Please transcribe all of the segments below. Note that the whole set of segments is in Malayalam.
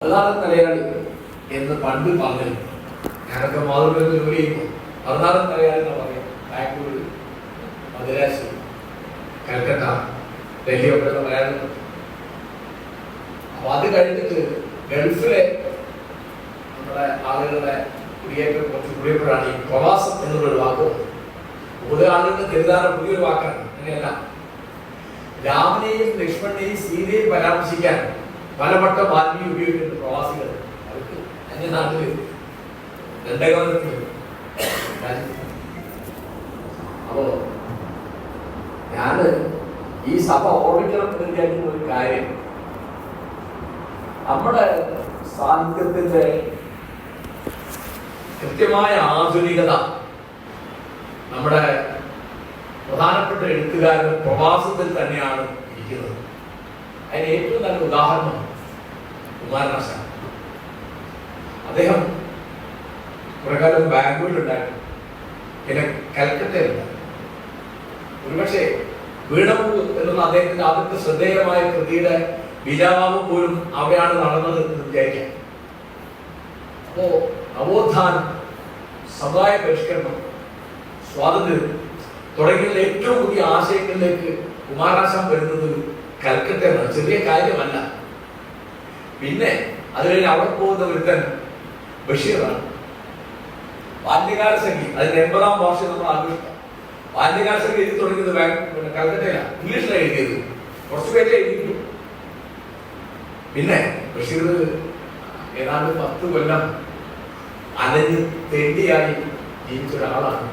16 തലയാളി എന്ന് പണ്ട് പറഞ്ഞു. ഞാനൊക്കെ മാതൃഭൂമിയിൽ ജോലി ചെയ്യുമ്പോൾ 16 തലയാളി എന്ന് പറയും. ബാംഗ്ലൂർ, മദ്രാസ്, കൽക്കട്ട, ഡൽഹി ഒക്കെ പറയാറുണ്ട്. അപ്പൊ അത് കഴിഞ്ഞിട്ട് ഗൾഫിലെ നമ്മുടെ ആളുകളുടെ കുടിയേറ്റം കുറച്ച് കൂടിയപ്പോഴാണ് ഈ പ്രവാസം എന്നുള്ളൊരു വാക്ക്. കൂടുതൽ ആളുകളുടെ തെറ്റിദ്ധാരണ പുതിയൊരു വാക്കാണ്. അങ്ങനെയല്ല, രാമനെയും ലക്ഷ്മണനെയും സീതയെയും പരാമർശിക്കാൻ പലവട്ടം വാൽമീകി ഉപയോഗിക്കുന്ന പ്രവാസികൾ അവർക്ക് അന്യനാട്ടില് ദണ്ഡകവനത്തിൽ. അപ്പോ ഞാന് ഈ സഭ ഓർമ്മിക്കണം എന്ന് വിചാരിക്കുന്ന ഒരു കാര്യം, നമ്മുടെ സാഹിത്യത്തിന്റെ കൃത്യമായ ആധുനികത നമ്മുടെ പ്രധാനപ്പെട്ട എഴുത്തുകാരുടെ പ്രവാസത്തിൽ തന്നെയാണ് ഇരിക്കുന്നത്. അതിന് ഏറ്റവും നല്ല ഉദാഹരണം കുമാരനാശാൻ. അദ്ദേഹം പ്രകാരം ബാംഗ്ലൂരിലുണ്ടായിരുന്നു, പിന്നെ കൽക്കട്ടയിലുണ്ടായിരുന്നു. ഒരുപക്ഷെ വീണപൂ എന്നുള്ള അദ്ദേഹത്തിന്റെ ആദ്യത്തെ ശ്രദ്ധേയമായ കൃതിയുടെ ബീജാഭാവം പോലും അവിടെയാണ് നടന്നത് എന്ന് വിചാരിക്കാം. അപ്പോ നവോത്ഥാനം, സമുദായ പരിഷ്കരണം, സ്വാതന്ത്ര്യം തുടങ്ങിയുള്ള ഏറ്റവും പുതിയ ആശയങ്ങളിലേക്ക് കുമാരനാശാൻ വരുന്നത് കൽക്കട്ടയാണ്. ചെറിയ കാര്യമല്ല. പിന്നെ അതിൽ അവിടെ പോകുന്ന ഒരുത്തൻ ബഷീറാണ്. ബാല്യകാല സഖി, അതിന്റെ 80ാം വാർഷികം നമ്മൾ ആഘോഷിക്കാം. ബാല്യകാല സഖി എഴുതി തുടങ്ങിയത് കൽക്കട്ടയിലാണ്. ഇംഗ്ലീഷിലാണ് എഴുതിയത്. കുറച്ചു പേരെ എഴുതിയിട്ടു. പിന്നെ ബഷീർ ഏതാണ്ട് 10 കൊല്ലം അലഞ്ഞ് തെണ്ടിയായി ജീവിച്ച ഒരാളാണ്.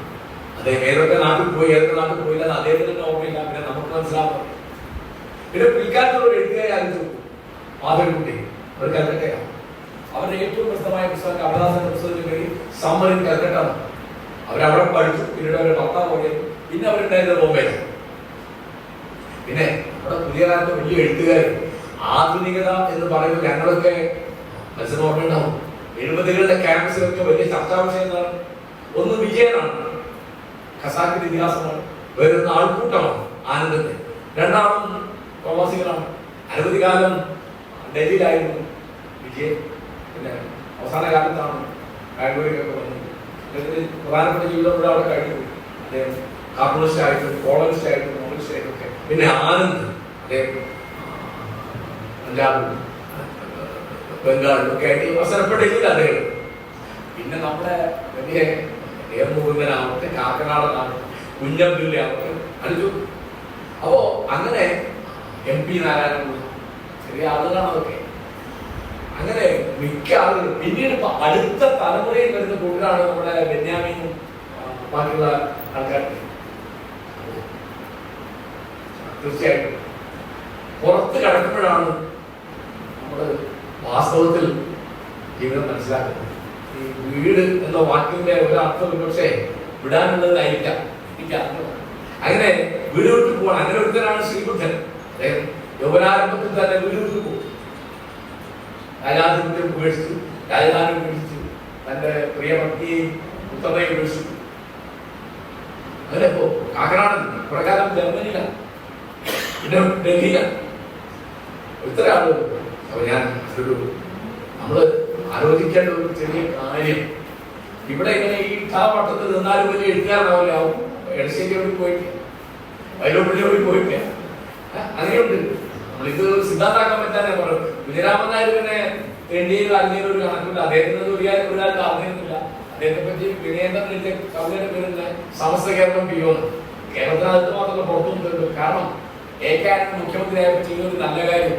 അദ്ദേഹം ഏതൊക്കെ നാട്ടിൽ പോയി, ഏതൊക്കെ നാട്ടിൽ പോയില്ല എന്ന് അദ്ദേഹത്തിന് ഓർമ്മയില്ല. പിന്നെ നമുക്ക് മനസ്സിലാവും. പിന്നെ പിൽക്കാലത്തുള്ള ഒരു എഴുത്തുകാരെ ആലോചിച്ചു, മാധവൻകുട്ടി, ഒരു കൽക്കട്ടയാണ്. അവരുടെ ഏറ്റവും പ്രസിദ്ധമായ പുസ്തകം കമലഹാസന്റെ പുസ്തകത്തിന് പേര് സമ്മർ ഇൻ കൽക്കട്ട. അവരവിടെ പഠിച്ചു. പിന്നീട് അവരുടെ ഭർത്താവ് പോയി. പിന്നെ അവരുണ്ടായിരുന്നത് ബോംബെയിലാണ്. പിന്നെ നമ്മുടെ പുതിയ കാലത്ത് വലിയ എഴുത്തുകാർ, ആധുനികത എന്ന് പറയുമ്പോൾ ഞങ്ങളൊക്കെ മനസ്സിന് ഓർമ്മയുണ്ടാവും. 70കളുടെ ക്യാമ്പസിലൊക്കെ വലിയ ചർച്ചാ വിഷയം എന്താണ്? ഒന്ന് വിജയനാണ്, ഖസാക്കിന്റെ ഇതിഹാസമാണ്. വരുന്ന ആൾക്കൂട്ടമാണ് ആനന്ദത്തെ. രണ്ടാമത് പ്രവാസികളാണ്. അനവധി കാലം ഡൽഹിയിലായിരുന്നു വിജയൻ. പിന്നെ അവസാന കാലത്താണ് ബാംഗ്ലൂരിലൊക്കെ വന്നത്. പ്രധാനപ്പെട്ട ജീവിതം കൂടെ അവിടെ കഴിഞ്ഞു. അദ്ദേഹം കാർട്ടൂണിസ്റ്റ് ആയിട്ടും കോളനിസ്റ്റ് ആയിട്ടും നോവലിസ്റ്റ് ആയിട്ടും ഒക്കെ. പിന്നെ ആനന്ദ്, അദ്ദേഹം പഞ്ചാബിലും ബംഗാളിലും ഒക്കെ ആയിട്ട് അവസരപ്പെട്ടില്ല അദ്ദേഹം. പിന്നെ നമ്മുടെ വലിയ ഏർമുകുന്ദനാവട്ടെ, കാക്കനാടനാവട്ടെ, കുഞ്ഞബ്ദുല്ലയാവട്ടെ അടിച്ചു. അപ്പോ അങ്ങനെ MP നാരായണൻ, ചെറിയ ആളുകളാണ് അതൊക്കെ. അങ്ങനെ മിക്ക ആളുകളും പിന്നീട് ഇപ്പൊ അടുത്ത തലമുറയിൽ വരുന്ന കൂട്ടരാണ് നമ്മുടെ ബെന്യാമീനും ബാക്കിയുള്ള ആൾക്കാർ. തീർച്ചയായിട്ടും പുറത്ത് കിടക്കുമ്പോഴാണ് നമ്മൾ വാസ്തവത്തിൽ ജീവിതം മനസ്സിലാക്കുന്നത്. ഈ വീട് എന്ന വാക്കിന്റെ ഒരർത്ഥം പക്ഷേ വിടാനുള്ളതായിരിക്കാം. അങ്ങനെ വീട് വിട്ടു പോകണം. അങ്ങനെ ഒരുത്തരാണ് ശ്രീബുദ്ധൻ. അദ്ദേഹം യൗവനാരംഭത്തിൽ തന്നെ വീട് വിട്ടു പോകും. രാജാധിപത്യം ഉപേക്ഷിച്ചു, രാജധാനി ഉപേക്ഷിച്ചു, തന്റെ പ്രിയഭക്തിയെയും പുത്രനെയും ഉപേക്ഷിച്ചു. അങ്ങനെ ഇപ്പോ കാക്കനാടൻ കുറെ കാലം ജർമ്മനിയിലാണ്, പിന്നെ ഡൽഹിയിലാണ്. ഇത്ര ആള്. അപ്പൊ ഞാൻ ഒരു നമ്മള് ആലോചിക്കേണ്ട ഒരു ചെറിയ കാര്യം, ഇവിടെ ഇങ്ങനെ ഈ ഇട്ടാവട്ടത്തിൽ നിന്നാലും വലിയ എഴുത്തുകാരനാവില്ല. എടശ്ശേരിയോട് പോയിട്ട് വൈലോപ്പള്ളിയോട് പോയിട്ട് അങ്ങനെയുണ്ട്. നമ്മളിത് സിദ്ധാന്താക്കാൻ പറ്റാതെ പറയും. വിജയരാമൻ നായർ പിന്നെ എണ്ണയിൽ അങ്ങനെ ഒരു കണക്കുണ്ട്. അദ്ദേഹത്തിന് ഒരാൾക്ക് അറിയുന്നില്ല. അദ്ദേഹത്തെ പറ്റി വിനയേന്ദ്രന്റെ കവിതയുടെ പേരില്ല സമസ്ത കേരളം പിയോന്ന്. കേരളത്തിനകത്ത് മാത്രമല്ല പുറത്തും തരുന്നു. കാരണം ഏക്കാനും മുഖ്യമന്ത്രിയായപ്പോൾ ചെയ്യുന്ന ഒരു നല്ല കാര്യം,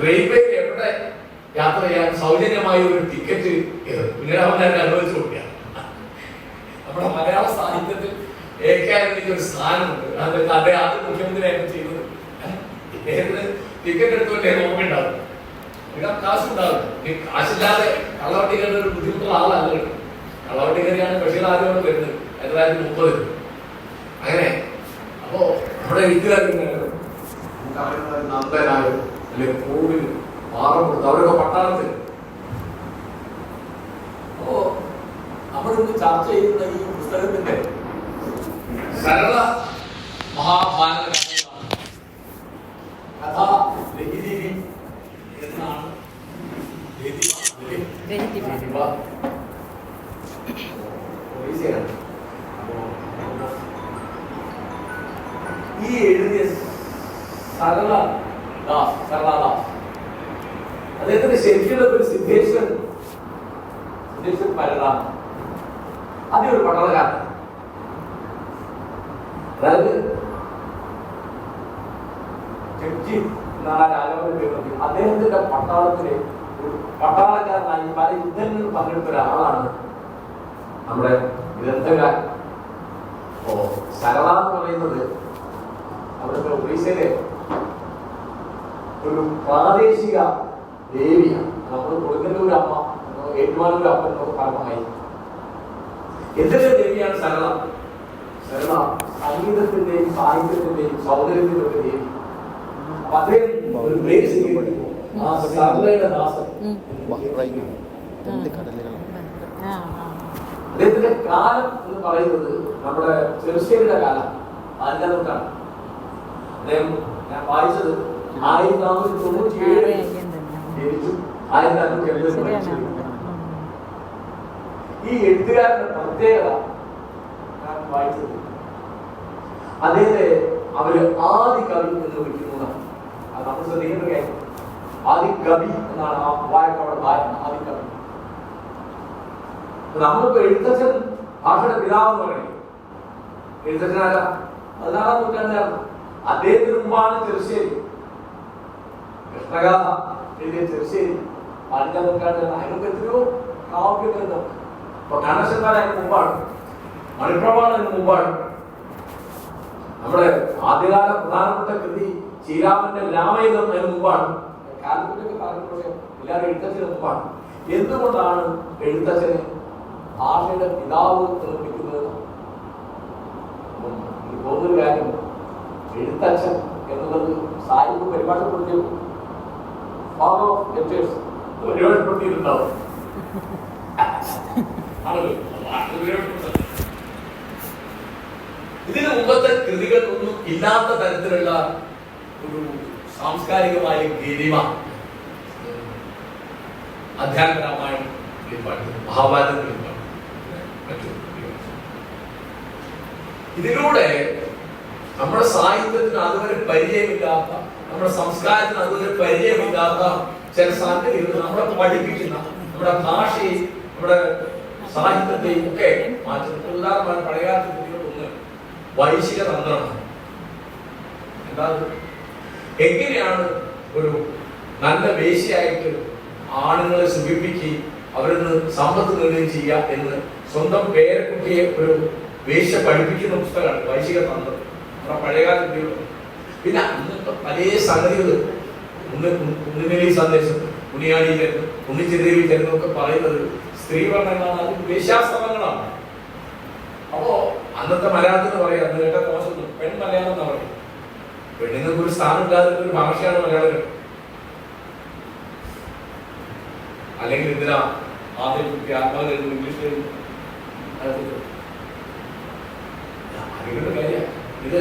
റെയിൽവേയിൽ എവിടെ യാത്ര ചെയ്യാൻ സൗജന്യമായ ഒരു ടിക്കറ്റ് വിജയരാമൻ നായർ അനുവദിച്ചു കൊടുക്കുക. നമ്മുടെ മലയാള സാഹിത്യത്തിൽ ഏക്കാനിക്ക് ഒരു സ്ഥാനമുണ്ട്. അതൊക്കെ അദ്ദേഹം അത് മുഖ്യമന്ത്രിയായിട്ട് ചെയ്തത്. ഇദ്ദേഹത്തിന് ടിക്കറ്റ് എടുത്തുകൊണ്ട് നോക്കുന്നുണ്ടാവും. കാശുണ്ടാവും. ഈ കാശില്ലാതെ കള്ളവണ്ടി കയറുന്ന ഒരു ബുദ്ധിമുട്ടുള്ള ആളല്ല. കള്ളവണ്ടി കയറിയാണ് ബഷീർ ആദ്യമാണ് വരുന്നത് 1930. അങ്ങനെ അപ്പോ നമ്മുടെ എഴുത്തുകാരും നന്ദനായോ അല്ലെങ്കിൽ കോവിൽ മാറപ്പെടുത്തു, അവരൊക്കെ പട്ടാളത്തിൽ. അപ്പോ നമ്മളിന്ന് ചർച്ച ചെയ്യുന്ന ഈ പുസ്തകത്തിന്റെ സരള മഹാഭാരത കഥ ഈ എഴുതിയ സരളദാസ് അദ്ദേഹത്തിന്റെ ശരിക്കുള്ള ഒരു സിദ്ധേശ്വരൻ പരദാ അതിൽ ഒരു പട്ടണക്കാരൻ. അതായത് അദ്ദേഹത്തിന്റെ പട്ടാളത്തിലെ ഒരു പട്ടാളക്കാരനായി പല യുദ്ധങ്ങളിൽ പങ്കെടുത്ത ഒരാളാണ് നമ്മുടെ ഗ്രന്ഥകാരൻ. അപ്പോ സരള എന്ന് പറയുന്നത് അവിടുത്തെ ഒറീസയിലെ ഒരു പ്രാദേശിക ദേവിയാണ്. നമ്മൾ കൊടുങ്ങല്ലൂർ അമ്മ ഏറ്റുമാനൂർ അമ്മ എന്നൊക്കെ പരമമായി എന്തിന്റെ ദേവിയാണ് സരള. സരള സംഗീതത്തിന്റെയും സാഹിത്യത്തിന്റെയും സൗന്ദര്യത്തിന്റെ ഒരു ദേവി. അപ്പൊ അദ്ദേഹം ഒരു ആ സരളയുടെ ദാസൻ. അദ്ദേഹത്തിന്റെ കാലം എന്ന് പറയുന്നത് നമ്മുടെ ചെറുശ്ശേരിയുടെ കാലം 5-ാം നൂറ്റാണ്ട്. അദ്ദേഹം ഞാൻ വായിച്ചത് 1497 ജനിച്ചു, 1570 മരിച്ചു. ഈ എഴുത്തുകാരന്റെ പ്രത്യേകത ഞാൻ വായിച്ചത് അദ്ദേഹത്തെ അവര് ആദി കവി എന്ന് വിളിക്കുന്നതാണ്. അത് നമ്മൾ ശ്രദ്ധിക്കേണ്ട കാര്യം. ആദി കവി എന്നാണ് ആ വായക്കവിടെ ആദി കവി. നമ്മളിപ്പോ എഴുത്തച്ഛൻ ഭാഷയുടെ പിതാവെന്ന് പറയുന്നത്. എഴുത്തച്ഛനായ 14-ാം നൂറ്റാണ്ടുകാരൻ. അദ്ദേഹത്തിന് മുമ്പാണ് ചെറുശ്ശേരി. കൃഷ്ണഗാഥ എഴുതിയ ചെറുശ്ശേരി 15-ാം നൂറ്റാണ്ടുകാരൻ. അതിനൊക്കെ എത്രയോ കാവ്യഗ്രന്ഥം. അപ്പൊ കണശന്മാർ അതിന് മുമ്പാണ്, മണിപ്രവാളം അതിന് മുമ്പാണ്. നമ്മുടെ ആദ്യകാല പ്രധാനപ്പെട്ട കൃതി ശ്രീരാമന്റെ രാമയുധം അതിന് മുമ്പാണ്. കാലത്തിന്റെ കാലഘട്ടം എല്ലാവരും എഴുത്തച്ഛന് മുമ്പാണ്. എന്തുകൊണ്ടാണ് എഴുത്തച്ഛനെ ഭാഷയുടെ പിതാവ് എന്ന് വിളിക്കുന്നത്? തോന്നുന്നൊരു കാര്യം, എഴുത്തച്ഛൻ എന്നുള്ളത് സാഹിത്യം പരിഭാഷപ്പെടുത്തിയ പരിഭാഷപ്പെടുത്തിയിട്ടുണ്ടാവും. ഇതിനു മുമ്പത്തെ കൃതികൾക്കൊന്നും ഇല്ലാത്ത തരത്തിലുള്ള ഒരു സാംസ്കാരികമായ ഗരിമ അധ്യാത്മരാമായണം, മഹാഭാരതം, ഇതിലൂടെ നമ്മുടെ സാഹിത്യത്തിന് അതുവരെ പരിചയമില്ലാത്ത, നമ്മുടെ സംസ്കാരത്തിന് അതുവരെ പരിചയമില്ലാത്ത ചില സംഗതികൾ നമ്മളെ പഠിപ്പിക്കുന്ന, നമ്മുടെ ഭാഷയും നമ്മുടെ സാഹിത്യത്തെയും ഒക്കെ മാറ്റുന്ന ഉദാഹരണമാണ് പഴയകാലത്ത് കൃതികളൊന്ന് വൈശിക തന്ത്രമാണ്. എന്താ, എങ്ങനെയാണ് ഒരു നല്ല വേശ്യയായിട്ട് ആണുങ്ങളെ സുഖിപ്പിക്കുകയും അവരിൽ നിന്ന് സമ്പത്ത് നേടുകയും ചെയ്യുക എന്ന് സ്വന്തം പേരക്കുട്ടിയെ ഒരു വേശ്യ പഠിപ്പിക്കുന്ന പുസ്തകമാണ് വൈശിക തന്ത്രം. നമ്മുടെ പഴയകാല കൃതികൾ. പിന്നെ അന്നത്തെ പല സംഗതികൾ, ഉണ്ണിമേലി സന്ദേശം, ഉണ്ണിയാടി ചരിത്രം, ഉണ്ണിച്ചിരേവി ചരിത്രം ഒക്കെ പറയുന്നത് സ്ത്രീ വർണ്ണങ്ങളാണ്, അത് വേശ്യാസ്ത്രവങ്ങളാണ്. അപ്പോ അന്നത്തെ മലയാളത്തിൽ എന്ന് പറയാം, അന്ന് കേട്ട മോശം പെൺ മലയാളം എന്നാ പറയും. പെണ്ണുങ്ങൾക്ക് ഒരു സ്ഥാനം ഇല്ലാത്ത ഒരു ഭാഷയാണ് മലയാളം. അല്ലെങ്കിൽ എന്തിനാ ആദ്യം ആത്മാവ് ഇംഗ്ലീഷ് അറിയേണ്ട കാര്യം. ഇത്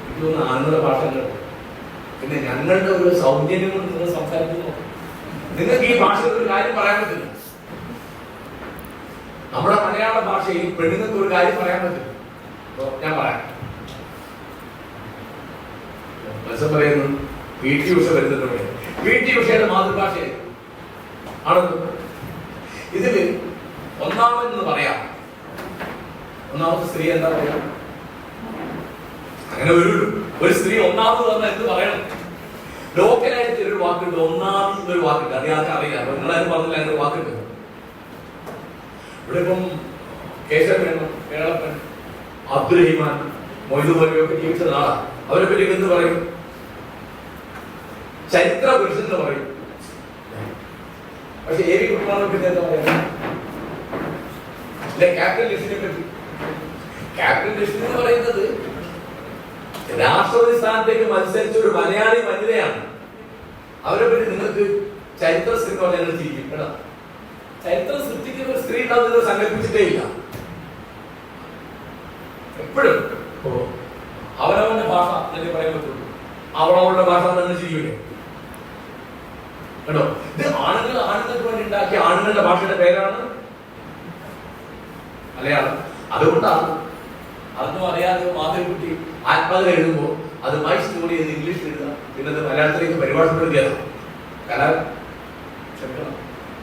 എനിക്ക് തോന്നുന്നു ആണുങ്ങളുടെ ഭാഷ. പിന്നെ ഞങ്ങളുടെ ഒരു സൗജന്യം കൊണ്ട് നിങ്ങൾ സംസാരിക്കുന്നു. നിങ്ങൾക്ക് ഈ ഭാഷയിൽ ഒരു കാര്യം പറയാൻ പറ്റില്ല. നമ്മുടെ മലയാള ഭാഷയിൽ പെണ്ണുങ്ങൾക്ക് ഒരു കാര്യം പറയാൻ പറ്റില്ല. ഞാൻ പറയാം. മനസ്സം പറയുന്നു PT ഉഷ വരുന്നുണ്ട്. PT ഉഷയുടെ മാതൃഭാഷ ആണ്. ഇതില് ഒന്നാമെന്ന് പറയാം. ഒന്നാമത്തെ സ്ത്രീ എന്താ പറയാ? അങ്ങനെ ഒരു സ്ത്രീ ഒന്നാമത് വന്നാൽ എന്ത് പറയണം? ലോക്കലായിട്ട് ഒരു വാക്കുണ്ട്, ഒന്നാമത് ഒരു വാക്കുണ്ട്. അത് ആർക്കും അറിയില്ല. നിങ്ങളാരും പറഞ്ഞില്ല അങ്ങനെ ഒരു വാക്കുണ്ട്. ഇവിടെ ഇപ്പം കേശവമേനോൻ, കേളപ്പൻ, അബ്ദുറഹിമാൻ, മൊയ്തുമൊക്കെ ജീവിച്ച നാളാണ്. അവരെ പറ്റി എന്ത് പറയും? ചരിത്ര പുരുഷൻ എന്ന് പറയും. പക്ഷെ AV കുട്ടനാടിനെ പറ്റി എന്താ പറയാ? ക്യാപ്റ്റൻ ലിസ്റ്റിനെ പറ്റി. ക്യാപ്റ്റൻ ലിസ്റ്റ് എന്ന് പറയുന്നത് രാഷ്ട്രപതി സ്ഥാനത്തേക്ക് മത്സരിച്ച ഒരു മലയാളി വനിതയാണ്. അവരെ പറ്റി നിങ്ങൾക്ക് ചരിത്ര സ്ത്രീ എന്ന് പറഞ്ഞാൽ ഞങ്ങൾ ചിരിക്കും കേട്ടോ. ചരിത്ര സൃഷ്ടിക്കുന്ന ഒരു സ്ത്രീ ഉണ്ടാവും നിങ്ങൾ സങ്കല്പിച്ചിട്ടേ ഇല്ല. എപ്പോഴും അവനവന്റെ ഭാഷ എന്നൊക്കെ പറയാൻ പറ്റുള്ളൂ. അവളവളുടെ ഭാഷ തന്നെ ചിരിക്കൂലേ? കേട്ടോ. ഇത് ആണുങ്ങൾക്ക് വേണ്ടി ഉണ്ടാക്കിയ ആണുങ്ങളുടെ ഭാഷയുടെ പേരാണ് മലയാളം. അതുകൊണ്ടാണ് അതൊന്നും അറിയാതെ മാധവിക്കുട്ടി ആത്മകഥ എഴുതുമ്പോൾ അത് മൈ സ്റ്റോറി എന്ന് ഇംഗ്ലീഷിൽ എഴുതാം, പിന്നെ അത് മലയാളത്തിലേക്ക് പരിഭാഷപ്പെടുത്തിയതാണ്.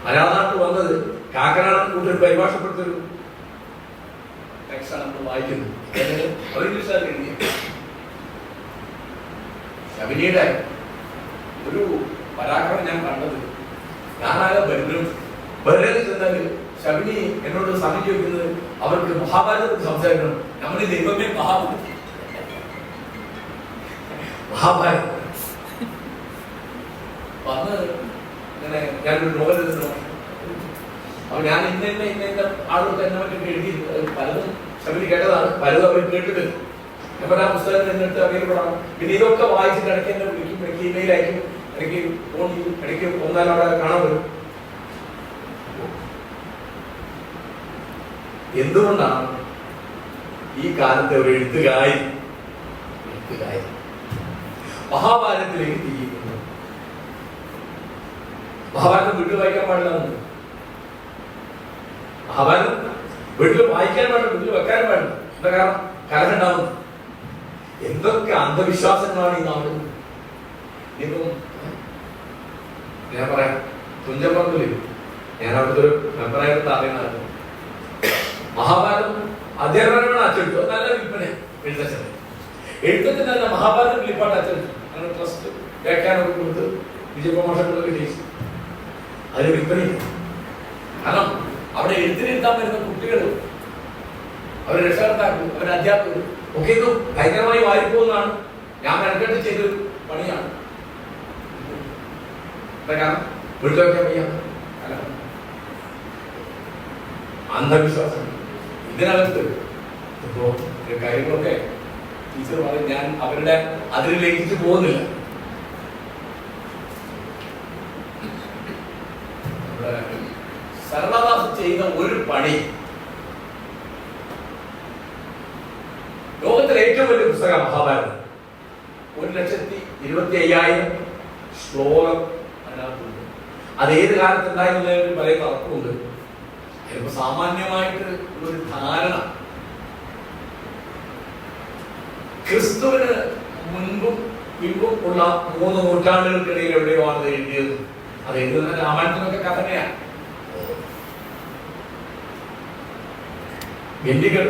മലയാള നാട്ടിൽ വന്നത് കാക്കനാടൻ കൂട്ടർ പരിഭാഷപ്പെടുത്തൊരു ടെക്സ്റ്റാണ് നമ്മൾ വായിക്കുന്നത്. അവർ ഇംഗ്ലീഷുകാർ എഴുതിയ ശബരിയുടെ ഒരു പരാക്രമം ഞാൻ കണ്ടത്. ഞാനാകെ ബഹ്റൈനിൽ ചെന്നാൽ ശബരി എന്നോട് സമയം ചോദിക്കുന്നത് അവർക്ക് മഹാഭാരതത്തിൽ സംസാരിക്കണം. നമ്മൾ ഈ ദൈവമേ മഹാഭാരതം വന്ന് ഇങ്ങനെ ഞാനൊരു നോവൽ എഴുതുന്നു. അപ്പൊ ഞാൻ ഇന്ന ആളുകൾക്ക് എന്നെ പറ്റി എഴുതി പലതും ശബരി കേട്ടതാണ്, പലതും അവർ കേട്ടിട്ട് അപ്പൊ ആ പുസ്തകം എന്നിട്ട് അറിയപ്പെടാം. പിന്നെ ഇതൊക്കെ വായിച്ചിട്ട് ഇടയ്ക്ക് എന്നെ വിളിക്കും, ഇടയ്ക്ക് ഇമെയിൽ അയക്കും, ഇടയ്ക്ക് ഫോൺ ചെയ്യും, ഇടയ്ക്ക് ഒന്നാലും അവിടെ കാണാൻ വരും. എന്തുകൊണ്ടാണ് ഈ കാലത്തെ ഒരു എഴുത്തുകാരി മഹാഭാരതത്തിലേക്ക് തിരിക്കുന്നത്? മഹാഭാരതം വീട്ടിൽ വായിക്കാൻ പാടില്ല. മഹാഭാരതം വീട്ടിൽ വായിക്കാൻ പാടില്ല, വീട്ടിൽ വെക്കാൻ പാടില്ല. എന്താ കാരണം? കലഹുണ്ടാവുന്നു. എന്തൊക്കെ അന്ധവിശ്വാസങ്ങളാണ് ഈ നാട്. ഇപ്പം ഞാൻ പറയാം, തുഞ്ചപ്പറമ്പില് ഞാൻ അവിടുത്തെ ഒരു മെമ്പറായിട്ട് അറിയുന്നതാണ്. മഹാഭാരതം അധ്യാപകനാണ് അച്ചടിച്ചു, നല്ല വിൽപ്പന എഴുത്തച്ഛന്. എഴുത്തച്ഛൻ തന്നെ മഹാഭാരതം കിളിപ്പാട്ട് അച്ചടിച്ചു. അങ്ങനെ ട്രസ്റ്റ് വ്യാഖ്യാനമൊക്കെ കൊടുത്ത് വിജയകുമാരൊക്കെ ജയിച്ചു. അതിന് വിൽപ്പനയില്ല. കാരണം അവിടെ എഴുത്തിനെത്താൻ വരുന്ന കുട്ടികളും അവരെ രക്ഷകർത്താക്കളും അവരുടെ അധ്യാപകരും ഒക്കെ ഇത് ഭയങ്കരമായി വാരിപ്പോകുന്നതാണ്. ഞാൻ മെനക്കെട്ട് ചെയ്തൊരു പണിയാണ്. കാരണം വീട്ടിൽ വയ്ക്കാൻ വയ്യ. അന്ധവിശ്വാസം ഇതിനകത്ത് ഇപ്പോ കാര്യങ്ങളൊക്കെ ടീച്ചർ പറയും, ഞാൻ അവരുടെ അതിൽ ലംഘിച്ചു പോകുന്നില്ല. സരളദാസ് ചെയ്ത ഒരു പണി ലോകത്തിലെ ഏറ്റവും വലിയ പുസ്തകം മഹാഭാരതം. 1,25,000 ശ്ലോകം അതിനകത്തുണ്ട്. അത് ഏത് കാലത്ത് ഉണ്ടായിരുന്നതിന് പറയുന്ന അർത്ഥമുണ്ട്. ചിലപ്പോ സാമാന്യമായിട്ട് ഒരു ധാരണ ക്രിസ്തുവിന് മുൻപും പിൻപും ഉള്ള 3 നൂറ്റാണ്ടുകൾക്കിടയിൽ എവിടെയോ ആണ് എഴുതിയത്. അത് എഴുതുന്ന രാമായണത്തിനൊക്കെ കഥനയാണ്. ഗന്ധികൾ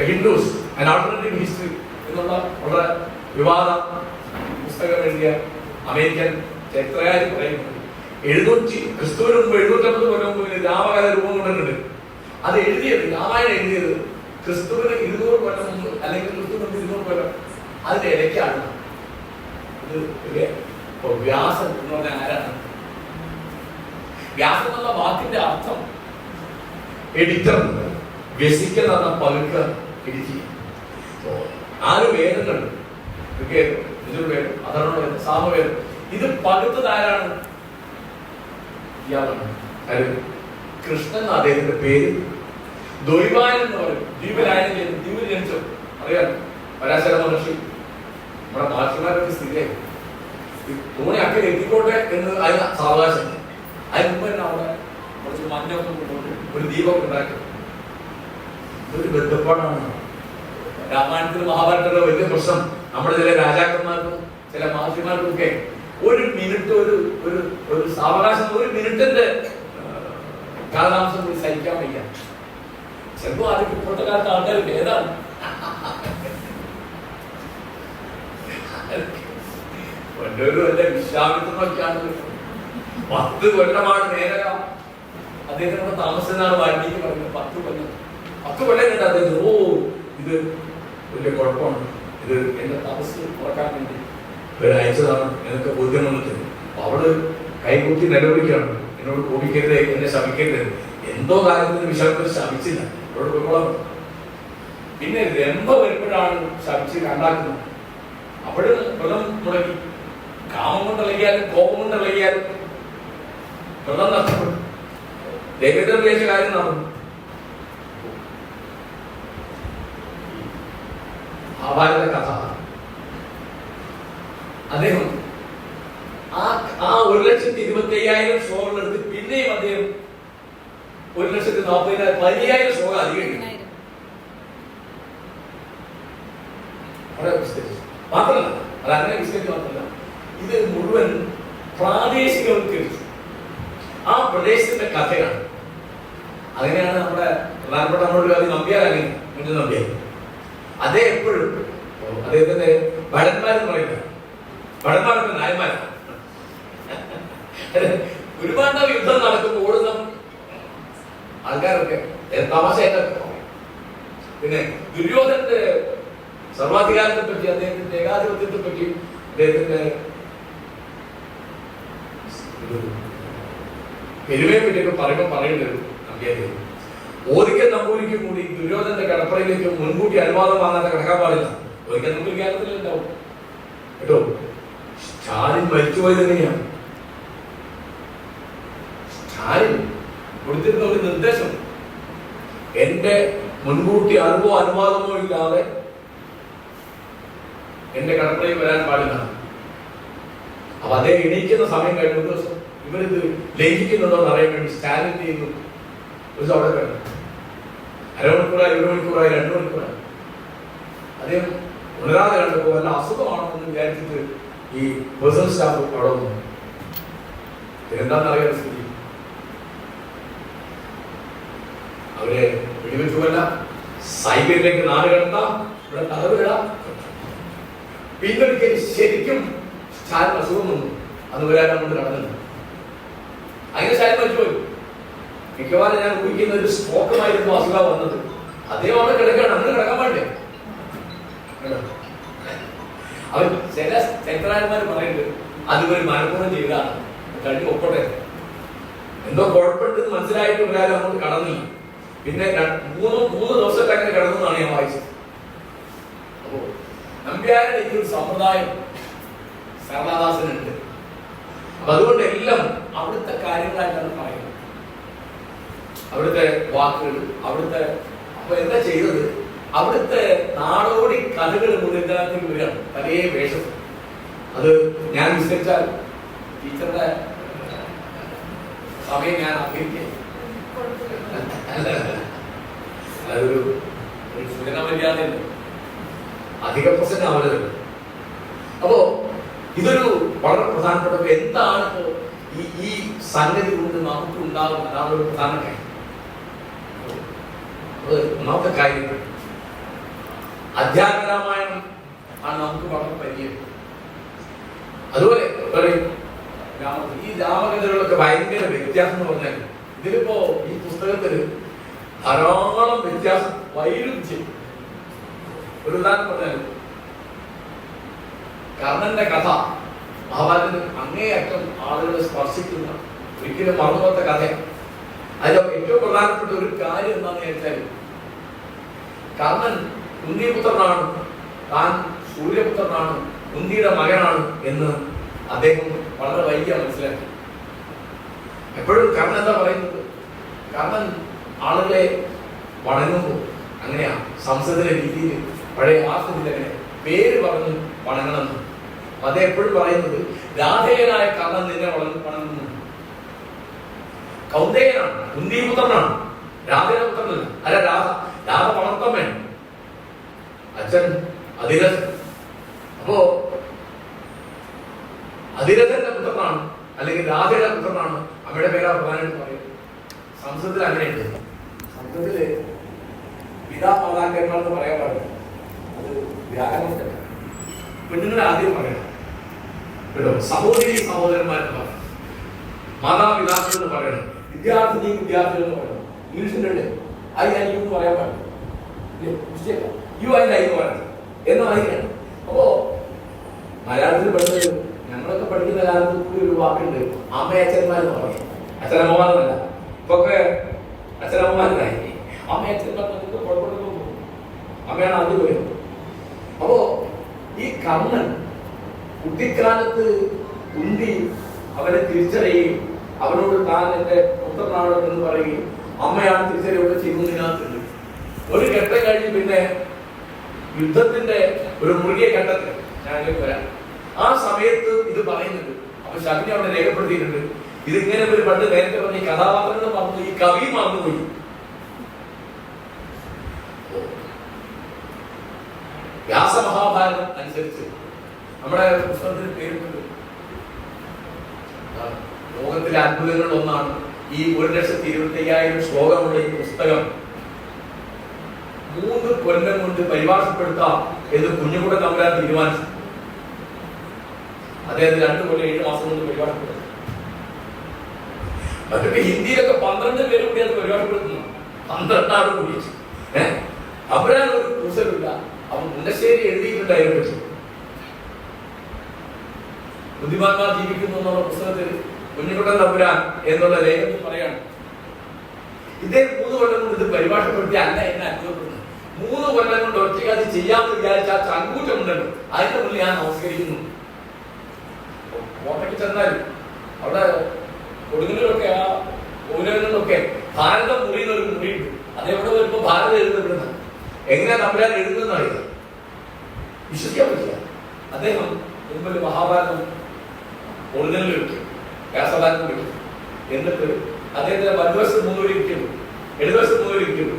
ഹിന്ദുസ് ആൻ ആൾട്ടർനേറ്റീവ് ഹിസ്റ്ററി എന്നുള്ള വളരെ വിവാദ പുസ്തകം എഴുതിയ അമേരിക്കൻ ചരിത്രകാരി പറയുന്നത് ക്രിസ്തുവിന് മുമ്പ് 750 കൊല്ലം മുമ്പ് രാമകഥ രൂപം കൊണ്ടിട്ടുണ്ട്. അത് എഴുതിയത്, രാമായണം എഴുതിയത് ക്രിസ്തുവിന് 200 കൊല്ലം മുമ്പ്, അല്ലെങ്കിൽ ക്രിസ്തുവിന് 200 കൊല്ലം അതിന്റെ ഇടയ്ക്കാണ്. ഇത് വ്യാസൻ എന്ന് പറഞ്ഞാൽ ആരാണ്? വ്യാസൻ എന്നുള്ള വാക്കിന്റെ അർത്ഥം എഡിറ്റർ, വ്യസിക്കുന്ന പതുക്ക എഡിറ്റ്. 4 വേദങ്ങൾ, യജുർവേദം, അഥർവവേദം, സാമവേദം. ഇത് പകുത്തത് ആരാണ്? ഇയാളാണ്. കൃഷ്ണൻ അദ്ദേഹത്തിന്റെ പേര്. ദ്വൈവായൻ എന്ന് പറയും. ദ്വീപിൽ ജനിച്ചു. അറിയാം, പരാശര മഹർഷി. നമ്മുടെ മഹർഷിമാരൊക്കെ സ്ഥിതിയായി തോണി അക്കരെ എത്തിക്കോട്ടെ എന്ന് അതിന് സാവകാശം. അതിന് മുമ്പ് തന്നെ അവിടെ കുറച്ച് മഞ്ഞൊക്കെ കൊണ്ടുപോയി ഒരു ദീപം ഉണ്ടാക്കി. ഇതൊരു ബന്ധപ്പാടാണ്. രാമായണത്തിലും മഹാഭാരതത്തിലും വലിയ പ്രശ്നം നമ്മുടെ ചില രാജാക്കന്മാർക്കും ചില മഹർഷിമാർക്കും ഒക്കെ ഒരു മിനിറ്റ്, ഒരു സാവകാശം, ഒരു മിനിറ്റിന്റെ കാലതാമസം കൂടി സഹിക്കാൻ വയ്യ. ചിലപ്പോ ആദ്യം ഇപ്പോഴത്തെ കാലത്ത് ആൾക്കാർ ഏതാണ് വല്ലൊരു വല്ല വിശ്വാമിത്രമൊക്കെയാണ്. 10 കൊല്ലമാണ് നേരക അദ്ദേഹത്തിനോട് താമസിച്ചതാണ് വാൽമീകി പറയുന്നത്. 10 കൊല്ലം കണ്ട അദ്ദേഹം ഇത് വലിയ കുഴപ്പമാണ്, ഇത് എന്റെ തപസ് കുറക്കാൻ വേണ്ടി അയച്ചതാണ് എന്നൊക്കെ ബോധ്യം വന്നിട്ട് അവള് കൈകൂട്ടി നിലവിളിക്കാണ്. എന്നോട് കോപിക്കരുത്, എന്നെ ശമിക്കരുത്. എന്തോ കാര്യത്തിന് വിശ്വാസത്തിൽ ശമിച്ചില്ല, അവരോട് പോയിക്കോളാം. പിന്നെ രംഭ വരുമ്പോഴാണ് ശമിച്ച് കണ്ടാക്കുന്നത്. അവിടെ വ്രതം മുടങ്ങി. കാമം കൊണ്ടിളകിയാലും കോപം കൊണ്ടിളകിയാലും വ്രതം നഷ്ടപ്പെട്ടു. ദൈവത്തെ വിളിച്ച കാര്യം നടന്നു. മഹാഭാരത കഥ അദ്ദേഹം ആ 1,25,000 ഷോകളെടുത്ത് പിന്നെയും അദ്ദേഹം 1,40,000 10,000 ഷോ അധികം മാത്രമല്ല, അത് അങ്ങനെ ബിസ്ക്കറ്റ് മാത്രമല്ല, ഇത് മുഴുവൻ പ്രാദേശികവൽക്കരിച്ചു. ആ പ്രദേശത്തിന്റെ കഥയാണ്. അങ്ങനെയാണ് നമ്മുടെ പ്രധാനപ്പെട്ട നമ്മുടെ നമ്പ്യാർ, അങ്ങനെ കുഞ്ഞു നമ്പ്യാർ. അദ്ദേഹം എപ്പോഴും അദ്ദേഹത്തിന്റെ ഭടന്മാരെന്ന് പറയുന്നത്, ഭടന്മാരൊക്കെ നായന്മാരാണ്. ഒരുപാട് യുദ്ധം നടക്കുമ്പോൾ ഓടുന്ന ആൾക്കാരൊക്കെ തമാശയായിട്ടൊക്കെ. പിന്നെ ദുര്യോധനന്റെ സർവാധികാരത്തെ പറ്റി, അദ്ദേഹത്തിന്റെ ഏകാധിപത്യത്തെ പറ്റി, അദ്ദേഹത്തിന്റെ പെരുമയെ പറ്റിയൊക്കെ പറയുന്നത് നമ്പ്യാര്. ഓരിക്കൽ നമ്പൂരിക്കും കൂടി ദുര്യോധനന്റെ കടപ്പറയിലേക്ക് മുൻകൂട്ടി അനുവാദം വാങ്ങാതെ കിടക്കാൻ പാടില്ല. ഒരിക്കൽ നമ്പൂരി കേരളത്തിലുണ്ടാവും കേട്ടോ. സ്റ്റാലിൻ മരിച്ചുപോയത് എങ്ങനെയാണ്? സ്റ്റാലിൻ കൊടുത്തിരുന്ന ഒരു നിർദ്ദേശം, എന്റെ മുൻകൂട്ടി അറിവോ അനുവാദമോ ഇല്ലാതെ എന്റെ കടപ്പറയിൽ വരാൻ പാടില്ല. അപ്പൊ അദ്ദേഹം എണീക്കുന്ന സമയം കഴിഞ്ഞ ഒരു ദിവസം ഇവരിത് ലംഘിക്കുന്നുണ്ടോ എന്ന് അറിയാൻ വേണ്ടി സ്റ്റാലിൻ ചെയ്യുന്നു. ഒരു ദിവസം അവിടെ കഴിഞ്ഞു, അരമണിക്കൂറായി, 1 മണിക്കൂറായി, 2 മണിക്കൂറായി. അദ്ദേഹം ഉണരാതെ കണ്ടപ്പോ വല്ല അസുഖമാണോ എന്ന് വിചാരിച്ചിട്ട് ഈ പേഴ്സണൽ സ്റ്റാഫ് അവിടെ വന്നു. എന്താണെന്ന് അറിയാൻ സ്ഥിതി, അവരെ വെടിവെച്ചുമല്ല, സൈബറിലേക്ക് നാട് കടത്താം, ഇവിടെ തലവ് ഇടാം. പിന്നൊരിക്കൽ ശരിക്കും സ്റ്റാലിൻ അസുഖം വന്നു. അത് വരാൻ കൊണ്ട് കടന്നില്ല. അങ്ങനെ സ്റ്റാലിൻ മരിച്ചുപോയി. മിക്കവാറും ഞാൻ ഊഹിക്കുന്ന ഒരു സ്ട്രോക്കുമായിരുന്നു അസുഖം വന്നത്. അദ്ദേഹം അവിടെ കിടക്കുകയാണ്, അങ്ങനെ കിടക്കാൻ പാടില്ലേ. അവർ ചില ചരിത്രകാരന്മാർ പറയുന്നത് അതുപോലെ മനഃപൂർവ്വം ചെയ്തതാണ്, കഴിഞ്ഞ് ഒപ്പോട്ടെ, എന്തോ കുഴപ്പമുണ്ടെന്ന് മനസ്സിലായിട്ട് ഒരാൾ അങ്ങോട്ട് കടന്നില്ല. പിന്നെ 3 ദിവസത്തെ അങ്ങനെ കിടന്നതാണ് ഞാൻ വായിച്ചത്. അപ്പോ നമ്പ്യാരുടെ ഈ ഒരു സമ്പ്രദായം സരളദാസനുണ്ട്. അപ്പൊ അതുകൊണ്ട് എല്ലാം അവിടുത്തെ കാര്യങ്ങളായിട്ടാണ് പറയുന്നത്, അവിടുത്തെ വാക്കുകൾ, അവിടുത്തെ. അപ്പൊ എന്താ ചെയ്തത്, അവിടുത്തെ നാടോടി കഥകൾ മുഴുവനാക്കി വരികയാണ്, പല വേഷം. അത് ഞാൻ വിസ്തരിച്ചാൽ ടീച്ചറുടെ സമയം ഞാൻ അഭിനയിക്കാം. അതൊരു സൂചന മര്യാദയുണ്ട്, അധിക പ്രസംഗം ആവരുത്. അപ്പോ ഇതൊരു വളരെ പ്രധാനപ്പെട്ട എന്താണ് ഈ സംഗതി കൊണ്ട് നമുക്ക് ഉണ്ടാകും, അതാണ് ഒരു പ്രധാന കാര്യം. ഒന്നാമത്തെ കാര്യം അധ്യാത്മരാമായണം ആണ് നമുക്ക് വളരെ പരിചയം. അതുപോലെ ഈ രാമകഥകളിലൊക്കെ ഭയങ്കര വ്യത്യാസം എന്ന് പറഞ്ഞാൽ, ഇതിലിപ്പോ ഈ പുസ്തകത്തില് ധാരാളം വ്യത്യാസം, വൈരുദ്ധ്യം. ഒരു ഉദാഹരണം പറഞ്ഞാൽ, കർണന്റെ കഥ മഹാഭാരതത്തിൽ അങ്ങേയറ്റം ആളുകളെ സ്പർശിക്കുന്ന, ഒരിക്കലും മറന്നുപോകാത്ത കഥയാണ്. അതിൽ ഏറ്റവും പ്രധാനപ്പെട്ട ഒരു കാര്യം എന്താണെന്ന് വെച്ചാൽ, കർണൻ കുന്തിപുത്രനാണ്, താൻ സൂര്യപുത്രനാണ്, കുന്തിയുടെ മകനാണ് എന്ന് അദ്ദേഹം വളരെ വൈകിയ മനസ്സിലാക്കി. എപ്പോഴും കർണൻ എന്താ പറയുന്നത്, കർണൻ ആളുകളെ വണങ്ങുമ്പോൾ അങ്ങനെയാ സംസദിലെ രീതിയിൽ, പഴയ ആസനത്തിൽ അങ്ങനെ പേര് പറഞ്ഞ് വണങ്ങണമെന്ന്. അത് എപ്പോഴും പറയുന്നത്, രാധേയനായ കർണൻ നിന്നെ വണങ്ങുന്നു. കൗന്ദേയനാണ്, കുന്തിപുത്രനാണ്, രാധയുടെ പുത്രനല്ല. അല്ല, രാധ വളർത്താൻ വേണം, അച്ഛൻ അതിരഥൻ. അപ്പോ അതിരഥന്റെ പുത്രനാണ്, അല്ലെങ്കിൽ രാധയുടെ പുത്രനാണ്, അമ്മയുടെ പേരാ പ്രധാനമായിട്ട് പറയുന്നത്. സംസ്കൃതത്തിൽ അങ്ങനെയുണ്ട്. സംസ്കൃതത്തില് പിതാമാതാക്കന്മാർ എന്ന് പറയാൻ പാടില്ല, അത് വ്യാകരണത്തില്ല. പെണ്ണുങ്ങളെ ആദ്യം പറയണം കേട്ടോ. സഹോദരി സഹോദരന്മാരെന്ന് പറയണം, മാതാപിതാക്കൾ എന്ന് പറയണം, വിദ്യാർത്ഥിനി വിദ്യാർത്ഥികൾ എന്ന് പറയണം. ഇംഗ്ലീഷിലുണ്ട് ഐ എന്ന് പറയാൻ പാടില്ല, യു ഐ എന്ന് പറയണം എന്ന് വായിക്കണം. അപ്പോ മലയാളത്തിൽ പഠിച്ചത്, ഞങ്ങളൊക്കെ പഠിക്കുന്ന കാലത്ത് കൂടി ഒരു വാക്കുണ്ട്, അമ്മയച്ഛന്മാരെന്ന് പറയും. അച്ഛനമ്മമാരെന്നല്ല, ഇപ്പൊക്കെ അച്ഛനമ്മമാരായി. അമ്മയച്ഛന്മാർ കുഴപ്പമില്ലെന്ന് തോന്നുന്നു, അമ്മയാണ് ആദ്യം വരുന്നത്. അപ്പോ ഈ കർണൻ കുട്ടിക്കാലത്ത് കുന്തി അവനെ തിരിച്ചറിയുകയും അവനോട് താൻ എന്റെ പുത്രനാണ് എന്ന് പറയുകയും അമ്മയാണ് തിരിച്ചറിയൊക്കെ ചെയ്യുന്നതിനകത്തുണ്ട്. ഒരു ഘട്ടം കഴിഞ്ഞ് പിന്നെ യുദ്ധത്തിന്റെ ഒരു മുറുകിയ ഘട്ടത്തിൽ ഞാൻ വരാം. ആ സമയത്ത് ഇത് പറയുന്നുണ്ട്. അപ്പൊ അപ്പൊ ശകുനി അവിടെ രേഖപ്പെടുത്തിയിട്ടുണ്ട്. ഇതിങ്ങനെ ഒരു പണ്ട് നേരത്തെ പറഞ്ഞ ഈ കഥാപാത്രങ്ങൾ മറന്നു, ഈ കവി മറന്നുപോയി. വ്യാസമഹാഭാരതം അനുസരിച്ച് നമ്മുടെ പുസ്തകത്തിന് പേരുണ്ട്. ലോകത്തിലെ അത്ഭുതങ്ങളിൽ ഒന്നാണ് ഈ 1,25,000 ശ്ലോകമുള്ള ഈ പുസ്തകം 3 കൊല്ലം കൊണ്ട് പരിഭാഷപ്പെടുത്താം എന്ന് കുഞ്ഞുകുട്ടൻ തമ്പുരാൻ തീരുമാനിച്ചു. അദ്ദേഹം 2 കൊല്ലം 7 മാസം കൊണ്ട് പരിഭാഷപ്പെടുത്തും. മറ്റൊക്കെ ഹിന്ദിയിലൊക്കെ 12 പേര് കൂടി അത് പരിഭാഷപ്പെടുത്തുന്നു. 12 കൂടി തമ്പുരാൻ ഒരു പുസ്തകമില്ല. അപ്പൊ മുണ്ടശ്ശേരി എഴുതിയിട്ടുണ്ട് അതിനെ പറ്റി. ബുദ്ധിമാന്മാർ ജീവിക്കുന്നു എന്നുള്ള പുസ്തകത്തിൽ കുഞ്ഞുകുട്ടൻ തമ്പുരാൻ എന്നുള്ള ലേഖനത്തിൽ പറയാണ്, ഇദ്ദേഹം 3 കൊല്ലം കൊണ്ട് ഇത് പരിഭാഷപ്പെടുത്തി അല്ല എന്നെ അനുഭവപ്പെടുന്നത്. 3 കൊല്ലം കൊണ്ട് ഒറ്റയ്ക്ക് അത് ചെയ്യാമെന്ന് വിചാരിച്ച ആ ചങ്കൂറ്റമുണ്ടല്ലോ, അതിന്റെ മുന്നിൽ ഞാൻ നമസ്കരിക്കുന്നു. കോട്ടയ്ക്ക് ചെന്നാലും അവിടെ കൊടുങ്ങല്ലൂരൊക്കെ ആ ഓരോക്കെ ഭാരതം മുറിയുന്ന ഒരു മുറിയുണ്ട്. അതെവിടെ വരുമ്പോ ഭാരതം എഴുതപ്പെടുന്ന എങ്ങനെയാ തമ്പുരാൻ എഴുതുന്ന അറിയില്ല, വിശ്വസിക്കാൻ പറ്റില്ല. അദ്ദേഹം മുമ്പിൽ മഹാഭാരതം ഒറിജിനൽ വെക്കും, വ്യാസഭാരതം വെക്കും. എന്നിട്ട് അദ്ദേഹത്തിന്റെ വലതുവശത്ത് 3 വരി ഇരിക്കുന്നു, ഇടതുവശത്ത് 3 വരി ഇരിക്കുന്നു.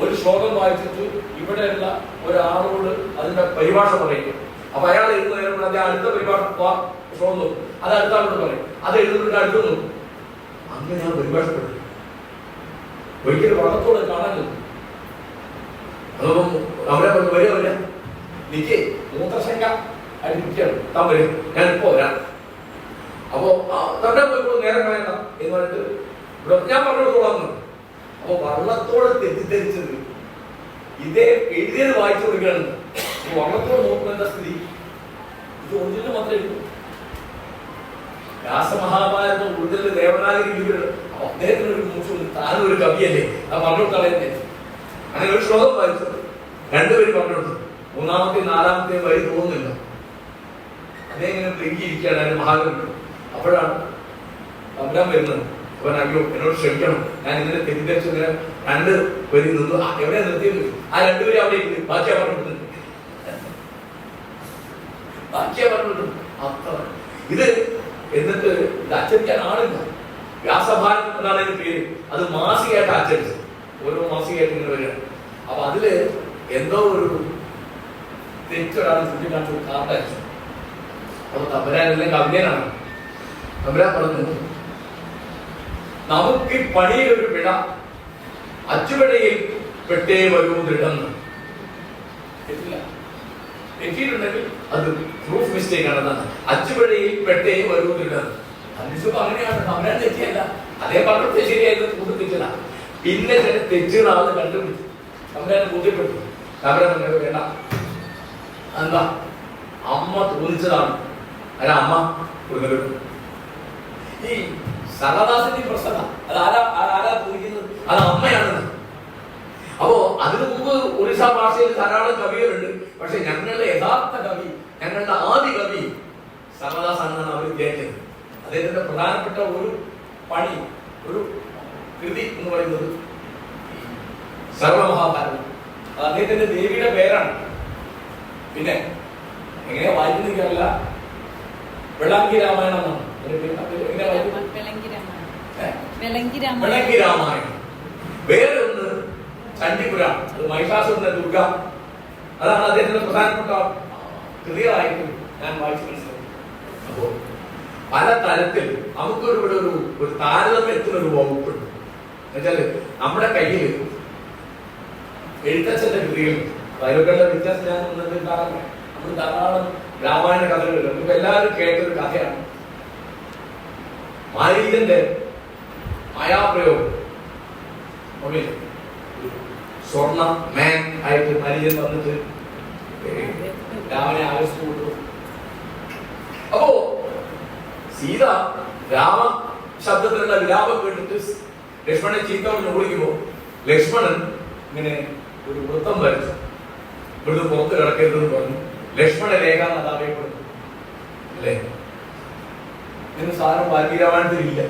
ഒരു ശ്ലോകം വായിച്ചിട്ട് ഇവിടെയുള്ള ഒരാളോട് അതിന്റെ പരിഭാഷ പറയും. അപ്പൊ അയാൾ എഴുതുന്ന നേരം അതിന്റെ അടുത്ത പരിഭാഷ ശ്ലോകം നോക്കും, അത് അടുത്ത ആളോട് പറയും, അത് എഴുതുന്നിട്ട് അടുത്ത് നോക്കും. അങ്ങനെ ഞാൻ പരിഭാഷപ്പെടും. ഒരിക്കലും വള്ളത്തോട് കാണാൻ അതൊന്നും അവരെ വരിക നിക്ക് മൂത്രശങ്ക അടിപ്പിക്കാണ് താൻ വരും, ഞാൻ ഇപ്പോ വരാം. അപ്പോ തന്നെ പോയപ്പോൾ നേരം വേണ്ട എന്ന് പറഞ്ഞിട്ട് ഇവിടെ ഞാൻ പറഞ്ഞെടുത്തോളാം. അപ്പൊ വള്ളത്തോട് തെറ്റിദ്ധരിച്ചത് ഇതേ എഴുതിയത് വായിച്ചു കൊടുക്കുകയാണ്. വള്ളത്തോട് നോക്കുന്ന എന്താ സ്ഥിതി, ഇത് ഒറിജിനൽ മാത്രമേ എഴുതൂ. വ്യാസമഹാഭാരതം ഒറിജിനൽ ദേവനാഗരി ലിപിയാണ്. അപ്പൊ അദ്ദേഹത്തിന് ഒരു മൂന്ന് താനും ഒരു കവിയല്ലേ, ആ പറഞ്ഞുകൊടുത്താളെ. അങ്ങനെ ഒരു ശ്ലോകം വായിച്ചു, 2 പേര് പറഞ്ഞെടുത്തു. 3-ാമത്തെയും 4-ാമത്തെയും വരി തോന്നുന്നില്ല. അദ്ദേഹം പ്രിങ്കിയിരിക്കുകയാണ് അതിന് മഹാകവി. അപ്പോഴാണ് തമ്പുരാൻ വരുന്നത്. അവൻ അയ്യോ എന്നോട് ക്ഷമിക്കണം, ഞാൻ ഇന്നലെ തെറ്റിദ്ധരിച്ചു, ഇങ്ങനെ 2 വരി നിന്നു. എവിടെയാ നിർത്തിയത്? ആ 2 പേര് അവിടെ ഇരിക്കും, ബാക്കിയാ പറഞ്ഞിട്ടുണ്ട്. അത്ര ഇത് എന്നിട്ട് ഇത് അച്ചടിക്കാൻ ആളില്ല. വ്യാസഭാരതം എന്നാണ് അതിന്റെ പേര്. അത് മാസികയായിട്ട് അച്ചടിച്ചത്, ഓരോ മാസികയായിട്ട് ഇങ്ങനെ വരികയാണ്. അപ്പൊ അതില് എന്തോ ഒരു തെറ്റൊരാൾ ചുറ്റിക്കാണിച്ചു കാർഡയച്ചു. അപ്പൊ തമ്പുരാൻ എല്ലാം കവിതനാണ്. തമ്പുരാൻ പറഞ്ഞു, നമുക്ക് പണിയിലൊരു പിഴ, അച്ചുപിഴയിൽ പെട്ടേ വരൂ ദൃഢം. തെറ്റിയിട്ടുണ്ടെങ്കിൽ അത് പ്രൂഫ് മിസ്റ്റേക്ക് ആണെന്നാണ്. അച്ചുപിഴയിൽ പെട്ടേ വരൂ ദൃഢം. അന്വേഷിച്ചപ്പോ അങ്ങനെയാണ്. തമ്പുരാൻ തെറ്റിയല്ല, അതേ പറഞ്ഞത് ശരിയായത് കൂട്ടിപ്പിച്ചത. പിന്നെ ചില തെറ്റുകളാണ് കണ്ടുപിടിച്ചു. തമ്പുരാൻ കൂട്ടിപ്പെട്ടു. തമ്പുരാൻ പറഞ്ഞു വേണ്ട, എന്താ അമ്മ തോന്നിച്ചതാണ്. അല്ല അമ്മ ഈ സരളദാസിന്റെ പ്രശ്നം അത് ആരാ തോന്നിക്കുന്നത്? അത് അമ്മയാണ്. അപ്പോ അതിനു മുമ്പ് ഒറീസ ഭാഷയിൽ ധാരാളം കവികളുണ്ട്. പക്ഷെ ഞങ്ങളുടെ യഥാർത്ഥ കവി, ഞങ്ങളുടെ ആദ്യ കവി സരളദാസ് ആണെന്നാണ് അവർ വിചാരിച്ചത്. അദ്ദേഹത്തിന്റെ പ്രധാനപ്പെട്ട ഒരു പണി, ഒരു കൃതി എന്ന് പറയുന്നത് സർവമഹാഭാരതം. അത് അദ്ദേഹത്തിന്റെ ദേവിയുടെ പേരാണ്. പിന്നെ എങ്ങനെയാ വായിക്കുന്നില്ല, വെള്ളാങ്കി രാമായണം എന്നാണ്. വെള്ളങ്കി രാമായണം. വേറെ ഒന്ന് ചണ്ഡിപുരാണ്, അത് മഹിഷാസുരന്റെ ദുർഗ. അതാണ് അദ്ദേഹത്തിന്റെ പ്രധാനപ്പെട്ട കൃതികളായിട്ട് ഞാൻ വായിച്ചു മനസ്സിലാക്കി. അപ്പോ പല തരത്തിൽ നമുക്കൊരു ഇവിടെ ഒരു താരതമ്യത്തിനൊരു ഒരു വകുപ്പുണ്ട്. എന്നുവെച്ചാല് നമ്മുടെ കയ്യിൽ എഴുത്തച്ഛന്റെ കൃതികൾ, അതിലൊക്കെയുള്ള വ്യത്യാസം ഞാൻ ഒന്നും കാരണം നമ്മൾ ധാരാളം രാമായണ കഥകളുണ്ട്. നമുക്ക് എല്ലാവരും കേട്ടൊരു കഥയാണ് മാരീചന്റെ മായാപ്രയോഗം. സ്വർണ്ണ മാൻ ആയിട്ട് മാരീചൻ വന്നിട്ട് രാമനെ ആവശ്യം കൊടുത്തു. അപ്പോ സീത രാമ ശബ്ദത്തിലുള്ള വിലാപം കേട്ടിട്ട് ലക്ഷ്മണനെ ചീത്ത വിളിക്കുമ്പോ ലക്ഷ്മണൻ ഇങ്ങനെ ഒരു വൃത്തം വരച്ചു, ഇവിടുന്ന് പുറത്ത് കിടക്കരുതെന്ന് പറഞ്ഞു. ലക്ഷ്മണ രേഖ എന്ന് അറിയപ്പെടുന്നു അല്ലേ? ഇതിന് സാധനം വാൽമീകി രാമായണത്തിലില്ല.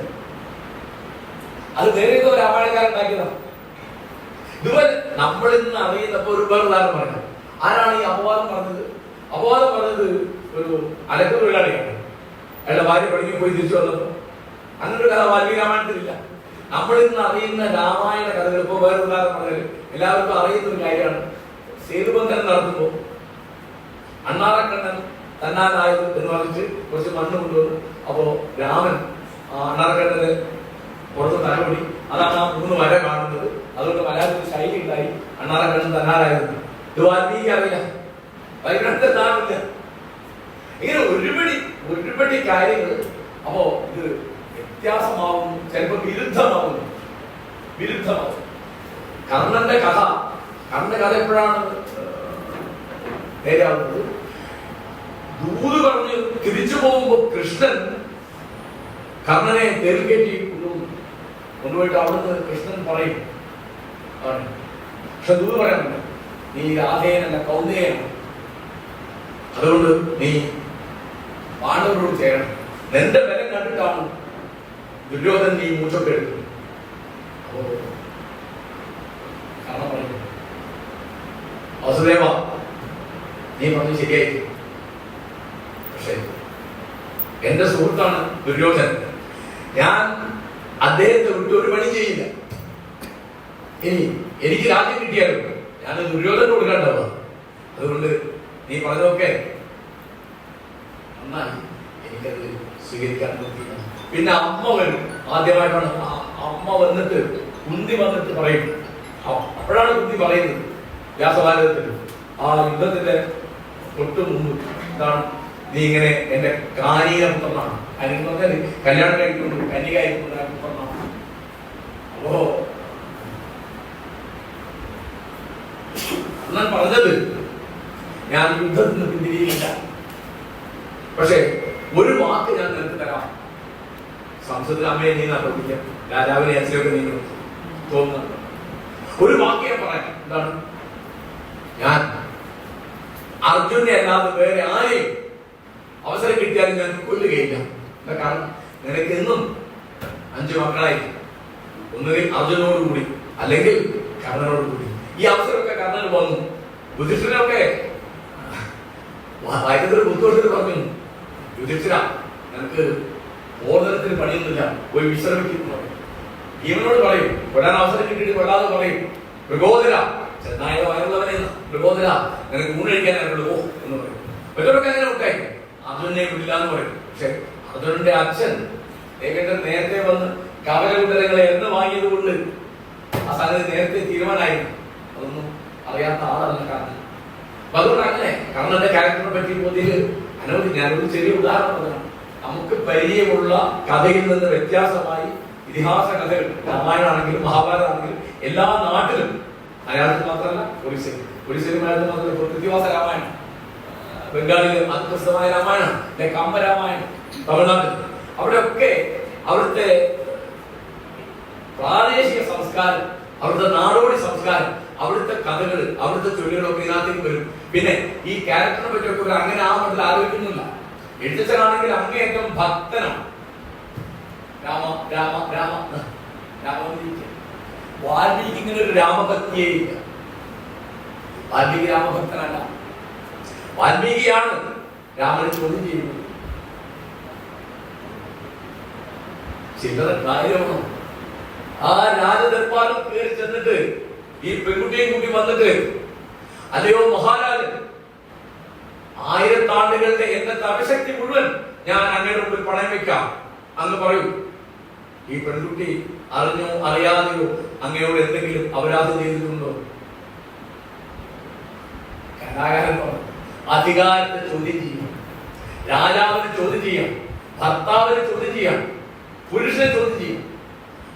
അത് വേറെ ഏതോ രാമായണക്കാരൻ ഉണ്ടാക്കിയതാണ്. ഇതുപോലെ നമ്മൾ ഇന്ന് അറിയുന്നപ്പോ ഒരു വേറെ ഉദാഹരണം പറഞ്ഞു. ആരാണ് ഈ അപവാദം പറഞ്ഞത്? അപവാദം പറഞ്ഞത് ഒരു അലക്ക് തൊഴിലാളിയാണ്. അയാളുടെ ഭാര്യ പണിക്ക് പോയി തിരിച്ചു വന്നപ്പോ. അങ്ങനെ ഒരു കഥ വാൽമീകി രാമായണത്തിലില്ല. നമ്മളിന്ന് അറിയുന്ന രാമായണ കഥകൾ ഇപ്പൊ വേറെ ഉദാഹരണം പറഞ്ഞാൽ എല്ലാവർക്കും അറിയുന്ന ഒരു കാര്യമാണ്. സേതുബന്ധനം നടത്തുമ്പോൾ അണ്ണാറക്കണ്ണൻ തന്നാനായത് എന്ന് പറഞ്ഞിട്ട് കുറച്ച് മണ്ണ് കൊണ്ടുവന്നു. അപ്പോ രാമൻ അണ്ണാറക്കണ്ണന് പുറത്ത് തലമുടി, അതാണ് ആ 3 വര കാണുന്നത്. അതുകൊണ്ട് മലയാളത്തിൽ ശൈലി ഉണ്ടായി അണ്ണാറക്കണ്ണൻ തന്നാലായിരുന്നു. ഇത് വാൽമീകി അറിയില്ല, വൈകുന്നേരമില്ല. ഇങ്ങനെ ഒരുപടി കാര്യങ്ങൾ. അപ്പോ ഇത് വ്യത്യാസമാവുന്നു, ചിലപ്പോൾ വിരുദ്ധമാവുന്നു. കർണന്റെ കഥ എപ്പോഴാണ് നേരെയാവുന്നത്? ദൂത് പറഞ്ഞ് തിരിച്ചു പോകുമ്പോ കൃഷ്ണൻ കർണനെ തേരിൽ കയറ്റി കൊണ്ടുപോയിട്ട് അവിടുന്ന് കൃഷ്ണൻ പറയും, പക്ഷെ ദൂത് പറയാനുണ്ട്, നീ രാധേയനല്ല കൗന്ദേയനാണ്, അതുകൊണ്ട് നീ പാണ്ഡവരോട് ചേരണം. നിന്റെ ബലം കണ്ടിട്ടാണ് ദുര്യോധനൻ നീ മൂച്ചൊക്കെ എടുക്കുന്നത്. അപ്പോ കർണൻ പറയും, വസുദേവ നീ പറഞ്ഞു ശരിയായി, പക്ഷെ എന്റെ സുഹൃത്താണ് ദുര്യോധനൻ, ഞാൻ അദ്ദേഹത്തെ വിട്ട് ഒരു പണി ചെയ്യില്ല. ഇനി എനിക്ക് രാജ്യം കിട്ടിയാലും ഞാൻ ദുര്യോധനന് കൊടുക്കാണ്ടാവുക. അതുകൊണ്ട് നീ പറഞ്ഞതൊക്കെ നന്നായി, എനിക്കത് സ്വീകരിക്കാൻ പറ്റില്ല. പിന്നെ അമ്മ വരും. ആദ്യമായിട്ടാണ് അമ്മ വന്നിട്ട് കുന്തി വന്നിട്ട് പറയും. അപ്പോഴാണ് കുന്തി പറയുന്നത് വ്യാസഭാരതത്തിൽ ആ യുദ്ധത്തിന്റെ തൊട്ട് മുമ്പ്, എന്താണ് നീ ഇങ്ങനെ എന്റെ കാനീയ പുത്രനാണ്. അതിന് പറഞ്ഞാൽ കല്യാണം കഴിക്കൊണ്ട് കന്യകായിരിക്കുന്ന പുത്രനാണ്. അപ്പോ അണ്ണൻ പറഞ്ഞത് ഞാൻ യുദ്ധത്തിൽ നിന്ന് പിന്തിരിയില്ല, പക്ഷെ ഒരു വാക്ക് ഞാൻ നിനക്ക് തരാം. സംസദ് അമ്മയെ നീ നടത്തിക്കാം, രാജാവിനെ അച്ഛനൊക്കെ നീ തോന്നുന്നുണ്ട്. ഒരു വാക്ക് ഞാൻ പറയാം. എന്താണ്? ഞാൻ അർജുനെ അല്ലാതെ വേറെ ആരെയും അവസരം കിട്ടിയാലും ഞാൻ കൊല്ലുകയില്ല. കാരണം നിനക്ക് എന്നും 5 മക്കളായി, ഒന്നുകിൽ അർജുനോട് കൂടി അല്ലെങ്കിൽ കർണനോട് കൂടി. ഈ അവസരമൊക്കെ കർണന് വന്നു. യുധിഷ്ഠിരനൊക്കെ വായനത്തിൽ ബുദ്ധിമുട്ടിട്ട് പറഞ്ഞു, യുധിഷ്ഠിര നിനക്ക് ഓർദ്ധനത്തിന് പണിയൊന്നുമില്ല, പോയി വിശ്രമിക്കുന്നു പറയും. ഭീമനോട് പറയും, കൊല്ലാൻ അവസരം കിട്ടിയിട്ട് കൊല്ലാതെ പറയും. മൃഗോദര ചെന്നായ വയറുള്ളവനെ മൃഗോദര നിനക്ക് ഊണ് കഴിക്കാനായിട്ടുള്ളൂ എന്ന് പറയും. മറ്റൊക്കെ അങ്ങനെ ഉണ്ടായി. അർജുനെ വിടില്ല എന്ന് പറയും. പക്ഷെ അർജുനന്റെ അച്ഛൻ ഏകദേശം നേരത്തെ വന്ന് കവലകുണ്ടലങ്ങളെ എന്ന് വാങ്ങിയത് കൊണ്ട് ആ സംഗതി നേരത്തെ തീരുമാനമായിരുന്നു. അതൊന്നും അറിയാത്ത ആളല്ല കാരണം. അപ്പൊ അതുകൊണ്ട് അങ്ങനെ കർണന്റെ ക്യാരക്ടറിനെ പറ്റി ബോധ്യത്തിൽ അനവധി. ഞാനൊരു ചെറിയ ഉദാഹരണം പറഞ്ഞാണ്. നമുക്ക് പരിചയമുള്ള കഥയിൽ നിന്ന് വ്യത്യാസമായി ഇതിഹാസ കഥകൾ, രാമായണമാണെങ്കിലും മഹാഭാരതമാണെങ്കിലും എല്ലാ നാട്ടിലും, മലയാളത്തിൽ മാത്രമല്ല ഒറീസയിൽ മാത്രമല്ല, കൃതിവാസ രാമായണം, ബംഗാളിലെ അതിപ്രസിദ്ധമായ രാമായണം, കമ്പ രാമായണം, തമിഴ്നാട്ടിൽ, അവിടെയൊക്കെ അവിടുത്തെ പ്രാദേശിക സംസ്കാരം, അവിടുത്തെ നാടോടി സംസ്കാരം, അവിടുത്തെ കഥകൾ, അവിടുത്തെ ചൊല്ലുകളൊക്കെ ഇതിനകത്തേക്ക് വരും. പിന്നെ ഈ ക്യാരക്ടറിനെ പറ്റിയൊക്കെ അങ്ങനെ ആ മട്ടിൽ ആലോചിക്കുന്നില്ല. എഴുത്തച്ഛനാണെങ്കിൽ അങ്ങേയറ്റം ഭക്തനാണ്. രാമ രാമ രാമ രാമ. വാൽമീകി ഇങ്ങനെ ഒരു രാമഭക്തിയേ ഇല്ല. വാൽമീകി രാമഭക്തനല്ല. വാൽമീകിയാണ് രാമനെ ചോദ്യം ചെയ്യുന്നത്. ചില്ലറ കാര്യമാണോ? ആ രാജദർബാറിൽ കയറി ചെന്നിട്ട് ഈ പെൺകുട്ടിയും കൂട്ടി വന്നിട്ട്, അല്ലയോ മഹാരാജൻ, 1000 ആണ്ടുകളുടെ എന്റെ തപശക്തി മുഴുവൻ ഞാൻ അങ്ങയുടെ മുമ്പിൽ പണയം വെക്കാം, അങ്ങ് പറയൂ. ഈ പെൺകുട്ടി അറിഞ്ഞോ അറിയാതെയോ അങ്ങയോട് എന്തെങ്കിലും അപരാധം ചെയ്തിട്ടുണ്ടോ? കലാകാരൻ പറഞ്ഞു, അധികാരത്തെ ചോദ്യം ചെയ്യും, രാജാവിനെ ചോദ്യം ചെയ്യാം, ഭർത്താവിനെ ചോദ്യം ചെയ്യാം, പുരുഷനെ ചോദ്യം ചെയ്യും.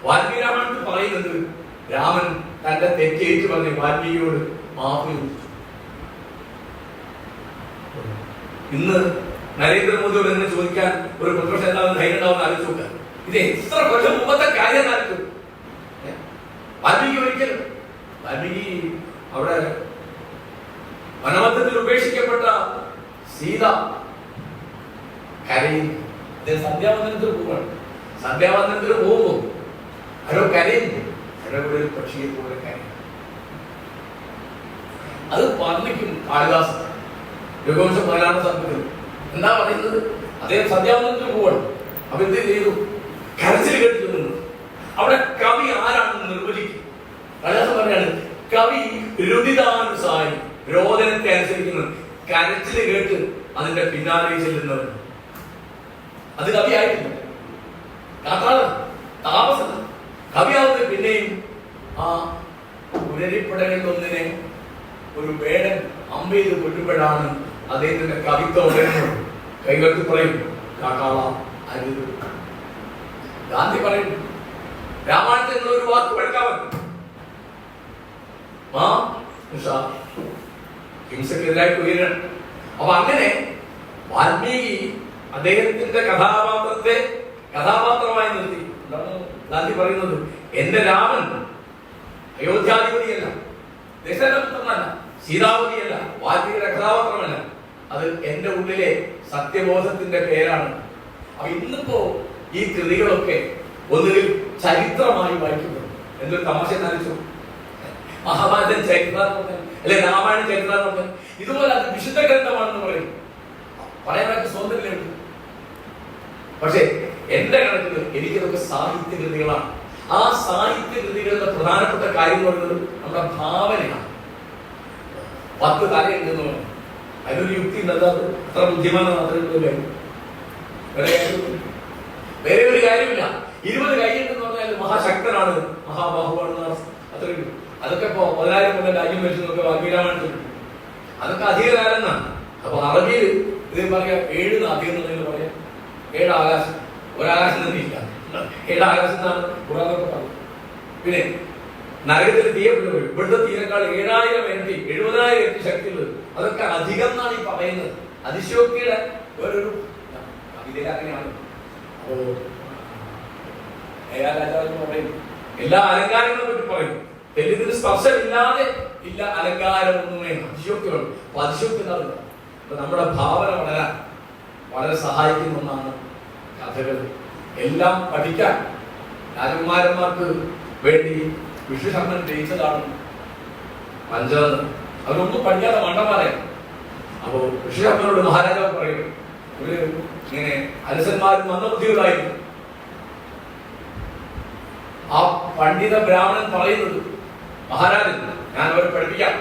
വാൽമീകി രാമായണത്തിൽ പറയുന്നത് രാമൻ തന്റെ തെറ്റേറ്റ് പറഞ്ഞ് വാൽമീകിയോട് മാപ്പ് ചോദിച്ചു. ഇന്ന് നരേന്ദ്രമോദിയോട് എന്നെ ചോദിക്കാൻ ഒരു പ്രതിപക്ഷ നേതാവ് ധൈര്യം ഉണ്ടാവുന്ന ആലോചിച്ച് നോക്കുക. ഇത് എത്ര കൊല്ലം മുമ്പത്തെ കാര്യം ആലോചിച്ചു. വാൽമീകി ഒരിക്കലും, വാൽമീകി അവിടെ വനമധ്യത്തിൽ ഉപേക്ഷിക്കപ്പെട്ട സീത കരയും. സന്ധ്യാവന്ദനത്തിൽ പോവാണ്. സന്ധ്യാവന്ദനത്തിൽ പോകുമ്പോ ആരോ കരയുന്നു. ഇടപെടൽ പക്ഷിയെ പോലെ കരയും. അത് വർണ്ണിക്കും കാളിദാസൻ രഘുവംശം 14 സർപ്പത്തിൽ. എന്താ പറയുന്നത്? അദ്ദേഹം സന്ധ്യാവനത്തിന് പോവാണ്. അപ്പൊ എന്ത് ചെയ്തു? കരച്ചിൽ കേട്ടു നിന്നു. അവിടെ കവി ആരാണെന്ന് നിർവചിക്കും. അല്ലാതെ പറയാണ് കവി രുദിതാനുസാരി, രോദനത്തെ അനുസരിക്കുന്നു. കരച്ചിൽ കേട്ട് അതിന്റെ പിന്നാലെ ചെല്ലുന്നവൻ അത് കവിയായിട്ടില്ല. താമസം കവിയാവുന്നത് പിന്നെയും ആ ഉരരിപ്പടകളിൽ ഒന്നിനെ ഒരു വേടൻ അമ്പെയ്ത് കൊല്ലുമ്പോഴാണ് അദ്ദേഹത്തിന്റെ കവിത്വം ഉയർന്നത്. കൈകൾക്ക് പറയും കാക്കാള അരുത്. ഗാന്ധി പറയും രാമായണത്തിൽ നിന്ന് ഒരു വാക്ക് പഠിക്കാവൻ ഹിംസക്കെതിരായിട്ട് ഉയരണം. അപ്പൊ അങ്ങനെ വാൽമീകി അദ്ദേഹത്തിന്റെ കഥാപാത്രത്തെ കഥാപാത്രമായി നിർത്തി. ഗാന്ധി പറയുന്നത് എന്റെ രാമൻ അയോധ്യാധിപതിയല്ല, ദശരഥപുത്രനല്ല, സീതാപതിയല്ല, വാൽമീകിയുടെ കഥാപാത്രമല്ല. അത് എന്റെ ഉള്ളിലെ സത്യബോധത്തിന്റെ പേരാണ്. അപ്പൊ ഇന്നിപ്പോ ഈ കൃതികളൊക്കെ ഒന്നുകിൽ ചരിത്രമായി വായിക്കപ്പെടും. എന്തൊരു തമാശ നടിച്ചു. മഹാഭാരതം ചരിത്രം, അല്ലെ രാമായണം ചരിത്രം. ഇതുപോലെ അത് വിശുദ്ധ ഗ്രന്ഥമാണെന്ന് പറയും. പറയാനൊക്കെ സ്വാതന്ത്ര്യമുണ്ട്. പക്ഷെ എന്റെ കണക്കിൽ എനിക്കിതൊക്കെ സാഹിത്യ കൃതികളാണ്. ആ സാഹിത്യ കൃതികളുടെ പ്രധാനപ്പെട്ട കാര്യം എന്ന് പറയുന്നത് നമ്മുടെ ഭാവനയാണ്. 10 തലയുണ്ടെന്ന് പറഞ്ഞു. അതിനൊരു യുക്തി ഉണ്ടത് അത്ര ബുദ്ധിമാനാണ്. അത്രയും വേറെ ഒരു കാര്യമില്ല. 20 കൈയുണ്ടെന്ന് പറഞ്ഞാൽ മഹാശക്തനാണ്, മഹാബാഹുവാണെന്ന് അത്രയും. അതൊക്കെ ഇപ്പൊ 10,000 കൊല്ലം രാജ്യം വെച്ചതൊക്കെ വാൽമീരാമായണത്തിൽ അതൊക്കെ അധികകാലം എന്നാണ്. അപ്പൊ അറബിയിൽ ഇത് പറയാ 7 അധികം എന്നതിന് പറയാം 7 ആകാശം. ഒരാകാശം തന്നെ ഇല്ല, 7 ആകാശം എന്നാണ് ഖുർആനൊക്കെ പറഞ്ഞത്. പിന്നെ നരകത്തിൽ തീയപ്പെടും. ഇവിടുത്തെ തീരെക്കാൾ 7,000 ഇരട്ടി 70,000 ഇരട്ടി ശക്തിയുള്ളത്. അതൊക്കെ അധികം എന്നാണ് ഈ പറയുന്നത്. അതിശയോക്തിയുടെ വേറൊരു കവിതയിൽ അങ്ങനെയാണ്. അപ്പോ രാജാവ് പറയും എല്ലാ അലങ്കാരങ്ങളെ പറ്റി പറയും. തെല്ലിന് സ്പർശമില്ലാതെ ഇല്ല അലങ്കാരം ഒന്നുമേ. അതിശയോക്തിയുള്ളൂ. അപ്പൊ അതിശയോക്തി ഉണ്ടാവില്ല. അപ്പൊ നമ്മുടെ ഭാവന വളരാൻ വളരെ സഹായിക്കുന്ന ഒന്നാണ് കഥകൾ. എല്ലാം പഠിക്കാൻ രാജകുമാരന്മാർക്ക് വേണ്ടി വിഷ്ണുശർമ്മൻ ജയിച്ചതാണ് പഞ്ചതന്ത്രം. അവരൊന്നും പഠിക്കാതെ മണ്ടന്മാരെ. അപ്പോ വിഷ്ണുശർമ്മനോട് മഹാരാജാവ് പറയും ഇവര് ഇങ്ങനെ അലസന്മാരും മന്ദബുദ്ധികളായിരുന്നു. ആ പണ്ഡിത ബ്രാഹ്മണൻ പറയുന്നത് മഹാരാജൻ ഞാൻ അവരെ പഠിപ്പിക്കാം.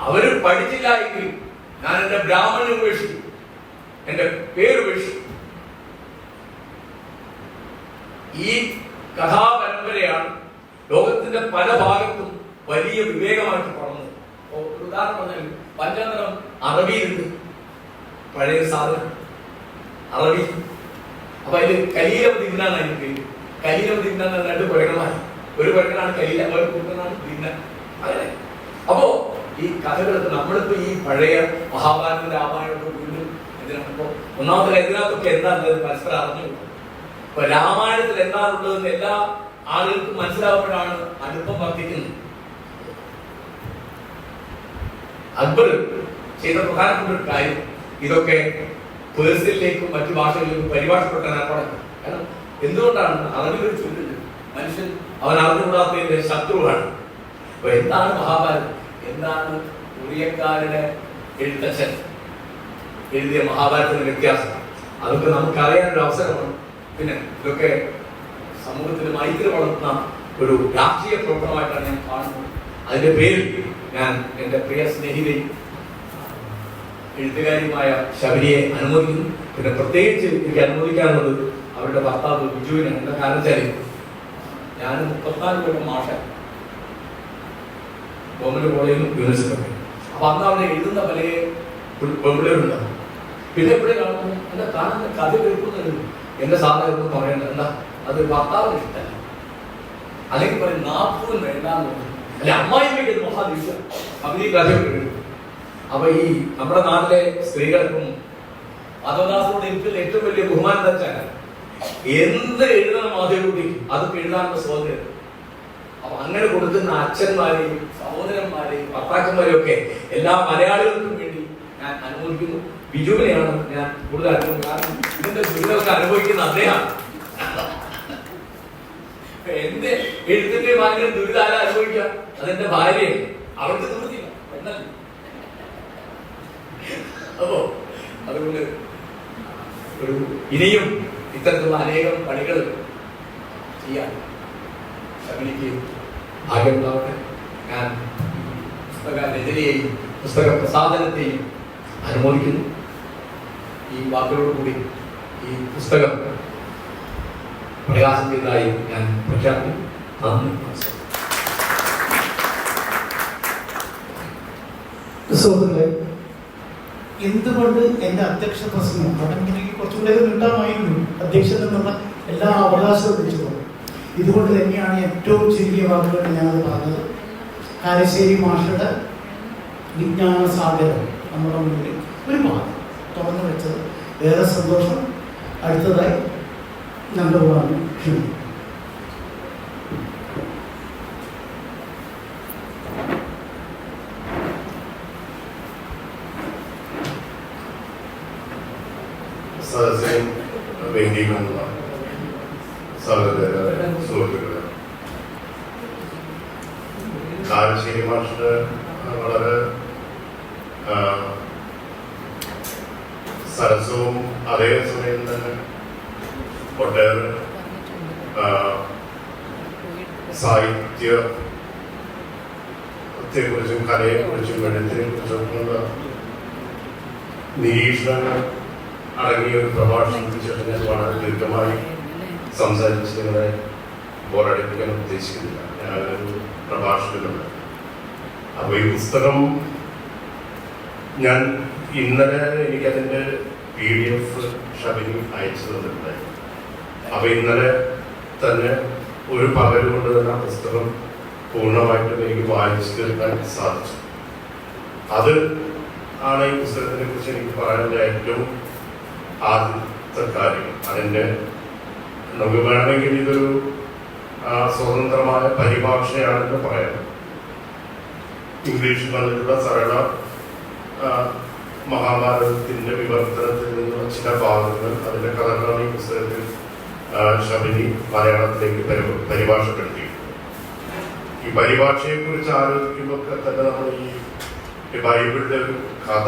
അവര് പഠിച്ചില്ല എങ്കിൽ ഞാൻ എന്റെ ബ്രാഹ്മണനെ ഉപേക്ഷിക്കും, എന്റെ പേര് ഉപേക്ഷിക്കും. ഈ കഥാപരമ്പരയാണ് ലോകത്തിന്റെ പല ഭാഗത്തും വലിയ വിവേകമായിട്ട് പറഞ്ഞത്. ഒരു ഉദാഹരണം പറഞ്ഞാൽ പഞ്ചതന്ത്രം അറബിയിലുണ്ട്. പഴയ സാധനം അറബി. അപ്പൊ അതിൽ കലീലം ദിന്നാണ് അതിന് പേര്. കലീലം ദിന്നാൻ 2 കുരങ്ങന്മാർ. ഒരു കുരങ്ങനാണ് കലീല, ഒരു കുരങ്ങനാണ് ദിന്നൻ. അങ്ങനെ അപ്പോ ഈ കഥകൾക്ക് നമ്മളിപ്പോ ഈ പഴയ മഹാഭാരതത്തിന്റെ രാമായണമൊക്കെ വീണ്ടും ഇതിനപ്പോ ഒന്നാമത്തെ ഇതിനകത്തൊക്കെ എന്താണുള്ളത് പരസ്പരം അറിഞ്ഞു. അപ്പൊ രാമായണത്തിൽ എന്താണുള്ളതെന്ന് എല്ലാ ആളുകൾക്കും മനസ്സിലാവുമ്പോഴാണ് അടുപ്പം വർദ്ധിക്കുന്നത്. അക്ബർ ചെയ്ത പ്രധാനപ്പെട്ട ഒരു കാര്യം ഇതൊക്കെ പേഴ്സിലേക്കും മറ്റു ഭാഷകളിലേക്കും പരിഭാഷപ്പെട്ട ഏർപ്പാടാണ്. കാരണം എന്തുകൊണ്ടാണ് അറിവിൽ ചൊല്ലുന്നത് മനുഷ്യൻ അവൻ അറിഞ്ഞുകൂടാത്തതിന്റെ ശത്രുവാണ്. അപ്പൊ എന്താണ് മഹാഭാരതം, എന്താണ് ഉറിയക്കാരുടെ എഴുത്തച്ഛൻ എഴുതിയ മഹാഭാരതത്തിന്റെ വ്യത്യാസം, അതൊക്കെ നമുക്കറിയാനൊരു അവസരമാണ്. പിന്നെ ഇതൊക്കെ സമൂഹത്തിൽ മൈത്രി വളർത്തുന്ന ഒരു രാഷ്ട്രീയ പ്രവർത്തനമായിട്ടാണ് ഞാൻ കാണുന്നത്. അതിന്റെ പേരിൽ ഞാൻ എന്റെ പ്രിയ സ്നേഹിതയും എഴുത്തുകാരിയുമായ ശബരിയെ അനുമോദിക്കുന്നു. പിന്നെ പ്രത്യേകിച്ച് എനിക്ക് അനുമോദിക്കാനുള്ളത് അവരുടെ ഭർത്താവ് ബിജുവിനാണ്. എന്താ കാരണം വെച്ചാൽ ഞാൻ 34 കൊല്ലം മാഷ ഗവൺമെന്റ് കോളേജിലും യൂണിവേഴ്സിറ്റി. അപ്പൊ അന്ന് അവിടെ എഴുതുന്ന പല പെൺപിള്ളേരുണ്ടാവും. പിന്നെ എപ്പോഴും കാണുമ്പോൾ എന്റെ കാണുന്ന കഥ കേൾക്കുന്നത് എന്റെ സാധനം പറയേണ്ടത് എന്താ, അത് ഭർത്താവിന് ഇഷ്ടമല്ല, അല്ലെങ്കിൽ പറയും 40 വേണ്ടാന്ന് പറഞ്ഞു. അല്ലെ അമ്മായിമ്മയ്ക്ക് ഇത് മഹാദിവസം അവധി കഥയൊക്കെ എഴുതും. അപ്പൊ ഈ നമ്മുടെ നാട്ടിലെ സ്ത്രീകൾക്കും മാധവദാസോട് എനിക്ക് ഏറ്റവും വലിയ ബഹുമാനം വെച്ചാൽ എന്ത് എഴുതണം മാധവകുട്ടി അതൊക്കെ എഴുതാനുള്ള സ്വാതന്ത്ര്യം. അപ്പൊ അങ്ങനെ കൊടുക്കുന്ന അച്ഛന്മാരെയും സഹോദരന്മാരെയും ഭർത്താക്കന്മാരെയും ഒക്കെ എല്ലാ മലയാളികൾക്കും വേണ്ടി ഞാൻ അനുമോദിക്കുന്നു. ബിജുവിനെയാണ് ഞാൻ കൂടുതൽ അനുഭവിക്കുന്നത്. കാരണം ഇതിന്റെ ദുരിതമൊക്കെ അനുഭവിക്കുന്ന അദ്ദേഹമാണ്. എന്റെ എഴുത്തിന്റെ ഭയങ്കര ദുരിതം ആരാ അനുഭവിക്കുക? അതെന്റെ ഭാര്യയാണ്. അവർക്ക് ദുരിതമില്ല എന്നല്ല. അപ്പോ അതുകൊണ്ട് ഇനിയും ഇത്തരത്തിലുള്ള അനേകം പണികൾ ചെയ്യാൻ ഷബിനിക്ക് ഭാഗ്യമുണ്ടാവട്ടെ. ഞാൻ പുസ്തക രചനയെയും പുസ്തക പ്രസാധനത്തെയും അനുമോദിക്കുന്നു. ഈ വാക്കുകളോടുകൂടി ഈ പുസ്തകം പ്രകാശം ചെയ്തതായി ഞാൻ പ്രഖ്യാപിക്കുന്നു. നന്ദി. സുഹൃത്തുക്കളെ, എന്തുകൊണ്ട് എൻ്റെ അധ്യക്ഷ പ്രസംഗം വടംകിരിക്ക് കുറച്ചുകൂടെ കിട്ടാമായിരുന്നു അധ്യക്ഷൻ എന്നുള്ള എല്ലാ അവകാശവും വെച്ചുകൊണ്ട്. ഇതുകൊണ്ട് തന്നെയാണ് ഏറ്റവും ചുരുങ്ങിയ വാക്കുകൾ ഞാനത് പറഞ്ഞത്. കാരശ്ശേരി മാഷയുടെ വിജ്ഞാന സാഗരം നമ്മുടെ മുന്നിൽ ഒരുപാട് തുറന്നു വെച്ചത് ഏറെ സന്തോഷം. അടുത്തതായി നല്ലതാണ് ക്ഷണിക്കും. സദസ്യം വേദിയിലുള്ള സഹോദര സുഹൃത്തുക്കളെ, കാരശ്ശേരി മാഷിന്റെ വളരെ സരസവും അതേ സമയം തന്നെ ഒട്ടേറെ സാഹിത്യത്തെക്കുറിച്ചും കലയെക്കുറിച്ചും എഴുത്തിനെക്കുറിച്ചും നിരീക്ഷണങ്ങൾ അടങ്ങിയ ഒരു പ്രഭാഷണത്തിന് ശേഷം ഞാൻ വളരെ ദീർഘമായി സംസാരിച്ച് നിങ്ങളെ ബോറടിപ്പിക്കാൻ ഉദ്ദേശിക്കുന്നില്ല. ഞാനൊരു പ്രഭാഷകനുണ്ട്. അപ്പോൾ ഈ പുസ്തകം ഞാൻ ഇന്നലെ എനിക്കതിൻ്റെ PDF ഷബിനി അയച്ചു തന്നിട്ടുണ്ടായി. അപ്പോൾ ഇന്നലെ തന്നെ ഒരു പകൽ കൊണ്ട് തന്നെ ആ പുസ്തകം പൂർണ്ണമായിട്ടും എനിക്ക് വായിച്ചു തീർക്കാൻ സാധിച്ചു. അത് ആണ് ഈ പുസ്തകത്തിനെ കുറിച്ച് എനിക്ക് പറയാനുള്ള ഏറ്റവും ആദ്യത്തെ കാര്യം. അതിൻ്റെ നമുക്ക് വേണമെങ്കിൽ ഇതൊരു സ്വതന്ത്രമായ പരിഭാഷയാണെന്ന് പറയാം. ഇംഗ്ലീഷിൽ വന്നിട്ടുള്ള സരള മഹാഭാരതത്തിൻ്റെ വിവർത്തനത്തിൽ നിന്നുള്ള ചില ഭാഗങ്ങൾ, അതിൻ്റെ കഥകളാണ് ഈ പുസ്തകത്തിൽ ഷബിനി മലയാളത്തിലേക്ക് പരിഭാഷപ്പെടുത്തിയിട്ടുണ്ട്. ഈ പരിഭാഷയെക്കുറിച്ച് ആലോചിക്കുമ്പോൾ തന്നെ നമ്മൾ ഈ ബൈബിളിൻ്റെ ഒരു കഥ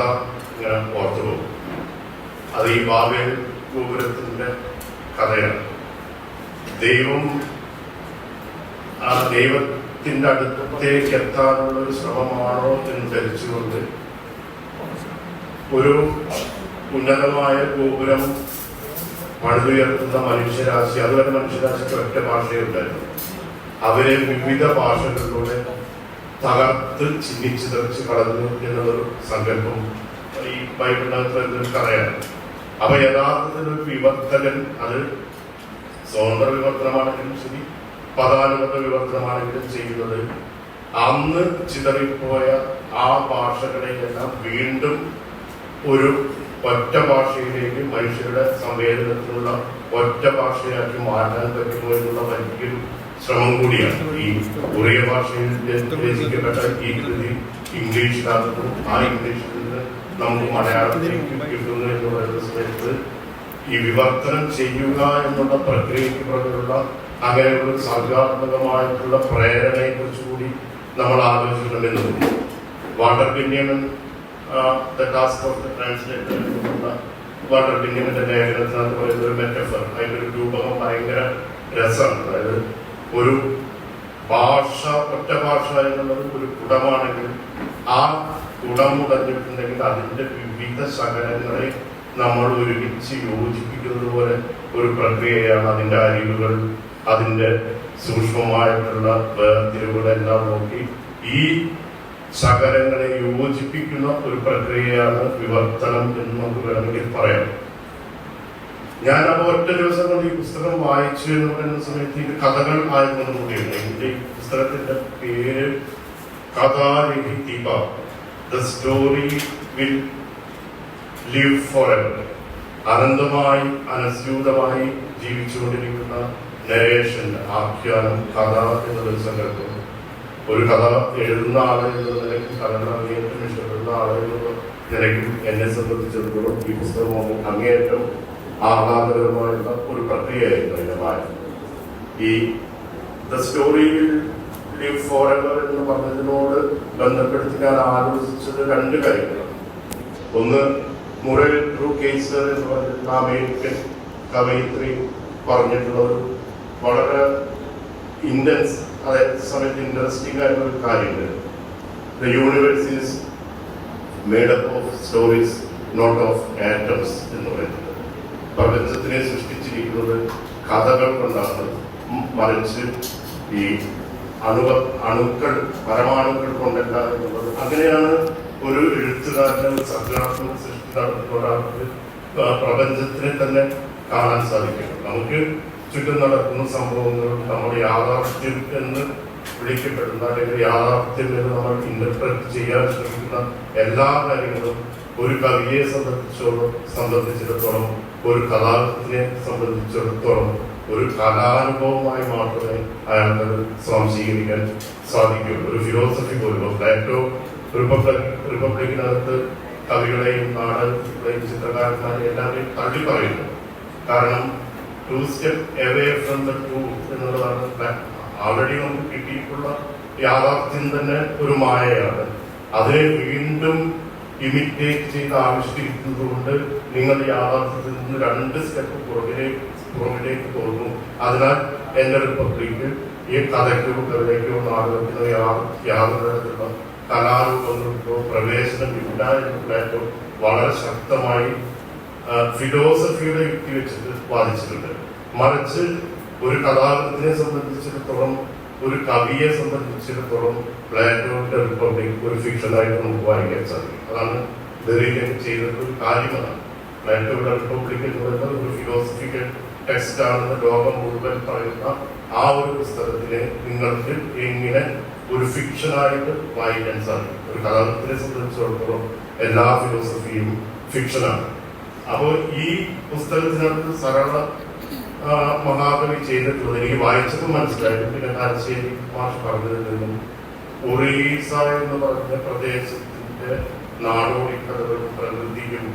ഇങ്ങനെ ഓർത്തു പോകും. അത് ഈ ബാബേൽ ഗോപുരത്തിൻ്റെ കഥയാണ്. ദൈവത്തിൻ്റെ അടുത്തേക്ക് എത്താനുള്ള ഒരു ശ്രമമാണോ എന്ന് ധരിച്ചുകൊണ്ട് ഒരു ഉന്നതമായ ഗോപുരം പണിതുയർത്തുന്ന മനുഷ്യരാശി, അതുവരെ മനുഷ്യരാശിക്ക് ഒറ്റ ഭാഷയുണ്ടായിരുന്നു. അവരെ വിവിധ ഭാഷകളിലൂടെ തകർത്ത് ചിന്നിച്ചിതറിച്ച് കളഞ്ഞു എന്നുള്ളൊരു സങ്കല്പം ഈ ബൈബിളിനകത്ത് കഥയാണ്. അപ്പൊ യഥാർത്ഥത്തിൽ ഒരു വിവർത്തകൻ, അത് സ്വതന്ത്ര വിവർത്തനമാണെങ്കിലും ശരി, പദാനുഗത വിവർത്തനമാണെങ്കിലും ചെയ്യുന്നത് അന്ന് ചിതറിപ്പോയ ആ ഭാഷകളെയെല്ലാം വീണ്ടും ഒരു ഒറ്റ ഭാഷയിലേക്ക് മനുഷ്യരുടെ സംവേദനത്തിനുള്ള ഒറ്റ ഭാഷയാക്കി മാറ്റാൻ പറ്റുമോ എന്നുള്ള വലിയൊരു ശ്രമം കൂടിയാണ്. ഈ ഒറിയ ഭാഷയിൽ രചിക്കപ്പെട്ട ഈ കൃതി ഇംഗ്ലീഷിലാകുന്നു. ആ ഇംഗ്ലീഷിൽ നിന്ന് നമുക്ക് മലയാളത്തിലേക്ക് കിട്ടുന്നു എന്ന് പറയുന്ന സമയത്ത് ഈ വിവർത്തനം ചെയ്യുക എന്നുള്ള പ്രക്രിയയ്ക്ക് പുറകിലുള്ള അങ്ങനെയുള്ള സർഗാത്മകമായിട്ടുള്ള പ്രേരണയെ കുറിച്ച് കൂടി നമ്മൾ ആലോചിക്കണമെന്ന് തോന്നുന്നു. Walter Benjamin the task of the translator എന്നുള്ള വാൾട്ടർ ബെന്യാമിന്റെ ലേഖനത്തിനകത്ത് പറയുന്ന ഒരു മെറ്റഫർ, അതിൻ്റെ ഒരു രൂപകം ഭയങ്കര രസമാണ്. അതായത് ഒരു ഭാഷ, ഒറ്റ ഭാഷ എന്നുള്ളത് ഒരു കുടമാണെങ്കിൽ ആ കുടം ഉടഞ്ഞിട്ടുണ്ടെങ്കിൽ അതിൻ്റെ വിവിധ ശകലങ്ങളെ നമ്മൾ ഒരുമിച്ച് യോജിപ്പിക്കുന്നത് പോലെ ഒരു പ്രക്രിയയാണ്. അതിൻ്റെ അരിവുകൾ, അതിൻ്റെ സൂക്ഷ്മമായിട്ടുള്ള വേർതിരിവുകളെല്ലാം നോക്കി ഈ ശകലങ്ങളെ യോജിപ്പിക്കുന്ന ഒരു പ്രക്രിയയാണ് വിവർത്തനം എന്ന് നമുക്ക് വേണമെങ്കിൽ പറയാം. ഞാൻ അപ്പോൾ ഒറ്റ ദിവസം കൊണ്ട് ഈ പുസ്തകം വായിച്ചു എന്ന് പറയുന്ന സമയത്ത് ഇത് കഥകൾ ആയതുകൊണ്ട് കൂടിയുണ്ട്. ഇതിന്റെ ഈ പുസ്തകത്തിന്റെ പേര് കഥാരഹിതീപ, the story will live forever. അനന്തമായി അനസ്യൂതമായി ജീവിച്ചുകൊണ്ടിരിക്കുന്ന നരേഷന്റെ ആഖ്യാനം, കഥ എന്നുള്ളൊരു സങ്കല്പം. ഒരു കഥ എഴുതുന്ന ആളെ എന്നുള്ള നിലയ്ക്കും കഥകൾ അങ്ങേയറ്റം ഇഷ്ടപ്പെടുന്ന ആളെ എന്നുള്ള നിലയ്ക്കും എന്നെ സംബന്ധിച്ചിടത്തോളം ഈ പുസ്തകം അങ്ങേയറ്റം ആഹ്ലാദകരമായുള്ള ഒരു പ്രക്രിയയായിരുന്നു അതിന്റെ വായന. ഈ the story will live for ever എന്ന് പറഞ്ഞതിനോട് ബന്ധപ്പെടുത്തി ഞാൻ ആലോചിച്ചത് രണ്ട് കാര്യങ്ങളാണ്. ഒന്ന്, മുറൽ ട്രൂ കേസ് എന്ന് പറഞ്ഞിട്ടുള്ള അമേരിക്കൻ കവയിത്രി പറഞ്ഞിട്ടുള്ള ഒരു വളരെ ഇന്റൻസ്, അതേ സമയത്ത് ഇൻട്രസ്റ്റിംഗ് ആയിട്ടുള്ള ഒരു കാര്യമുണ്ട്. The universe is made up of stories not of atoms എന്ന് പറയുന്നത്. പ്രപഞ്ചത്തിനെ സൃഷ്ടിച്ചിരിക്കുന്നത് കഥകൾ കൊണ്ടാണ്, മറിച്ച് ഈ അണുക്കൾ പരമാണുക്കൾ കൊണ്ടല്ല എന്നുള്ളത്. അങ്ങനെയാണ് ഒരു എഴുത്തുകാരന്, ഒരു സർഗാത്മക സൃഷ്ടി നടത്തുന്ന ഒരാൾക്ക് പ്രപഞ്ചത്തിനെ തന്നെ കാണാൻ സാധിക്കും. നമുക്ക് ചുറ്റും നടക്കുന്ന സംഭവങ്ങൾ നമ്മുടെ യാഥാർത്ഥ്യം എന്ന് വിളിക്കപ്പെടുന്ന, അല്ലെങ്കിൽ യാഥാർത്ഥ്യം എന്ന് നമ്മൾ ഇന്റർപ്രറ്റ് ചെയ്യാൻ ശ്രമിക്കുന്ന എല്ലാ കാര്യങ്ങളും ഒരു കവിയെ സംബന്ധിച്ചിടത്തോളം, ഒരു കഥാകൃത്തിനെ സംബന്ധിച്ചിടത്തോളം ഒരു കലാനുഭവമായി മാത്രമേ അയാൾക്ക് സ്വാംശീകരിക്കാൻ സാധിക്കുകയുള്ളൂ. ഒരു ഫിലോസഫി പോലും പ്ലേറ്റോ റിപ്പബ്ലിക്കിനകത്ത് കവികളെയും നാടകങ്ങളെയും ചിത്രകാരന്മാരെയും എല്ലാവരെയും തള്ളി പറയുന്നു. കാരണം to step away from the truth എന്നുള്ളതാണ് ആൾറെഡി നമുക്ക് കിട്ടിയിട്ടുള്ള യാഥാർത്ഥ്യം തന്നെ ഒരു മായയാണ്. അതിനെ വീണ്ടും ഇമിറ്റേറ്റ് ചെയ്ത് ആവിഷ്കരിക്കുന്നത് കൊണ്ട് നിങ്ങൾ യാഥാർത്ഥ്യത്തിൽ നിന്ന് 2 സ്റ്റെപ്പ് പുറകിലേക്ക് പോകുന്നു. അതിനാൽ എന്റെ റിപ്പബ്ലിക്ക് ഈ കഥയ്ക്കോ കവിതയ്ക്കോ നാടകത്തിനോ യാതൊരു തരത്തിലുള്ള കലാരൂപങ്ങൾക്കോ പ്രവേശനം ഇല്ല എന്ന് പ്ലേറ്റോ വളരെ ശക്തമായി ഫിലോസഫിയുടെ യുക്തി വെച്ചിട്ട് വാദിച്ചിട്ടുണ്ട്. മറിച്ച് ഒരു കഥാകൃത്തിനെ സംബന്ധിച്ചിടത്തോളം, ഒരു കവിയെ സംബന്ധിച്ചിടത്തോളം പ്ലേറ്റോയുടെ റിപ്പബ്ലിക് ഒരു ഫിക്ഷനായിട്ട് നമുക്ക് വായിക്കാൻ സാധിക്കും. അതാണ് ഡെറിഡൻ ചെയ്തിട്ടുള്ള ഒരു കാര്യമാണ്. പ്ലേറ്റോയുടെ റിപ്പബ്ലിക് എന്ന് പറയുന്നത് ഒരു ഫിലോസഫിക്കൽ ടെക്സ്റ്റ് ആണെന്ന് ലോകം മുഴുവൻ പറയുന്ന ആ ഒരു പുസ്തകത്തിനെ നിങ്ങൾക്ക് എങ്ങനെ ഒരു ഫിക്ഷനായിട്ട് വായിക്കാൻ സാധിക്കും? ഒരു കഥാകൃത്തിനെ സംബന്ധിച്ചിടത്തോളം എല്ലാ ഫിലോസഫിയും ഫിക്ഷനാണ്. അപ്പോൾ ഈ പുസ്തകത്തിനകത്ത് സരള മഹാകവി ചെയ്തിട്ടുള്ളത് എനിക്ക് വായിച്ചപ്പോൾ മനസ്സിലായിരുന്നു. പിന്നെ കാരശ്ശേരി മാഷ് പറഞ്ഞതിൽ നിന്നും ഒറീസ എന്ന് പറഞ്ഞ പ്രദേശത്തിന്റെ നാടോടിക്കഥകളും പ്രകൃതിയും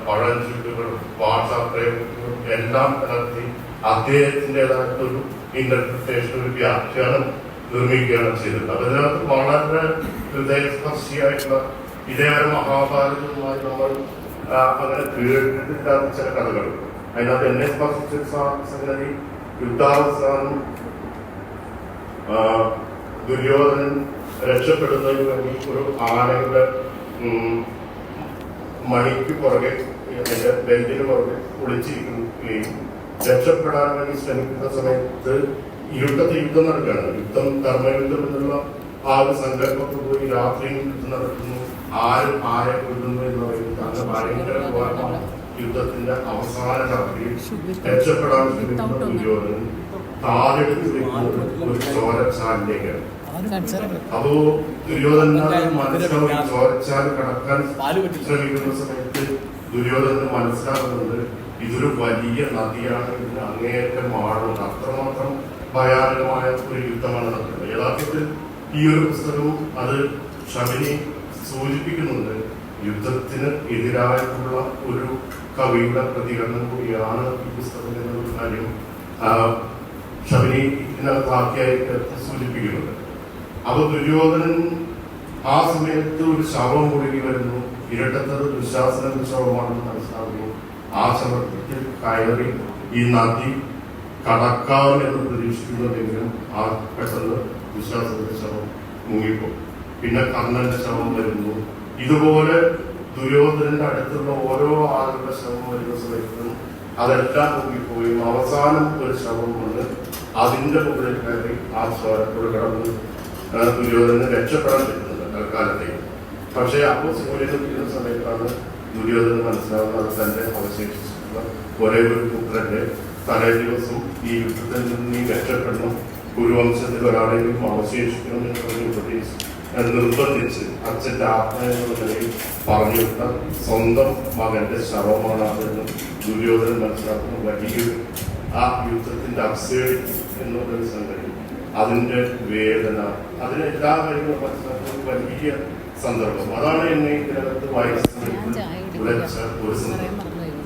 പഴഞ്ചൊല്ലുകളും ഭാഷാപ്രയോഗങ്ങളും എല്ലാം കലർത്തി അദ്ദേഹത്തിൻ്റെതായിട്ടൊരു ഇന്റർപ്രിട്ടേഷൻ, ഒരു വ്യാഖ്യാനം നിർമ്മിക്കുകയാണ് ചെയ്തത്. അതിനകത്ത് വളരെ ഹൃദയസ്പർശിയായിട്ടുള്ള ഇതേവരെ മഹാഭാരതവുമായി നമ്മൾ അങ്ങനെ കേട്ടിട്ടില്ലാത്ത ചില കഥകൾ. അതിനകത്ത് എന്നെ സ്പർശിച്ച സംഗതി യുദ്ധാവസാനം ദുര്യോധനൻ രക്ഷപ്പെടുന്നതിന് വേണ്ടി ഒരു ആനയുടെ മണിക്ക് പുറകെ, അതിന്റെ ബെൽറ്റിന് പുറകെ ഒളിച്ചിരിക്കുകയും രക്ഷപ്പെടാൻ വേണ്ടി ശ്രമിക്കുന്ന സമയത്ത് ഇരുട്ടത്ത് യുദ്ധം നടക്കുകയാണ്. യുദ്ധം കർമ്മയുദ്ധം എന്നുള്ള ആ ഒരു സങ്കല്പത്തിൽ പോയി രാത്രിയിൽ യുദ്ധം നടക്കുന്നു. ആരും ആരെ കൊല്ലുന്നു എന്ന് പറയുന്നത് അങ്ങനെ ഭയങ്കര യുദ്ധത്തിന്റെ അവസാന രാത്രിയിൽ രക്ഷപ്പെടാൻ ശ്രമിക്കുന്ന ദുര്യോധനൻ താഴെടുത്ത് വെക്കുന്നത് ഒരു ചോരച്ചാലിലേക്കാണ്. അപ്പോ ദുര്യോധന മനസ്സിലാവും ചോരച്ചാൽ കടക്കാൻ ശ്രമിക്കുന്ന സമയത്ത് ദുര്യോധനന് മനസ്സിലാകുന്നത് ഇതൊരു വലിയ നദിയാണ്, ഇതിന് അങ്ങേയറ്റം ആഴമുണ്ട്. അത്രമാത്രം ഭയാനകമായ ഒരു യുദ്ധമാണ് നടക്കുന്നത്. യഥാർത്ഥത്തിൽ ഈ ഒരു പുസ്തകവും അത് ശബരി സൂചിപ്പിക്കുന്നുണ്ട്. യുദ്ധത്തിന് എതിരായിട്ടുള്ള ഒരു കവിയുടെ പ്രതികരണം കൂടിയാണ് ഈ പുസ്തകം എന്നൊരു കാര്യം ശബരി ഇതിനകത്ത് വാക്യായിട്ട് സൂചിപ്പിക്കുന്നുണ്ട്. അപ്പൊ ദുര്യോധനൻ ആ സമയത്ത് ഒരു ശവം ഒഴുകി വരുന്നു. ഇരട്ടത്തത് ദുശാസനന്റെ ശവമാണെന്ന് മനസ്സിലാകുന്നു. ആ ശവത്തിൽ കയറി ഈ നദി കടക്കാമെന്ന് പ്രതീക്ഷിക്കുന്നതെങ്കിലും ആ പെട്ടെന്ന് ദുശാസനന്റെ ശവം മുങ്ങിപ്പോ. പിന്നെ കർണന്റെ ശവം വരുന്നു. ഇതുപോലെ ദുര്യോധനന്റെ അടുത്തുള്ള ഓരോ ആളുകളുടെ ശവം വരുന്ന സമയത്തും അതെല്ലാം മുങ്ങിപ്പോയി. അവസാനം ഒരു ശവം കൊണ്ട് അതിന്റെ മുകളിൽ കയറി ആ ശവത്തോട് കടന്ന് ദുര്യോധനന് രക്ഷപ്പെടാൻ പറ്റുന്നത് തൽക്കാലത്തേക്ക്. പക്ഷേ അപ്പോൾ സൂര്യൻ ഉദിക്കുന്ന സമയത്താണ് ദുര്യോധനന് മനസ്സിലാവുന്നത് തന്റെ അവശേഷിച്ചിട്ടുള്ള ഒരേ ഒരു പുത്രന്റെ തലേ ദിവസം ഈ യുദ്ധത്തിൽ നിന്ന് നീ രക്ഷപ്പെടണം, കുരുവംശത്തിൽ ഒരാളെങ്കിലും അവശേഷിക്കണം എന്ന് പറഞ്ഞ് ഉപദേശിച്ചു നിർബന്ധിച്ച് അച്ഛന്റെ ആത്മയെന്ന നിലയിൽ പറഞ്ഞു വിട്ട സ്വന്തം മകന്റെ ശവമാണ് അതെന്ന് ദുര്യോധനൻ മനസ്സിലാക്കുന്ന വലിയൊരു ആ യുദ്ധത്തിന്റെ അബ്സേർഡ് എന്നുള്ള സംഗതി, അതിന്റെ വേദന, അതിന് എല്ലാ കാര്യങ്ങളും മനസ്സിലാക്കുന്ന വലിയ സന്ദർഭം. അതാണ് എന്നെ ഇതിനകത്ത് വായിച്ചത് ഉലച്ച ഒരു സന്ദർഭം.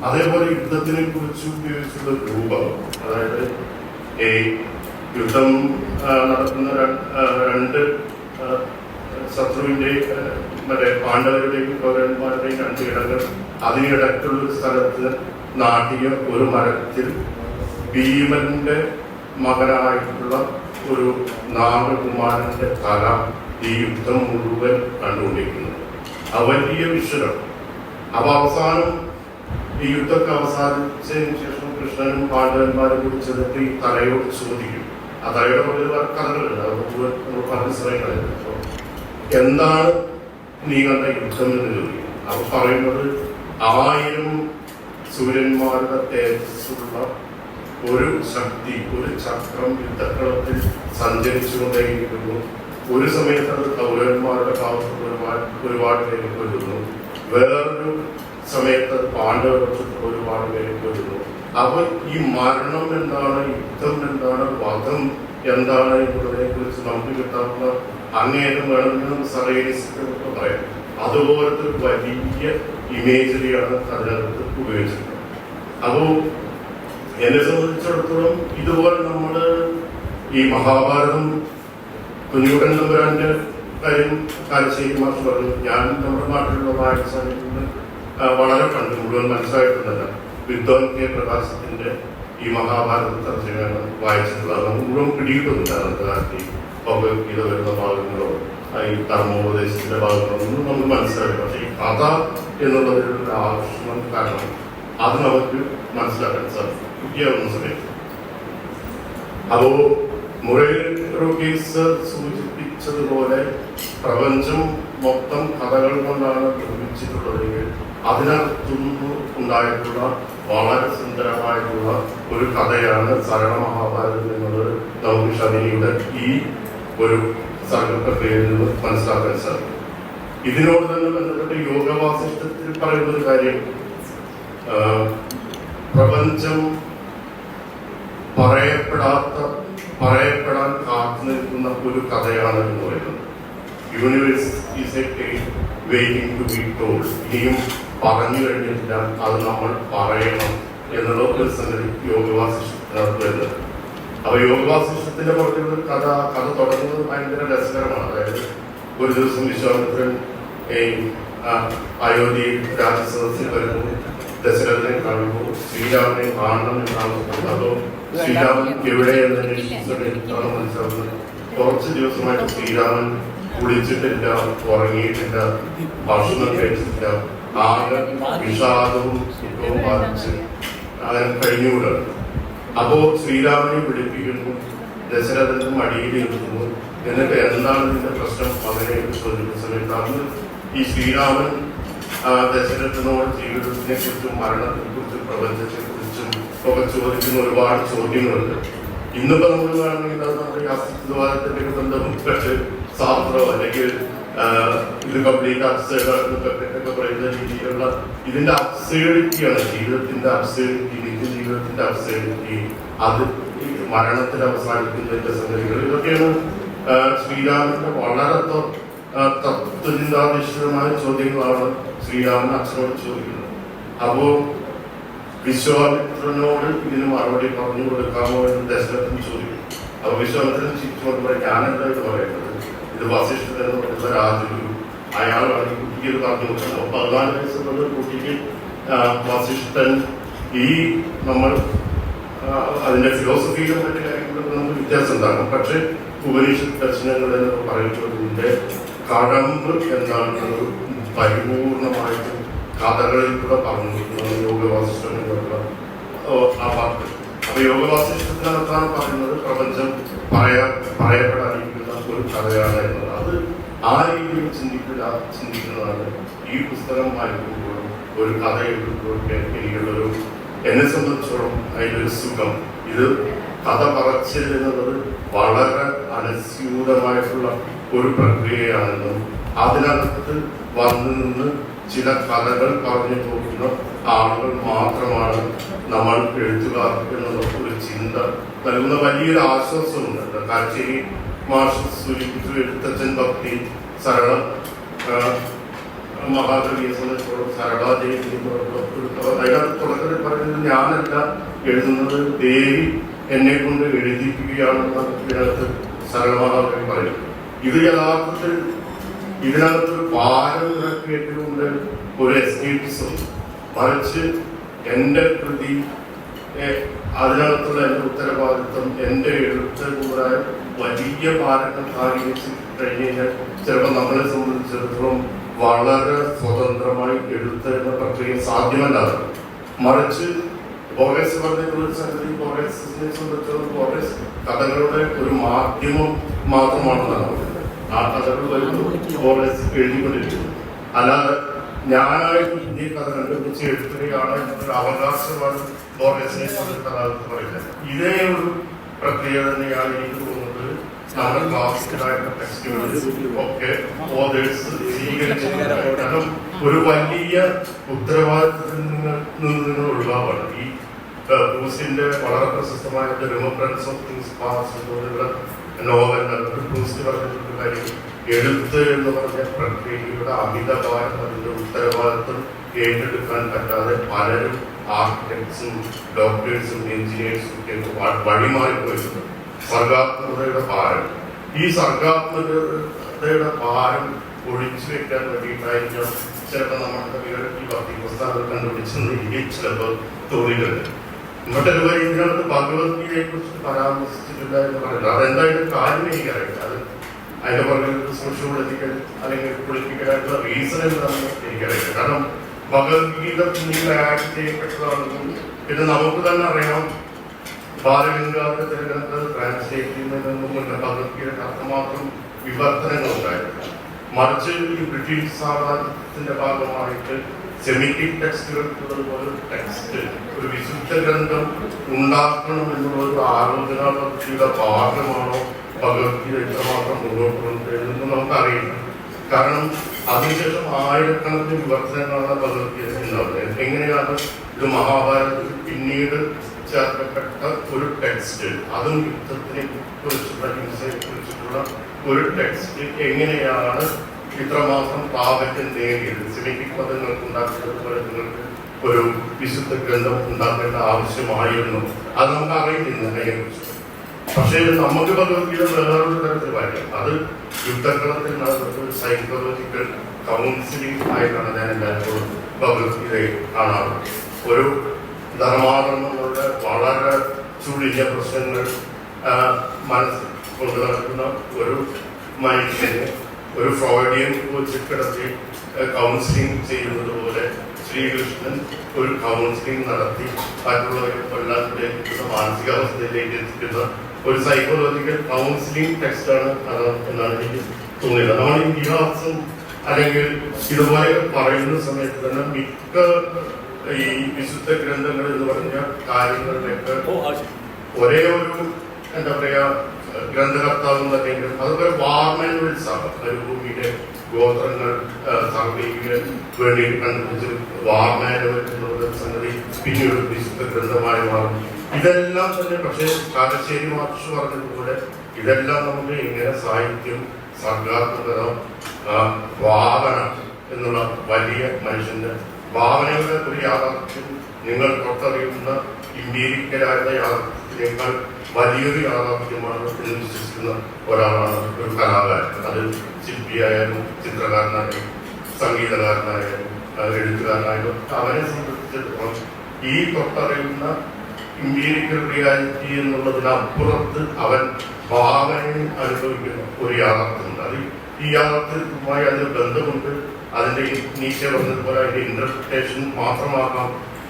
അതേപോലെ യുദ്ധത്തിനെ കുറിച്ച് ഉപയോഗിച്ചുള്ള രൂപം, അതായത് യുദ്ധം നടക്കുന്ന രണ്ട് ശത്രുവിന്റെ മറ്റേ പാണ്ഡവരുടെയും കൗരവന്മാരുടെയും രണ്ട് ഇടങ്ങൾ, അതിനിടയ്ക്കുള്ള ഒരു സ്ഥലത്ത് നാട്ടിയ ഒരു മരത്തിൽ ഭീമന്റെ മകനായിട്ടുള്ള ഒരു നാഗകുമാരന്റെ തല ഈ യുദ്ധം മുഴുവൻ കണ്ടുകൊണ്ടിരിക്കുന്നത്. വലിയ വിഷയം. അപ്പൊ അവസാനം ഈ യുദ്ധമൊക്കെ അവസാനിച്ചതിന് ശേഷം കൃഷ്ണനും പാണ്ഡവന്മാരെ കുറിച്ചെടുത്ത് ഈ തലയോട് ചോദിക്കും. ആ തലയുടെ ഒരു കഥകളുണ്ട്, അത് മുഴുവൻ നമ്മൾ പറഞ്ഞ സ്ഥലങ്ങളിൽ. അപ്പൊ എന്താണ് നീ കണ്ട യുദ്ധം എന്ന് ചോദിക്കും. അപ്പൊ പറയുന്നത് 1000 സൂര്യന്മാരുടെ തേജസ്സുള്ള ഒരു ശക്തി, ഒരു ചക്രം യുദ്ധക്കളത്തിൽ സഞ്ചരിച്ചുകൊണ്ടേയിരിക്കുന്നു. ഒരു സമയത്ത് അത് കൗരവന്മാരുടെ ഭാഗത്ത് ഒരുപാട് പേരെ കൊല്ലുന്നു, വേറൊരു സമയത്ത് അത് പാണ്ഡവർക്ക് ഒരുപാട് പേരെ കൊല്ലുന്നു. അവർ ഈ മരണം എന്താണ്, യുദ്ധം എന്താണ്, വധം എന്താണ് എന്നുള്ളതിനെ കുറിച്ച് നമുക്ക് കിട്ടാവുന്ന അങ്ങേയറ്റം വേണമെന്ന് സറേനിസ്റ്റൊക്കെ പറയാം. അതുപോലത്തെ ഒരു വലിയ ഇമേജറിയാണ് അതിനകത്ത് ഉപയോഗിച്ചിട്ടുള്ളത്. അപ്പോൾ എന്നെ സംബന്ധിച്ചിടത്തോളം ഇതുപോലെ നമ്മൾ ഈ മഹാഭാരതം കുഞ്ഞുകുട്ടൻ തമ്പുരാന്റെ കാര്യം കാലശ്ശേരി മാഷ് പറഞ്ഞു. ഞാൻ നമ്മുടെ നാട്ടിലുള്ള വായനശാലയിൽ വളരെ കണ്ട് മുഴുവൻ മനസ്സിലായിട്ടുണ്ടല്ല. വിദ്വാൻ കെ പ്രകാശത്തിന്റെ ഈ മഹാഭാരത തർജ്ജമയാണ് വായിച്ചിട്ടുള്ളത്. നമുക്ക് മുഴുവൻ പിടിയിട്ടൊന്നുമില്ല അന്നത്തെ കാലത്ത് ഭഗവത്ഗീത വരുന്ന ഭാഗങ്ങളോ ഈ ധർമ്മോപദേശത്തിന്റെ ഭാഗങ്ങളോ ഒന്നും നമുക്ക് മനസ്സിലായി. പക്ഷെ ഈ കഥ എന്നുള്ളതിലുള്ള ആകർഷണം കാരണം അത് നമുക്ക് മനസ്സിലാക്കാൻ സാധിക്കും കുട്ടിയാവുന്ന സമയത്ത്. അപ്പോ മുറേറോഗീസ് സൂചിപ്പിച്ചതുപോലെ പ്രപഞ്ചം മൊത്തം കഥകൾ കൊണ്ടാണ് നിർമ്മിച്ചിട്ടുള്ളതെങ്കിൽ അതിനകത്തുനിന്ന് ഉണ്ടായിട്ടുള്ള വളരെ സുന്ദരമായിട്ടുള്ള ഒരു കഥയാണ് സരള മഹാഭാരതം എന്നുള്ളത് നമുക്ക് ശബരിയുടെ ഈ ഒരു സർഗപ്രക്രിയയിൽ നിന്ന് മനസ്സിലാക്കാൻ സാധിക്കും. ഇതിനോട് തന്നെ ബന്ധപ്പെട്ട് യോഗവാസിഷ്ടത്തിൽ പറയുന്ന ഒരു കാര്യം, പ്രപഞ്ചം പറയപ്പെടാൻ കാത്തു നിൽക്കുന്ന ഒരു കഥയാണ് എന്ന് പറയുന്നത്. Universe is a tale waiting to be told. ഇനിയും പറഞ്ഞു കഴിഞ്ഞിട്ടില്ല, അത് നമ്മൾ പറയണം എന്നുള്ള ഒരു സംഗതി യോഗവാസിഷ്ടത്തിനകത്ത് വരുന്നത്. അപ്പൊ യോഗവാസിഷ്ടത്തിന്റെ പുറത്തുള്ള കഥ തുടങ്ങുന്നത് ഭയങ്കര രസകരമാണ്. അതായത് ഒരു ദിവസം വിശ്വാമിത്രൻ അയോധ്യയിൽ രാജസദസ്സിൽ വരുമ്പോൾ ദശരഥനെ കാണുമ്പോൾ ശ്രീരാമനെ കാണണം എന്നാണ്. അതോ ശ്രീരാമൻ എവിടെയെന്ന് മനസ്സിലാക്കുന്നത്. കുറച്ച് ദിവസമായിട്ട് ശ്രീരാമൻ കുളിച്ചിട്ടില്ല, ഉറങ്ങിയിട്ടില്ല, ഭക്ഷണം കഴിച്ചിട്ടില്ല, ആകെ വിഷാദവും സുഖവും ബാധിച്ച് അങ്ങനെ കഴിഞ്ഞുകൂടാണ്. അപ്പോ ശ്രീരാമനെ പിടിപ്പിക്കുന്നു, ദശരഥന്റെ മടിയിൽ ഇരുത്തുന്നു. എന്നിട്ട് എന്താണ് ഇതിന്റെ പ്രശ്നം അവനെ ചോദിക്കുന്ന സമയത്ത് അന്ന് ഈ ശ്രീരാമൻ ദശരഥനോട് ജീവിതത്തിനെ കുറിച്ചും മരണത്തെ കുറിച്ചും പ്രപഞ്ചത്തെ കുറിച്ചും ഒക്കെ ചോദിക്കുന്ന ഒരുപാട് ചോദ്യങ്ങളുണ്ട്. ഇന്നിപ്പോ നമ്മൾ കാണുകയാണെങ്കിൽ അത് നമ്മുടെ അസ്തിത്വവാദത്തിന്റെ ബന്ധപ്പെട്ട് ശാസ്ത്രമോ അല്ലെങ്കിൽ ഇത് കംപ്ലീറ്റ് അബ്സൈഡാണെന്നൊക്കെ പറയുന്ന രീതിയിലുള്ള ഇതിന്റെ അബ്സൈഡിറ്റിയാണ് ജീവിതത്തിന്റെ അബ്സൈഡിറ്റി, നിത്യജീവിതത്തിന്റെ അബ്സൈഡിറ്റി, അത് മരണത്തിൽ അവസാനിക്കുന്നതിന്റെ സംഗതികൾ. ഇതൊക്കെയാണ് ശ്രീരാമന്റെ വളരെ തത്വചിന്താധിഷ്ഠിതമായ ചോദ്യങ്ങളാണ് ശ്രീരാമൻ അച്ഛനോട് ചോദിക്കുന്നത്. അപ്പോ വിശ്വാമിത്രനോട് ഇതിന് മറുപടി പറഞ്ഞു കൊടുക്കാമോ എന്ന് ദശരഥൻ ചോദിക്കും. അപ്പൊ വിശ്വാമിത്രൻ ചിരിച്ചുകൊണ്ട് പറയും, ഞാനെന്താ ഇത് പറയുന്നത്, ഇത് വസിഷ്ഠൻ എന്ന് പറയുന്ന രാജഗുരു, അയാളാണ് ഈ കുട്ടിക്ക് ഇത് പറഞ്ഞു കൊടുക്കുന്നത്. 14 വയസ്സുള്ള കുട്ടിക്ക് വസിഷ്ഠൻ ഈ നമ്മൾ അതിന്റെ ഫിലോസഫിയിലും മറ്റു കാര്യങ്ങളിലും നമുക്ക് വ്യത്യാസം ഉണ്ടാകും. പക്ഷെ ഉപനിഷത്ത് ദർശനങ്ങൾ എന്ന് പറയുന്നതിന്റെ കടമ്പ് എന്താണെന്നത് പരിപൂർണമായിട്ടും കഥകളിൽ കൂടെ പറഞ്ഞു യോഗവാസിഷ്ടം എന്നുള്ള ആ വാക്ക്. അപ്പൊ യോഗവാസിഷ്ടത്തിനകത്താണ് പറയുന്നത് പ്രപഞ്ചം പറയപ്പെടാനിരിക്കുന്ന ഒരു കഥയാണ് എന്നത്. അത് ആ രീതിയിൽ ചിന്തിക്കുന്നതാണ് ഈ പുസ്തകം വായിക്കുമ്പോഴും ഒരു കഥ എഴുതുമ്പോഴൊക്കെ എനിക്കുള്ളൊരു, എന്നെ സംബന്ധിച്ചോളം അതിലൊരു സുഖം. ഇത് കഥ പറച്ചിൽ എന്നുള്ളത് വളരെ അനുസ്യൂതമായിട്ടുള്ള ഒരു പ്രക്രിയയാണെന്നും അതിനകത്ത് വന്നു നിന്ന് ചില കഥകൾ പറഞ്ഞു പോകുന്ന ആളുകൾ മാത്രമാണ് നമ്മൾ എഴുത്തുകാർ എന്നുള്ള ഒരു ചിന്ത നൽകുന്ന വലിയൊരു ആശ്വാസമുണ്ട്. കാഴ്ചയിൽ മാഷ് സൂചിപ്പിച്ചു എഴുത്തച്ഛൻ ഭക്തി സരള മഹാകവിയെ സംബന്ധിച്ചോളം സരളാദേവി അതിനകത്ത് തുടക്കത്തിൽ പറയുന്നത് ഞാനല്ല എഴുതുന്നത്, ദേവി എന്നെ കൊണ്ട് എഴുതിപ്പിക്കുകയാണെന്ന് ഇതിനകത്ത് സരള മഹാകവി പറയുന്നത്. ഇത് യഥാർത്ഥത്തിൽ ഇതിനകത്തൊരു പാരമ്പര്യത്തിലുണ്ട്, ഒരു എസ്കേപ്പിസം. മറിച്ച് എൻ്റെ കൃതി, അതിനകത്തുള്ള എൻ്റെ ഉത്തരവാദിത്വം, എൻ്റെ എഴുത്ത് കൂടെ വലിയ ഭാരങ്ങൾ സ്വാധീനിച്ച് കഴിഞ്ഞ് കഴിഞ്ഞാൽ ചിലപ്പോൾ നമ്മളെ സംബന്ധിച്ചിടത്തോളം വളരെ സ്വതന്ത്രമായി എഴുത്ത് എന്ന പ്രക്രിയ സാധ്യമല്ലാതെ, മറിച്ച് ബോർഗസ് പറഞ്ഞിട്ടുള്ള ഒരു സംഗതി, ബോർഗസിനെ സംബന്ധിച്ചിടത്തോളം ബോർഗസ് കഥകളുടെ ഒരു മാധ്യമം മാത്രമാണെന്നാണ് പറയുന്നത്. ആ കഥകൾ വരുന്നു ബോർഗസ് എഴുതിക്കൊണ്ടിരിക്കുന്നു. അല്ലാതെ ഞാനായിട്ട് ഈ കഥ കണ്ടുപിടിച്ച് എഴുത്തുകയാണ് എന്നൊരു അവകാശമാണ് ബോർഗസിനെ സംബന്ധിച്ച പറയുന്നത്. ഇതേ ഒരു പ്രക്രിയ തന്നെയാണ് എനിക്ക് തോന്നുന്നത് നമ്മുടെ ക്ലാസിക്കലായിട്ടുള്ള ടെക്സ്റ്റുകളിൽ ഒക്കെ ഓതേഴ്സ് സ്വീകരിച്ചിട്ടുണ്ട്. കാരണം ഒരു വലിയ ഉത്തരവാദിത്തത്തിൽ നിന്ന് ഒഴിവാണ്. ഈ പ്രൂസ്റ്റിന്റെ വളരെ പ്രശസ്തമായ റിമംബ്രൻസ് ഓഫ് തിങ്സ് പാസ്റ്റ് പോലുള്ള നോവൽ പ്രൂസ്റ്റ് പറഞ്ഞിട്ടുള്ള കാര്യം, എഴുത്ത് എന്ന് പറഞ്ഞ പ്രക്രിയയുടെ അമിതഭാരം, അതിന്റെ ഉത്തരവാദിത്വം ഏറ്റെടുക്കാൻ പറ്റാതെ പലരും ആർക്കിടെക്ട്സും ഡോക്ടേഴ്സും എഞ്ചിനീയേഴ്സും ഒക്കെ വഴിമാറി പോയിട്ടുണ്ട്. സർഗാത്മകതയുടെ ഭാരം, ഈ സർഗാത്മകതയുടെ ഭാരം ഒഴിച്ചു വെക്കാൻ വേണ്ടിയിട്ടായിരിക്കാം ചിലപ്പോൾ നമ്മുടെ കവികൾ ഈ ഭക്തി പുസ്തകങ്ങൾ കണ്ടുപിടിച്ചെന്ന് എനിക്ക് ചിലപ്പോൾ തോന്നിയിട്ടുണ്ട്. മറ്റൊരു വരി ഇതിനകത്ത് ഭഗവത്ഗീതയെ കുറിച്ച് പരാമർശിച്ചിട്ടില്ല എന്ന് പറയുന്നത് അതെന്തായാലും കാര്യം എനിക്കറിയില്ല. അത് അതിന്റെ പുറകിൽ സോഷ്യോളജിക്കൽ അല്ലെങ്കിൽ പൊളിറ്റിക്കലായിട്ടുള്ള റീസൺ എന്താണെന്ന് എനിക്കറിയില്ല. കാരണം ഭഗവത്ഗീത പിന്നീട് ആക്ട് ചെയ്യപ്പെട്ടതാണെന്നും പിന്നെ നമുക്ക് തന്നെ അറിയാം ബാലഗംഗാധര തിലകന്റെ ട്രാൻസ്ലേറ്റ് ചെയ്യുന്നതിനൊന്നും മുന്നേ ഭഗവത്ഗീതയ്ക്ക് അത്രമാത്രം വിവർത്തനങ്ങൾ ഉണ്ടായിട്ടില്ല. മറിച്ച് ഈ ബ്രിട്ടീഷ് സാമ്രാജ്യത്തിന്റെ ഭാഗമായിട്ട് സെമിറ്റിക് ടെക്സ്റ്റുകൾക്കുള്ളതുപോലെ ടെക്സ്റ്റ്, ഒരു വിശുദ്ധ ഗ്രന്ഥം ഉണ്ടാക്കണം എന്നുള്ള ഒരു ആലോചന പദ്ധതിയുടെ ഭാഗമാണോ ഭഗവത്ഗീത ഇത്രമാത്രം മുന്നോട്ട് കൊണ്ടുവരുന്നത് നമുക്കറിയില്ല. കാരണം അതിനുശേഷം ആയിരക്കണക്കിന് വിവർത്തനങ്ങളാണ് ഭഗവത്ഗീത ഉണ്ടാവുന്നത്. എങ്ങനെയാണ് ഇത് മഹാഭാരതത്തിൽ പിന്നീട് ചേർക്കപ്പെട്ട ഒരു ടെക്സ്റ്റ്, അതും യുദ്ധത്തിനെ കുറിച്ചുള്ള ഹിംസയെ കുറിച്ചിട്ടുള്ള ഒരു ടെക്സ്റ്റ് എങ്ങനെയാണ് ഇത്രമാത്രം പ്രാബല്യം നേടിയത്? സെമിറ്റിക് പദങ്ങൾക്ക് ഉണ്ടാക്കിയതുപോലെ നിങ്ങൾക്ക് ഒരു വിശുദ്ധ ഗ്രന്ഥം ഉണ്ടാക്കേണ്ട ആവശ്യമായിരുന്നു. അത് നമുക്ക് അറിയില്ല അതിനെക്കുറിച്ച്. പക്ഷേ നമുക്ക് ഭഗവത്ഗീത വേറൊരു തരത്തിൽ വായിക്കാം. അത് യുദ്ധക്കളത്തിൽ നടത്തുന്ന ഒരു സൈക്കോളജിക്കൽ കൗൺസിലിംഗ് ആയിട്ടാണ് ഞാൻ എല്ലായ്പ്പോഴും ഭഗവത്ഗീതയെ കാണാറ്. ഒരു ധർമാധർമ്മങ്ങളുടെ വളരെ ചുഴിഞ്ഞ പ്രശ്നങ്ങൾ മനസ്സിൽ കൊണ്ടു നടക്കുന്ന ഒരു മനുഷ്യനെ ഒരു ഫ്രോയിഡിയൻ കോച്ച് കിടത്തി കൗൺസിലിംഗ് ചെയ്യുന്നത് പോലെ ശ്രീകൃഷ്ണൻ ഒരു കൗൺസിലിംഗ് നടത്തി മറ്റുള്ളവരെ കൊല്ലാത്തിലേക്ക് മാനസികാവസ്ഥയിലേക്ക് എത്തിക്കുന്ന ഒരു സൈക്കോളജിക്കൽ കൗൺസിലിംഗ് ടെക്സ്റ്റാണ് എന്നാണ് എനിക്ക് തോന്നിയത്. നമ്മൾ ഇതിഹാസം അല്ലെങ്കിൽ ഇതുപോലെ പറയുന്ന സമയത്ത് തന്നെ മിക്ക ഈ വിശുദ്ധ ഗ്രന്ഥങ്ങൾ എന്ന് പറഞ്ഞ കാര്യങ്ങളിലേക്ക് ഒരേ ഒരു എന്താ പറയാ ഗ്രന്ഥകർത്താവ് എന്നല്ലെങ്കിലും അതുപോലെ വാർമാനുവൽസ് ആണ്. മരുഭൂമിയിലെ ഗോത്രങ്ങൾ സർവീസിന് വേണ്ടി കണ്ടുപിടിച്ച് വാർമാനുവൽ എന്നുള്ള സംഗതി പിന്നീട് വിശുദ്ധ ഗ്രന്ഥമായി മാറും. ഇതെല്ലാം തന്നെ പക്ഷേ കാരശ്ശേരി മാഷ് പറഞ്ഞതുപോലെ ഇതെല്ലാം നമുക്ക് ഇങ്ങനെ സാഹിത്യം, സർഗാത്മകത, ഭാവന എന്നുള്ള വലിയ മനുഷ്യന്റെ ഭാവനയുടെ ഒരു യാഥാർത്ഥ്യം നിങ്ങൾ തൊട്ടറിയുന്ന ഇമ്പീരിക്കലായിരുന്ന യാഥാർത്ഥ്യത്തേക്കാൾ വലിയൊരു യാഥാർത്ഥ്യമാണ് എന്ന് വിശ്വസിക്കുന്ന ഒരാളാണ് ഒരു കലാകാരൻ. അത് ശില്പിയായാലും ചിത്രകാരനായാലും സംഗീതകാരനായാലും എഴുത്തുകാരനായാലും അവനെ സംബന്ധിച്ചിടത്തോളം ഈ തൊട്ടറിയുന്ന ഇമ്പീരിക്കൽ റിയാലിറ്റി എന്നുള്ളതിനപ്പുറത്ത് അവൻ ഭാവനയിൽ അനുഭവിക്കുന്ന ഒരു യാഥാർത്ഥ്യമുണ്ട്. അത് ഈ യാഥാർത്ഥ്യവുമായി അതിന് ബന്ധമുണ്ട്. അതിന്റെ നീശ പറഞ്ഞതുപോലെ അതിന്റെ ഇന്റർപ്രിട്ടേഷൻ മാത്രമാക്കാം.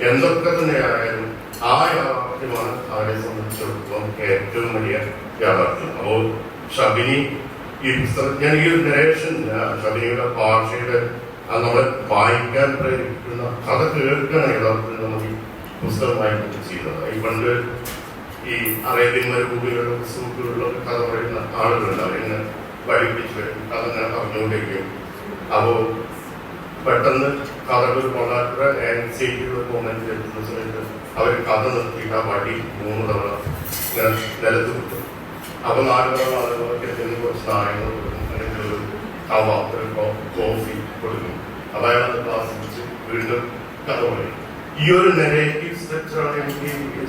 എന്തൊക്കെ തന്നെയായാലും ആ യാഥാർത്ഥ്യമാണ് അവരെ സംബന്ധിച്ചിടത്തോളം ഏറ്റവും വലിയ യാഥാർത്ഥ്യം. അപ്പോൾ ഷബിനി ഈ പുസ്തകം, ഞാൻ ഈ ഒരു നരേഷൻ ഷബിനിയുടെ ഭാഷയുടെ നമ്മളെ വായിക്കാൻ പ്രേരിപ്പിക്കുന്ന കഥ കേൾക്കാൻ യഥാർത്ഥത്തിൽ നമ്മൾ ഈ പുസ്തകമായി ചെയ്യുന്നത്. ഈ പണ്ട് ഈ അറേബ്യൻ മരുഭൂമിയിലുള്ള സൂക്കുകളിലൊക്കെ കഥ പറയുന്ന ആളുകളുണ്ട്. അവരിങ്ങനെ പഠിപ്പിച്ച് വരും, കഥ ഞാൻ പറഞ്ഞുകൊണ്ടിരിക്കും. അപ്പോൾ പെട്ടെന്ന് കഥകൾ വളരെ ആൻസൈറ്റിയുടെ മൊമെന്റിൽ എത്തുന്ന സമയത്ത് അവർ കഥ നിർത്തിയിട്ട് ആ വടി 3 തവണ ഇങ്ങനെ നിലത്ത് കിട്ടും. അപ്പോൾ 4 തവണ അതുപോലെ കുറച്ച് നാണയങ്ങൾ കൊടുക്കും, അല്ലെങ്കിൽ ഒരു കവ, ഒരു കോഫി കൊടുക്കും. അതായത് ആസ്വദിച്ച് വീണ്ടും കഥ പറയും. ഈ ഒരു നെഗറ്റീവ് സ്ട്രക്ചറാണ് എനിക്ക്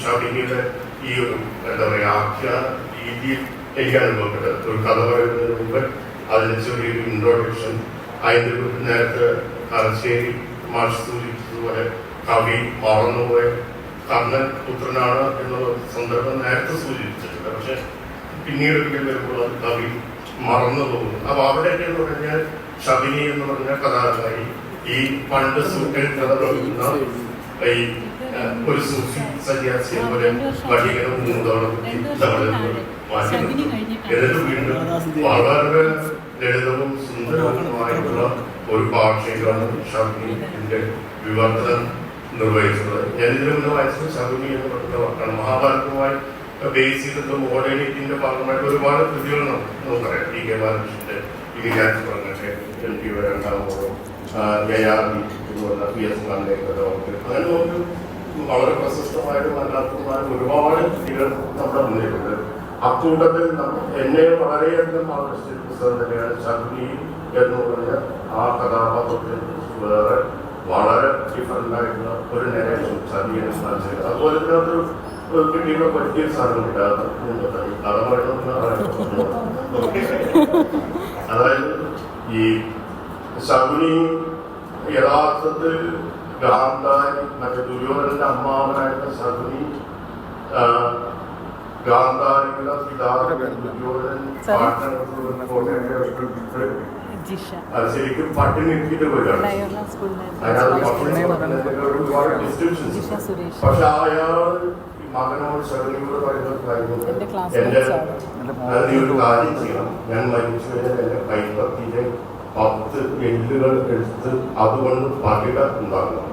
ഷബിനിയുടെ ഈ ഒരു എന്താ പറയുക ആഖ്യാന രീതിയിൽ എനിക്ക് അനുഭവപ്പെട്ടത്. ഒരു കഥ പറയുന്നതിന് മുമ്പ് അതിന് ചെറിയൊരു ഇൻട്രോഡക്ഷൻ, അതിൻ്റെ നേരത്തെ തലശ്ശേരി മാഷ് സൂചിപ്പിച്ചതുപോലെ കവി മറന്നുപോയ കർണൻ പുത്രനാണ് എന്നുള്ള സന്ദർഭം നേരത്തെ സൂചിപ്പിച്ചിട്ടുണ്ട്. പക്ഷെ പിന്നീട് ഒരിക്കൽ വരുമ്പോൾ അത് കവി മറന്നു പോകുന്നു. അപ്പൊ അവിടെയൊക്കെ എന്ന് പറഞ്ഞാൽ ഷബിനി എന്ന് പറഞ്ഞ കഥാകാരി ഈ പണ്ട് സൂക്കൽ കഥ പറയുന്ന ഈ ഒരു സൂഫി സന്യാസിയെ പോലെ വടികളും മൂന്നോളം മാറ്റി എന്നിട്ട് വീണ്ടും വളരെ ലളിതവും സുന്ദരവുമായിട്ടുള്ള ഒരു ഭാഷയിലാണ് ഷബിനിന്റെ വിവർത്തനം നിർവഹിച്ചത്. ഞാൻ ഇതിനു മുന്നേ വായിച്ചത് ഷബിനി എന്ന് പറയുന്ന വാക്കാണ്. മഹാഭാരതവുമായി ബേസ് ചെയ്തിട്ട് മോഡേണിറ്റിന്റെ ഭാഗമായിട്ട് ഒരുപാട് കൃതികൾ നമുക്കറിയാം. ടി കെ ബാലകൃഷ്ണന്റെ ഇതിഹാസം പറഞ്ഞൊക്കെ MP രണ്ടാമതോ യയാതി ഇതുപോലെ PS കാന്തേക്കോ അങ്ങനെ നമുക്ക് വളരെ പ്രശസ്തമായിട്ടും അല്ലാത്തതുമായും ഒരുപാട് കൃതികൾ നമ്മുടെ മുന്നിലുണ്ട്. അക്കൂട്ടത്തിൽ എന്നെ വളരെയധികം ആകർഷിച്ച പുസ്തകം തന്നെയാണ് ഷബിനി എന്ന് പറഞ്ഞ ആ കഥാപാത്രത്തിൽ വേറെ വളരെ ഡിഫറൻ്റ് ആയിട്ടുള്ള ഒരു നരേഷൻ ഷബിനെ സാധിച്ചത്. അതുപോലെ ഇതിനകത്തൊരു കിട്ടിയുള്ള വലിയൊരു സാധനമില്ല. അതായത് ഈ ശകുനി യഥാർത്ഥത്തിൽ ഗാന്ധാരി മറ്റേ ദുര്യോധനന്റെ അമ്മാവനായിട്ടുള്ള ശകുനി ഗാന്ധാരിയുടെ പിതാവ് ദുര്യോധനൻ അത് ശരിക്കും പട്ടിണി ഇട്ടിട്ട് വരികയാണ്. ഒരുപാട് ഡിസ്റ്റിങ്ഷൻസ്. പക്ഷെ അയാൾ മകനോട് ശകുനിയോട് പറയുന്ന കാര്യം നീ ഒരു കാര്യം ചെയ്യണം, ഞാൻ മരിച്ചു കഴിഞ്ഞാൽ എന്റെ കൈപ്പത്തിയിലെ 10 എല്ലുകൾ എടുത്ത് അതുകൊണ്ട് പകിട ഉണ്ടാകണം.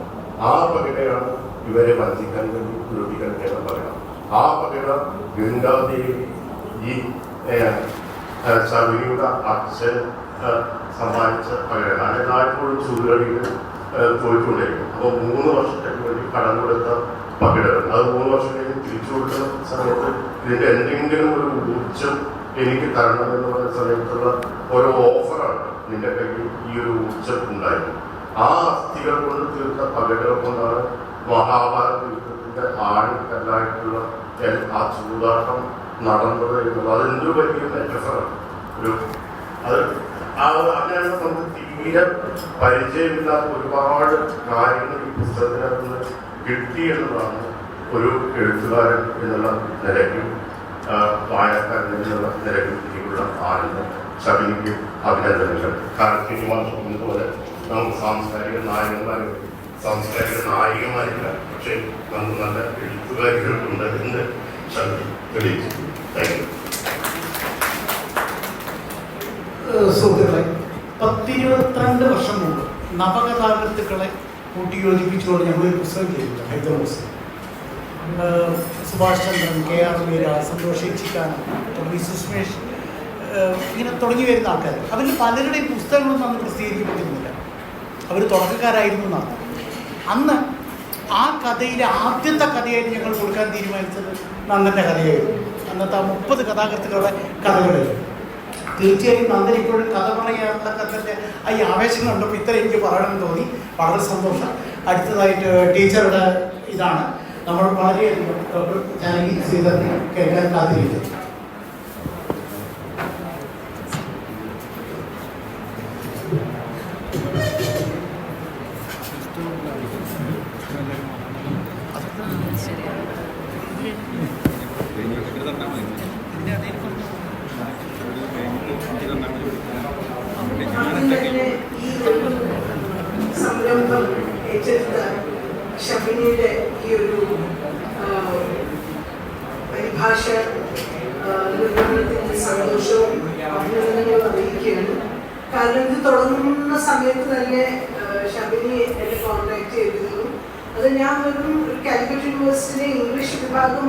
ആ പകിടയാണ് ഇവരെ വഞ്ചിക്കാൻ വേണ്ടി രൂപീകരിക്കാൻ പറയണം. ആ പകിട ഗംഗാദേവി ഈ ശബരിയുടെ അച്ഛൻ സമ്മാനിച്ച പകിടയാണ്. എല്ലായ്പ്പോഴും ചൂടുകളിൽ പോയിട്ടുണ്ടായിരുന്നു. അപ്പോൾ 3 വർഷത്തേക്ക് വേണ്ടി കടം കൊടുത്ത പകിടകൾ അത് 3 വർഷം കഴിഞ്ഞ് തിരിച്ചു കൊടുക്കുന്ന സമയത്ത് ഇതിന്റെ എന്തെങ്കിലും ഒരു ഊർജ്ജം എനിക്ക് തരണം എന്ന് പറയുന്ന സമയത്തുള്ള ഒരു ഓഫറാണ് നിന്റെ കയ്യിൽ ഈ ഒരു ഊർജ്ജം ഉണ്ടായിരുന്നു. ആ അസ്ഥികൾ കൊണ്ട് തീർത്ത പകിടകൾ കൊണ്ടാണ് മഹാഭാരത യുദ്ധത്തിന്റെ ആണിക്കല്ലായിട്ടുള്ള ആ ചൂതാട്ടം നടന്നത് എന്നുള്ളത്. അതെന്തൊരു വലിയ മെറ്റഫറാണ്. അത് അങ്ങനെയാണ് നമുക്ക് തീരെ പരിചയമില്ലാത്ത ഒരുപാട് കാര്യങ്ങൾ ഈ പുസ്തകത്തിനകത്ത് നിന്ന് കിട്ടി എന്നതാണ് ഒരു എഴുത്തുകാരൻ എന്നുള്ള നിലയ്ക്കും വായനക്കാരൻ എന്നുള്ള നിലയ്ക്കും എനിക്കുള്ള ആനന്ദം. ഷബിനിക്ക് അഭിനന്ദനങ്ങൾ. കാരണം പോലെ നമുക്ക് സാംസ്കാരിക നായികമാരില്ല, പക്ഷേ നമുക്ക് നല്ല എഴുത്തുകാരികളുണ്ട് എന്ന് ഷബിനി തെളിയിച്ചു. Thank you. സുഹൃത്തുക്കളെ, 10-22 വർഷം മുമ്പ് നവകഥാകൃത്തുക്കളെ കൂട്ടിയോജിപ്പിച്ചുകൊണ്ട് ഞങ്ങളൊരു പുസ്തകം ചെയ്തിട്ടുണ്ട്. ഹൈദരാബാദ് പുസ്തകം സുഭാഷ് ചന്ദ്രൻ, KR മീര, സന്തോഷ് ഇച്ചിക്കാനം, സുസ്മേഷ് ഇങ്ങനെ തുടങ്ങി വരുന്ന ആൾക്കാർ. അവരിൽ പലരുടെയും പുസ്തകങ്ങളൊന്നും അന്ന് പ്രസിദ്ധീകരിക്കപ്പെട്ടിരുന്നില്ല. അവർ തുടക്കക്കാരായിരുന്നു എന്നാണ്. അന്ന് ആ കഥയിലെ ആദ്യത്തെ കഥയായിട്ട് ഞങ്ങൾ കൊടുക്കാൻ തീരുമാനിച്ചത് നന്ദൻ്റെ കഥയായിരുന്നു. അന്നത്തെ 30 കഥാകൃത്തുക്കളുടെ കഥകളിൽ തീർച്ചയായും നന്ദൻ ഇപ്പോഴും കഥ പറയാനുള്ള കഥൻ്റെ ഈ ആവേശം കണ്ടപ്പോൾ ഇത്ര എനിക്ക് പറയണമെന്ന് തോന്നി. വളരെ സന്തോഷം. അടുത്തതായിട്ട് ടീച്ചറുടെ ഇതാണ്. നമ്മൾ വളരെയധികം ഡോക്ടർ ജാനകി ശ്രീധരനെ കേൾക്കാൻ കാത്തിരിക്കുന്നു. സംരംഭം ഏറ്റെടുത്ത ഷബിനിയുടെ ഈ ഒരു പരിഭാഷ നിർവഹണത്തിന്റെ സന്തോഷവും അഭിനന്ദനങ്ങളും അറിയിക്കുകയാണ്. കാരണം ഇത് തുടങ്ങുന്ന സമയത്ത് തന്നെ ഷബിനി എന്നെ കോൺടാക്ട് ചെയ്തിരുന്നു. അത് ഞാൻ വെറും കാലിക്കറ്റ് യൂണിവേഴ്സിറ്റിയിലെ ഇംഗ്ലീഷ് വിഭാഗം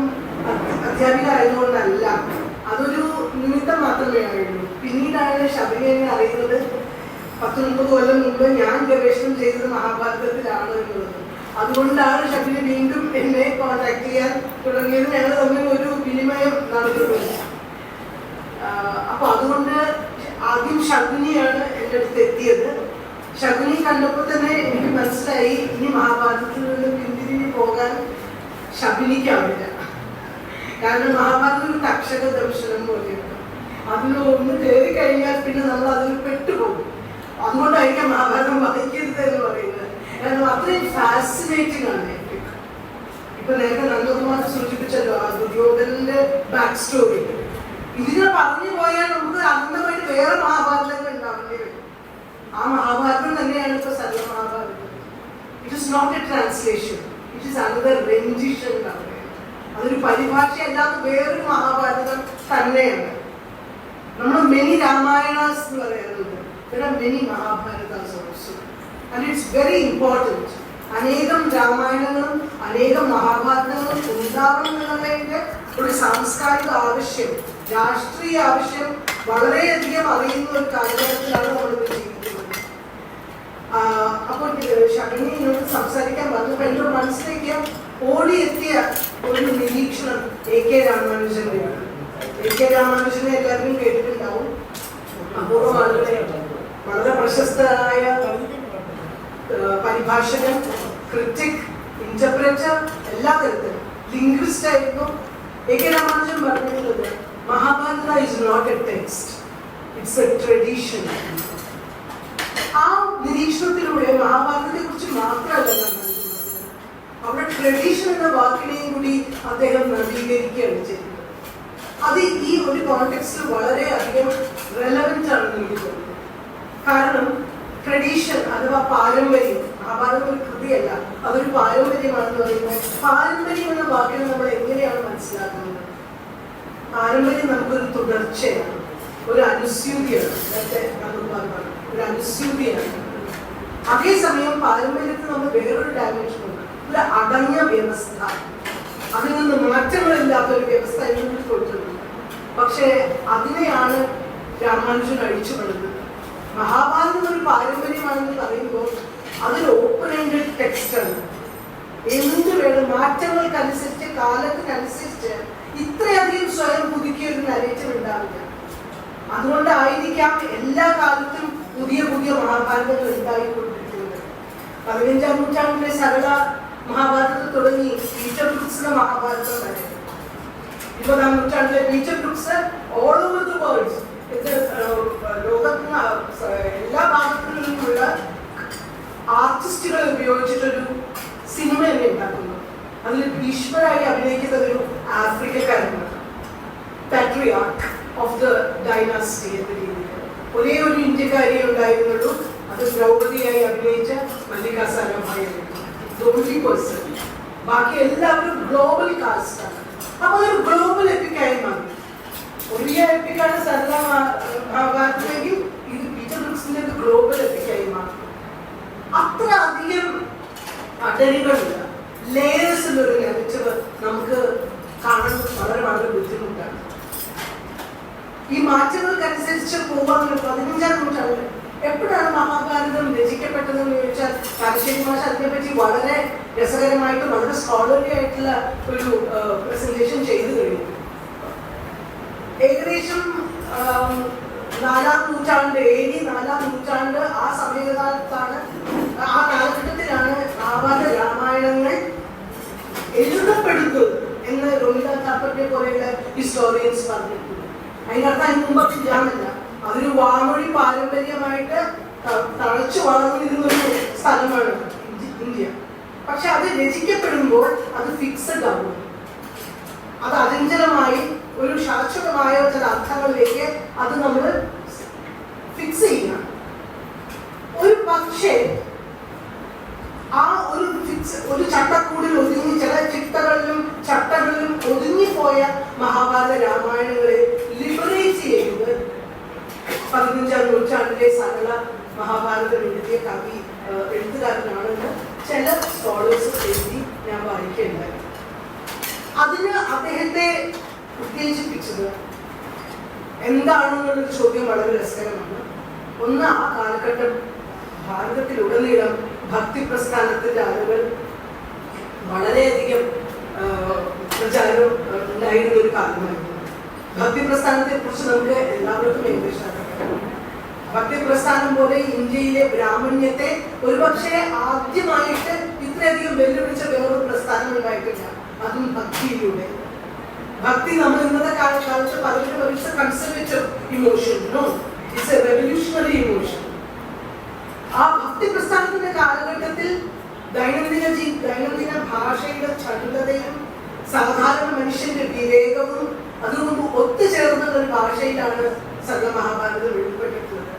അധ്യാപിക ആയതുകൊണ്ടല്ല, അതൊരു നിമിത്തം മാത്രമേ ആയുള്ളൂ. പിന്നീടാണ് ഷബിനി എന്നെ അറിയുന്നത് 10-30 കൊല്ലം മുമ്പ് ഞാൻ ഗവേഷണം ചെയ്തത് മഹാഭാരതത്തിലാണ് എന്നുള്ളത്. അതുകൊണ്ടാണ് ഷബിനി വീണ്ടും എന്നെ കോൺടാക്ട് ചെയ്യാൻ തുടങ്ങിയത്. ഞങ്ങൾ തമ്മിൽ ഒരു വിനിമയം നടത്തുന്നത്. അപ്പൊ അതുകൊണ്ട് ആദ്യം ഷബിനിയാണ് എൻ്റെ അടുത്ത് എത്തിയത്. ഷബിനി കണ്ടപ്പോൾ തന്നെ എനിക്ക് മനസ്സിലായി ഇനി മഹാഭാരതത്തിൽ നിന്ന് പിന്തിരിഞ്ഞ് പോകാൻ ഷബിനിക്കാവില്ല. കാരണം മഹാഭാരതം ഒരു തക്ഷക ദർശനം പോലെയാണ്. അതിൽ ഒന്ന് കയറി കഴിഞ്ഞാൽ പിന്നെ നമ്മൾ അതിൽ പെട്ടുപോകും. അതുകൊണ്ടായിരിക്കാം മഹാഭാരതം വായിക്കരുത് എന്ന് പറയുന്നത്. കാരണം അത്രയും ഫാസിനേറ്റിംഗ് ആണ് എപ്പിക്. ഇപ്പൊ നേരത്തെ നന്ദകുമാർ സൂചിപ്പിച്ചല്ലോ ആ ദുര്യോധനന്റെ ബാക്ക് സ്റ്റോറി. ഇതിനെ പറഞ്ഞു പോയാൽ നമുക്ക് അനന്തമായിട്ട് വേറെ മഹാഭാരതങ്ങൾ ഉണ്ടാവേണ്ടി വരും. ആ മഹാഭാരതം തന്നെയാണ് ഇപ്പൊ സർവ Mahabharatam. It is not a translation, it is another rendition എന്നാണ് പറയുന്നത്. അതൊരു പരിഭാഷയല്ലാതെ വേറൊരു മഹാഭാരതം തന്നെയാണ്. നമ്മൾ മെനി രാമായണാസ് എന്ന് പറയുന്നുണ്ട്, there are many Mahabharatas also, and it's very important. അനേകം രാമായണങ്ങളും അനേകം മഹാഭാരതങ്ങളും ഉണ്ടാവണം എന്നുള്ളതിന്റെ ഒരു സാംസ്കാരിക ആവശ്യം, രാഷ്ട്രീയ ആവശ്യം വളരെയധികം അറിയുന്ന ഒരു കാലഘട്ടത്തിലാണ് നമ്മൾ ജീവിക്കുന്നത്. അപ്പോൾ ഷബിനി എന്നോട് സംസാരിക്കാൻ വന്നപ്പോൾ എൻ്റെ മനസ്സിലേക്ക് ഓടിയെത്തിയ ഒരു നിരീക്ഷണം AK രാമാനുജന്റെയാണ്. AK രാമാനുജനെ എല്ലാവരും കേട്ടിട്ടുണ്ടാവും. അപൂർവം ആളുകളെ, വളരെ പ്രശസ്തരായ പരിഭാഷകൻ, ക്രിറ്റിക്, ഇന്റർപ്രറ്റർ, എല്ലാ തരത്തിലും ലിംഗ്വിസ്റ്റ് ആയിരുന്നു. AK രാമാനുജൻ പറഞ്ഞിട്ടുള്ളത് Mahabharata is not a text, it's a tradition. ആ നിരീക്ഷണത്തിലൂടെ മഹാഭാരതത്തെ കുറിച്ച് മാത്രമല്ല അവിടെ ട്രഡീഷൻ എന്ന വാക്കിനെയും കൂടി അദ്ദേഹം നവീകരിക്കുകയാണ് ചെയ്തത്. അത് ഈ ഒരു കോണ്ടെക്സ്റ്റിൽ വളരെ അധികം റെലവെന്റ് ആണെന്ന് എനിക്ക് തോന്നുന്നു. കാരണം ട്രഡീഷൻ അഥവാ പാരമ്പര്യം, മഹാഭാരതം ഒരു കൃതിയല്ല, അതൊരു പാരമ്പര്യമാണെന്ന് പറയുമ്പോൾ പാരമ്പര്യം എന്ന വാക്കിനെ നമ്മൾ എങ്ങനെയാണ് മനസ്സിലാക്കുന്നത്? പാരമ്പര്യം നമുക്കൊരു തുടർച്ചയാണ്, ഒരു അനുസ്യൂതിയാണ്. ഒരു അനുസ്യൂതിയാണ്. അതേസമയം പാരമ്പര്യത്തിൽ നമ്മൾ വേറൊരു ഡയമെൻഷൻ ഉണ്ട്, ഒരു അടഞ്ഞ വ്യവസ്ഥ, അതിൽ നിന്ന് മാറ്റങ്ങളില്ലാത്ത ഒരു വ്യവസ്ഥ എന്നൊരു കൊടുത്തിട്ടുണ്ട്. പക്ഷേ അതിനെയാണ് രാമാനുജൻ അഴിച്ചുപെടുന്നത്. മഹാഭാരതം ഒരു പാരമ്പര്യമാണെന്ന് പറയുമ്പോൾ അതൊരു ഓപ്പൺ എൻഡഡ് ടെക്സ്റ്റാണ്. എന്ത് വേണം, മാറ്റങ്ങൾക്കനുസരിച്ച്, കാലത്തിനനുസരിച്ച് ഇത്രയധികം സ്വയം പുതുക്കിയ ഒരു നരേറ്റീവ് ഉണ്ടാവില്ല. അതുകൊണ്ടായിരിക്കാം എല്ലാ കാലത്തും പുതിയ പുതിയ മഹാഭാരതങ്ങൾ ഉണ്ടായിക്കൊണ്ടിരിക്കുന്നത്. 15ാം നൂറ്റാണ്ടിലെ സരള മഹാഭാരതത്തിൽ തുടങ്ങി പീറ്റർ ബ്രൂക്സിന്റെ മഹാഭാരതം വരെ 20ാം നൂറ്റാണ്ടിലെ Peter Brooks all over the world, ലോകത്തിന് എല്ലാ ഭാഗത്തു നിന്നുമുള്ള ആർട്ടിസ്റ്റുകളെ ഉപയോഗിച്ചിട്ടൊരു സിനിമ തന്നെ ഉണ്ടാക്കുന്നു. അതിൽ ഭീഷ്മരായി അഭിനയിക്കുന്നത് ഒരു ആഫ്രിക്കക്കാരനാണ്, പാട്രിയാർക്ക് ഓഫ് ദ ഡൈനാസ്റ്റി എന്ന രീതിയിൽ. ഒരേ ഒരു ഇന്ത്യക്കാരിയെ ഉണ്ടായിരുന്നുള്ളൂ, അത് ദ്രൗപദിയായി അഭിനയിച്ച മല്ലിക സാരാഭായിയായിരുന്നു. Only person. ബാക്കി എല്ലാവരും ഗ്ലോബൽ കാസ്റ്റാണ്. അപ്പൊ ഒരു ഗ്ലോബൽ എപ്പിക്കായി മാറി. ഒറിയ എപ്പിക്കാണ് സരള മഹാഭാരതമെങ്കിൽ ഇത് പീറ്റർ ബ്രൂക്സിന്റെ ഗ്ലോബൽ എപ്പിക്കായി മാറി. അത്ര അധികം അടരുകളില്ല, ലേയേഴ്സിൽ ഒരു നെഗറ്റീവ് നമുക്ക് കാണാൻ വളരെ വളരെ ബുദ്ധിമുട്ടാണ്. ഈ മാറ്റങ്ങൾക്കനുസരിച്ച് പോകാൻ 15ാം നൂറ്റാണ്ടിൽ എപ്പോഴാണ് മഹാഭാരതം രചിക്കപ്പെട്ടതെന്ന് ചോദിച്ചാൽ കാരശ്ശേരി മാഷ് അതിനെപ്പറ്റി വളരെ രസകരമായിട്ട് വളരെ സ്കോളർലി ആയിട്ടുള്ള ഒരു പ്രസന്റേഷൻ ചെയ്തു കഴിഞ്ഞു. ഏകദേശം 4ാം നൂറ്റാണ്ട്, AD 4ാം നൂറ്റാണ്ട്, ആ സമയകാലത്താണ്, ആ കാലഘട്ടത്തിലാണ് മഹാഭാരത രാമായണങ്ങൾ എഴുതപ്പെടുന്നത് എന്ന് രവീന്ദ്രനാഥ് താപ്പറിനെ പോലെയുള്ള ഹിസ്റ്റോറിയൻസ് പറഞ്ഞിട്ടുണ്ട്. അതിനർത്ഥം അതിന് മുമ്പ് ഇല്ലാന്നല്ല, അതൊരു വാമൊഴി പാരമ്പര്യമായിട്ട് തഴച്ചു വളർന്നിരുന്നൊരു സ്ഥലമാണ് ഇന്ത്യ. പക്ഷെ അത് രചിക്കപ്പെടുമ്പോൾ അത് ഫിക്സഡ് ആവും, അത് അചഞ്ചലമായി ഒരു ശാശ്വതമായ ചില അർത്ഥങ്ങളിലേക്ക് അത് നമ്മൾ ഫിക്സ് ചെയ്യണം. ഒരു പക്ഷേ ആ ഒരു ചട്ടക്കൂടിൽ ഒതുങ്ങി, ചില ചിട്ടകളിലും ചട്ടകളിലും ഒതുങ്ങിപ്പോയ മഹാഭാരത രാമായണങ്ങളെ ലിബറേറ്റ് ചെയ്യുന്നത് 15ാം നൂറ്റാണ്ടിലെ സരള മഹാഭാരതം എഴുതിയ എഴുത്തുകാരനാണെന്ന് ചില സ്കോളേഴ്സ് എഴുതി ഞാൻ വായിക്കുകയുണ്ടായി. അതിന് അദ്ദേഹത്തെ ഉത്തേജിപ്പിച്ചത് എന്താണെന്നുള്ളൊരു ചോദ്യം വളരെ രസകരമാണ്. ഒന്ന്, ആ കാലഘട്ടം ഭാരതത്തിലുടനീളം ഭക്തി പ്രസ്ഥാനത്തിന്റെ ആളുകൾ വളരെയധികം പ്രചാരം ഉണ്ടായിരുന്ന ഒരു കാലമായിരുന്നു. ഭക്തി പ്രസ്ഥാനത്തെ കുറിച്ച് നമുക്ക് എല്ലാവർക്കും ഏകദേശം ഭക്തി പ്രസ്ഥാനം പോലെ ഇന്ത്യയിലെ ബ്രാഹ്മണ്യത്തെ ഒരുപക്ഷെ ആദ്യമായിട്ട് ഇത്രയധികം വെല്ലുവിളിച്ച വേറൊരു പ്രസ്ഥാനം ഉണ്ടായിട്ടില്ല, അതും ഭക്തിയിലൂടെ. ഭക്തി നമ്മൾ ഇന്നത്തെ കാലത്ത് പലരും conservative emotion, no, it's a revolutionary emotion. കാലഘട്ടത്തിൽ ദൈനംദിന ഭാഷയുടെ ചടുലതയും സാധാരണ മനുഷ്യന്റെ വിവേകവും അതുകൊണ്ട് ഒത്തുചേർന്ന ഒരു ഭാഷയിലാണ് സകല മഹാഭാരതം എഴുതപ്പെട്ടിട്ടുള്ളത്.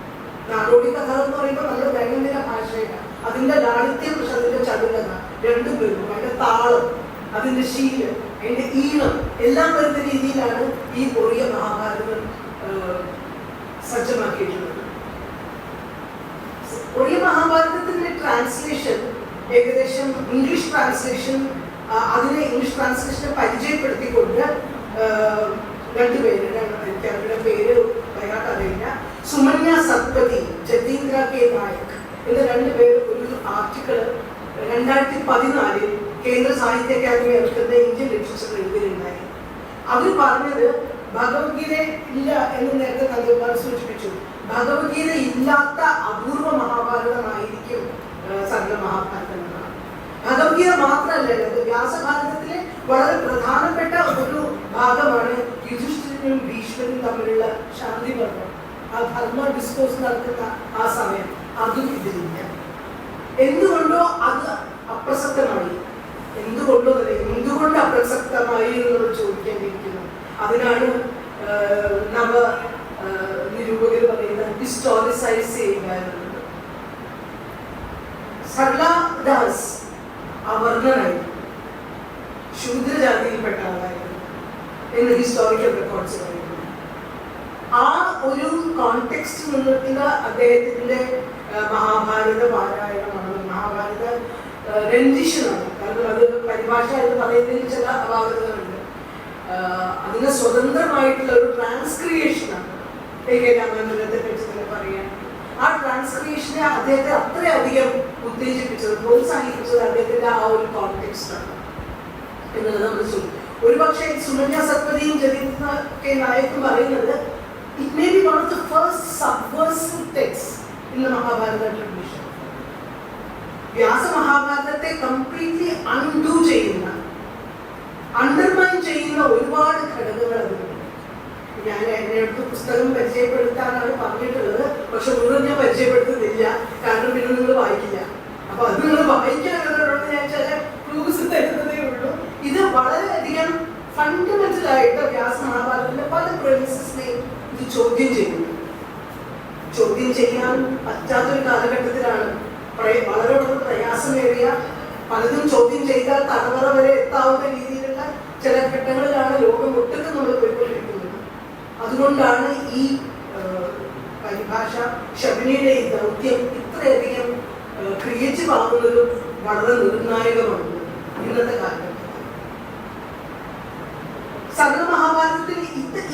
നാടോടി കഥ എന്ന് പറയുമ്പോൾ നമ്മുടെ ദൈനംദിന ഭാഷയിലാണ്. അതിന്റെ ലാളിത്യം, പക്ഷെ അതിന്റെ ചടുലത രണ്ടും വരും. അതിന്റെ താളം, അതിന്റെ ശീലം, അതിന്റെ ഈണം എല്ലാം വരുന്ന രീതിയിലാണ് ഈ ഒറിയ മഹാഭാരതം സജ്ജമാക്കിയിട്ടുള്ളത്. ഒറിയ മഹാഭാരതത്തിന്റെ ട്രാൻസ്ലേഷൻ ഏകദേശം ഇംഗ്ലീഷ് ട്രാൻസ്ലേഷനെ പരിചയപ്പെടുത്തിക്കൊണ്ട് രണ്ടുപേര്, എനിക്ക് അവരുടെ പേര് പറയാൻ അറിയില്ല, സുമന്യ സത്പതി, ജതീന്ദ്ര കെ നായക് എന്ന രണ്ടുപേർ ഒരു ആർട്ടിക്കിൾ 2014 കേന്ദ്ര സാഹിത്യ അക്കാദമി ഇറക്കുന്ന ഇന്ത്യൻ ലിറ്ററേച്ചർ എഴുതിയിട്ടുണ്ടായി. അവർ പറഞ്ഞത് ഭഗവത്ഗീത ഇല്ല എന്ന് നേരത്തെ കഥകൾ സൂചിപ്പിച്ചു. ഭഗവത്ഗീത ഇല്ലാത്ത അപൂർവ മഹാഭാരതമായിരിക്കും സകല മഹാഭാരതം എന്നാണ്. ഭഗവത്ഗീത മാത്രമല്ല, വ്യാസഭാരതത്തിലെ വളരെ പ്രധാനപ്പെട്ട ഒരു ഭാഗമാണ് യുധിഷ്ഠിരനും ഭീഷ്മനും തമ്മിലുള്ള ശാന്തി പർവ്വം. ആ ധർമ്മ ഡിസ്കോഴ്സ് നടക്കുന്ന ആ സമയം അതും ഇതിലില്ല. എന്തുകൊണ്ടോ അത് അപ്രസക്തമായി. എന്തുകൊണ്ട് അപ്രസക്തമായി എന്നുള്ളത് ചോദിക്കേണ്ടിയിരിക്കുന്നു. അതിനാണ് നവ നിരൂപകർ പറയുന്നത് ഹിസ്റ്റോറിസൈസ് ചെയ്യുക എന്നുള്ളത്. സർലാദാസ് അവർണനായി ശൂദ്രജാതിയിൽപ്പെട്ട ആളായിരുന്നു എന്ന് ഹിസ്റ്റോറിക്കൽ റെക്കോർഡ്സ് പറയുന്നു. ആ ഒരു കോണ്ടെക്സ്റ്റ് നിന്നിട്ടുള്ള അദ്ദേഹത്തിന്റെ മഹാഭാരത പാരായണമാണ്, മഹാഭാരത റെൻഡിഷനാണ്. കാരണം അത് പരിഭാഷ എന്ന് പറയുന്നതിൽ ചില അപാകതകളുണ്ട്. അതിന് സ്വതന്ത്രമായിട്ടുള്ള ഒരു ട്രാൻസ്ക്രിയേഷനാണ്. രാമാനുജത്തെ പറ്റി പറയാൻ ആ ട്രാൻസ്ക്രിയേഷനെ അദ്ദേഹത്തെ അത്രയധികം ഉത്തേജിപ്പിച്ചത്, പ്രോത്സാഹിപ്പിച്ചത് അദ്ദേഹത്തിന്റെ ആ ഒരു കോണ്ടെക്സ്റ്റാണ് എന്നുള്ളത് നമ്മൾ ചോദിക്കും. ഒരുപക്ഷെ സുമന്യ സത്പതിയും ജതീന്ദ്ര കെ നായക്കും പറയുന്നത് it may be one of the first subversive texts in the Mahabharata tradition. Vyasa മഹാഭാരതത്തെ കംപ്ലീറ്റ്ലി അൺഡു ചെയ്യുന്ന, അണ്ടർമൈൻ ചെയ്യുന്ന ഒരുപാട് ഘടകങ്ങൾ അതിലുണ്ട്. ഞാൻ എന്നെ അടുത്ത് പുസ്തകം പരിചയപ്പെടുത്താനാണ് പറഞ്ഞിട്ടുള്ളത്, പക്ഷെ മുഴുവൻ ഞാൻ പരിചയപ്പെടുത്തുന്നില്ല, കാരണം പിന്നെ നിങ്ങൾ വായിക്കില്ല. അപ്പൊ അത് നിങ്ങൾ വായിക്കാനുള്ളതുകൊണ്ട് ഞാൻ ചില ക്ലൂസ് തരുന്നതേ ഉള്ളൂ. ഇത് വളരെയധികം ഫണ്ടമെന്റൽ ആയിട്ട് വ്യാസ മഹാഭാരതത്തിന്റെ പല പ്രെമിസസിനെയും ഇത് ചോദ്യം ചെയ്യാൻ പറ്റാത്തൊരു കാലഘട്ടത്തിലാണ്. വളരെ പ്രയാസമേറിയ പലതും ചോദ്യം ചെയ്താൽ തലമുറ വരെ എത്താവുന്ന രീതിയിലുള്ള ചില ഘട്ടങ്ങളിലാണ് ലോകം ഒട്ടുക്ക് നമ്മൾ പോയിക്കൊണ്ടിരിക്കുന്നത്. അതുകൊണ്ടാണ് ഈ പരിഭാഷ ശബരിയുടെ ഈ ദൗത്യം ഇത്രയധികം ക്രിയേറ്റീവ് ആകുന്നതും വളരെ നിർണായകമാണ് ഇന്നത്തെ കാലഘട്ടത്തിൽ. സകല മഹാഭാരതത്തിൽ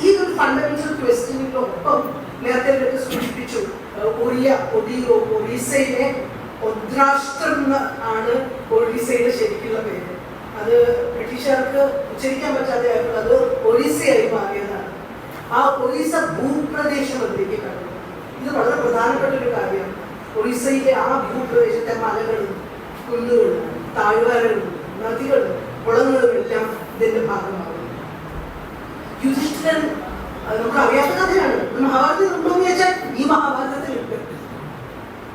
ഈ ഒരു ഫണ്ടമെന്റൽ ക്വസ്റ്റ്യനിലൊപ്പം നേരത്തെ സൂചിപ്പിച്ചു, ഒറീസയിലെ ഒദ്രാഷ്ട്രം ആണ് ഒറീസയുടെ ശരിക്കുള്ള പേര്. അത് ബ്രിട്ടീഷുകാർക്ക് ഉച്ചരിക്കാൻ പറ്റാതെ ആയപ്പോൾ അത് ഒറീസയായി മാറിയതാണ്. ആ ഒറീസ ഭൂപ്രദേശം അതിലേക്ക് കടന്നു. ഇത് വളരെ പ്രധാനപ്പെട്ട ഒരു കാര്യമാണ്. ഒറീസയിലെ ആ ഭൂപ്രദേശത്തെ മലകളും കുന്നുകളും താഴ്വാരങ്ങളും നദികളും കുളങ്ങളും എല്ലാം ഇതിന്റെ ഭാഗമാകും. യുധിഷ്ഠിരൻ നമുക്ക് അറിയാത്ത കഥയാണ്. മഹാഭാരതത്തിൽ ഉണ്ടോന്ന് ചോദിച്ചാൽ ഈ മഹാഭാരതത്തിലുണ്ട്.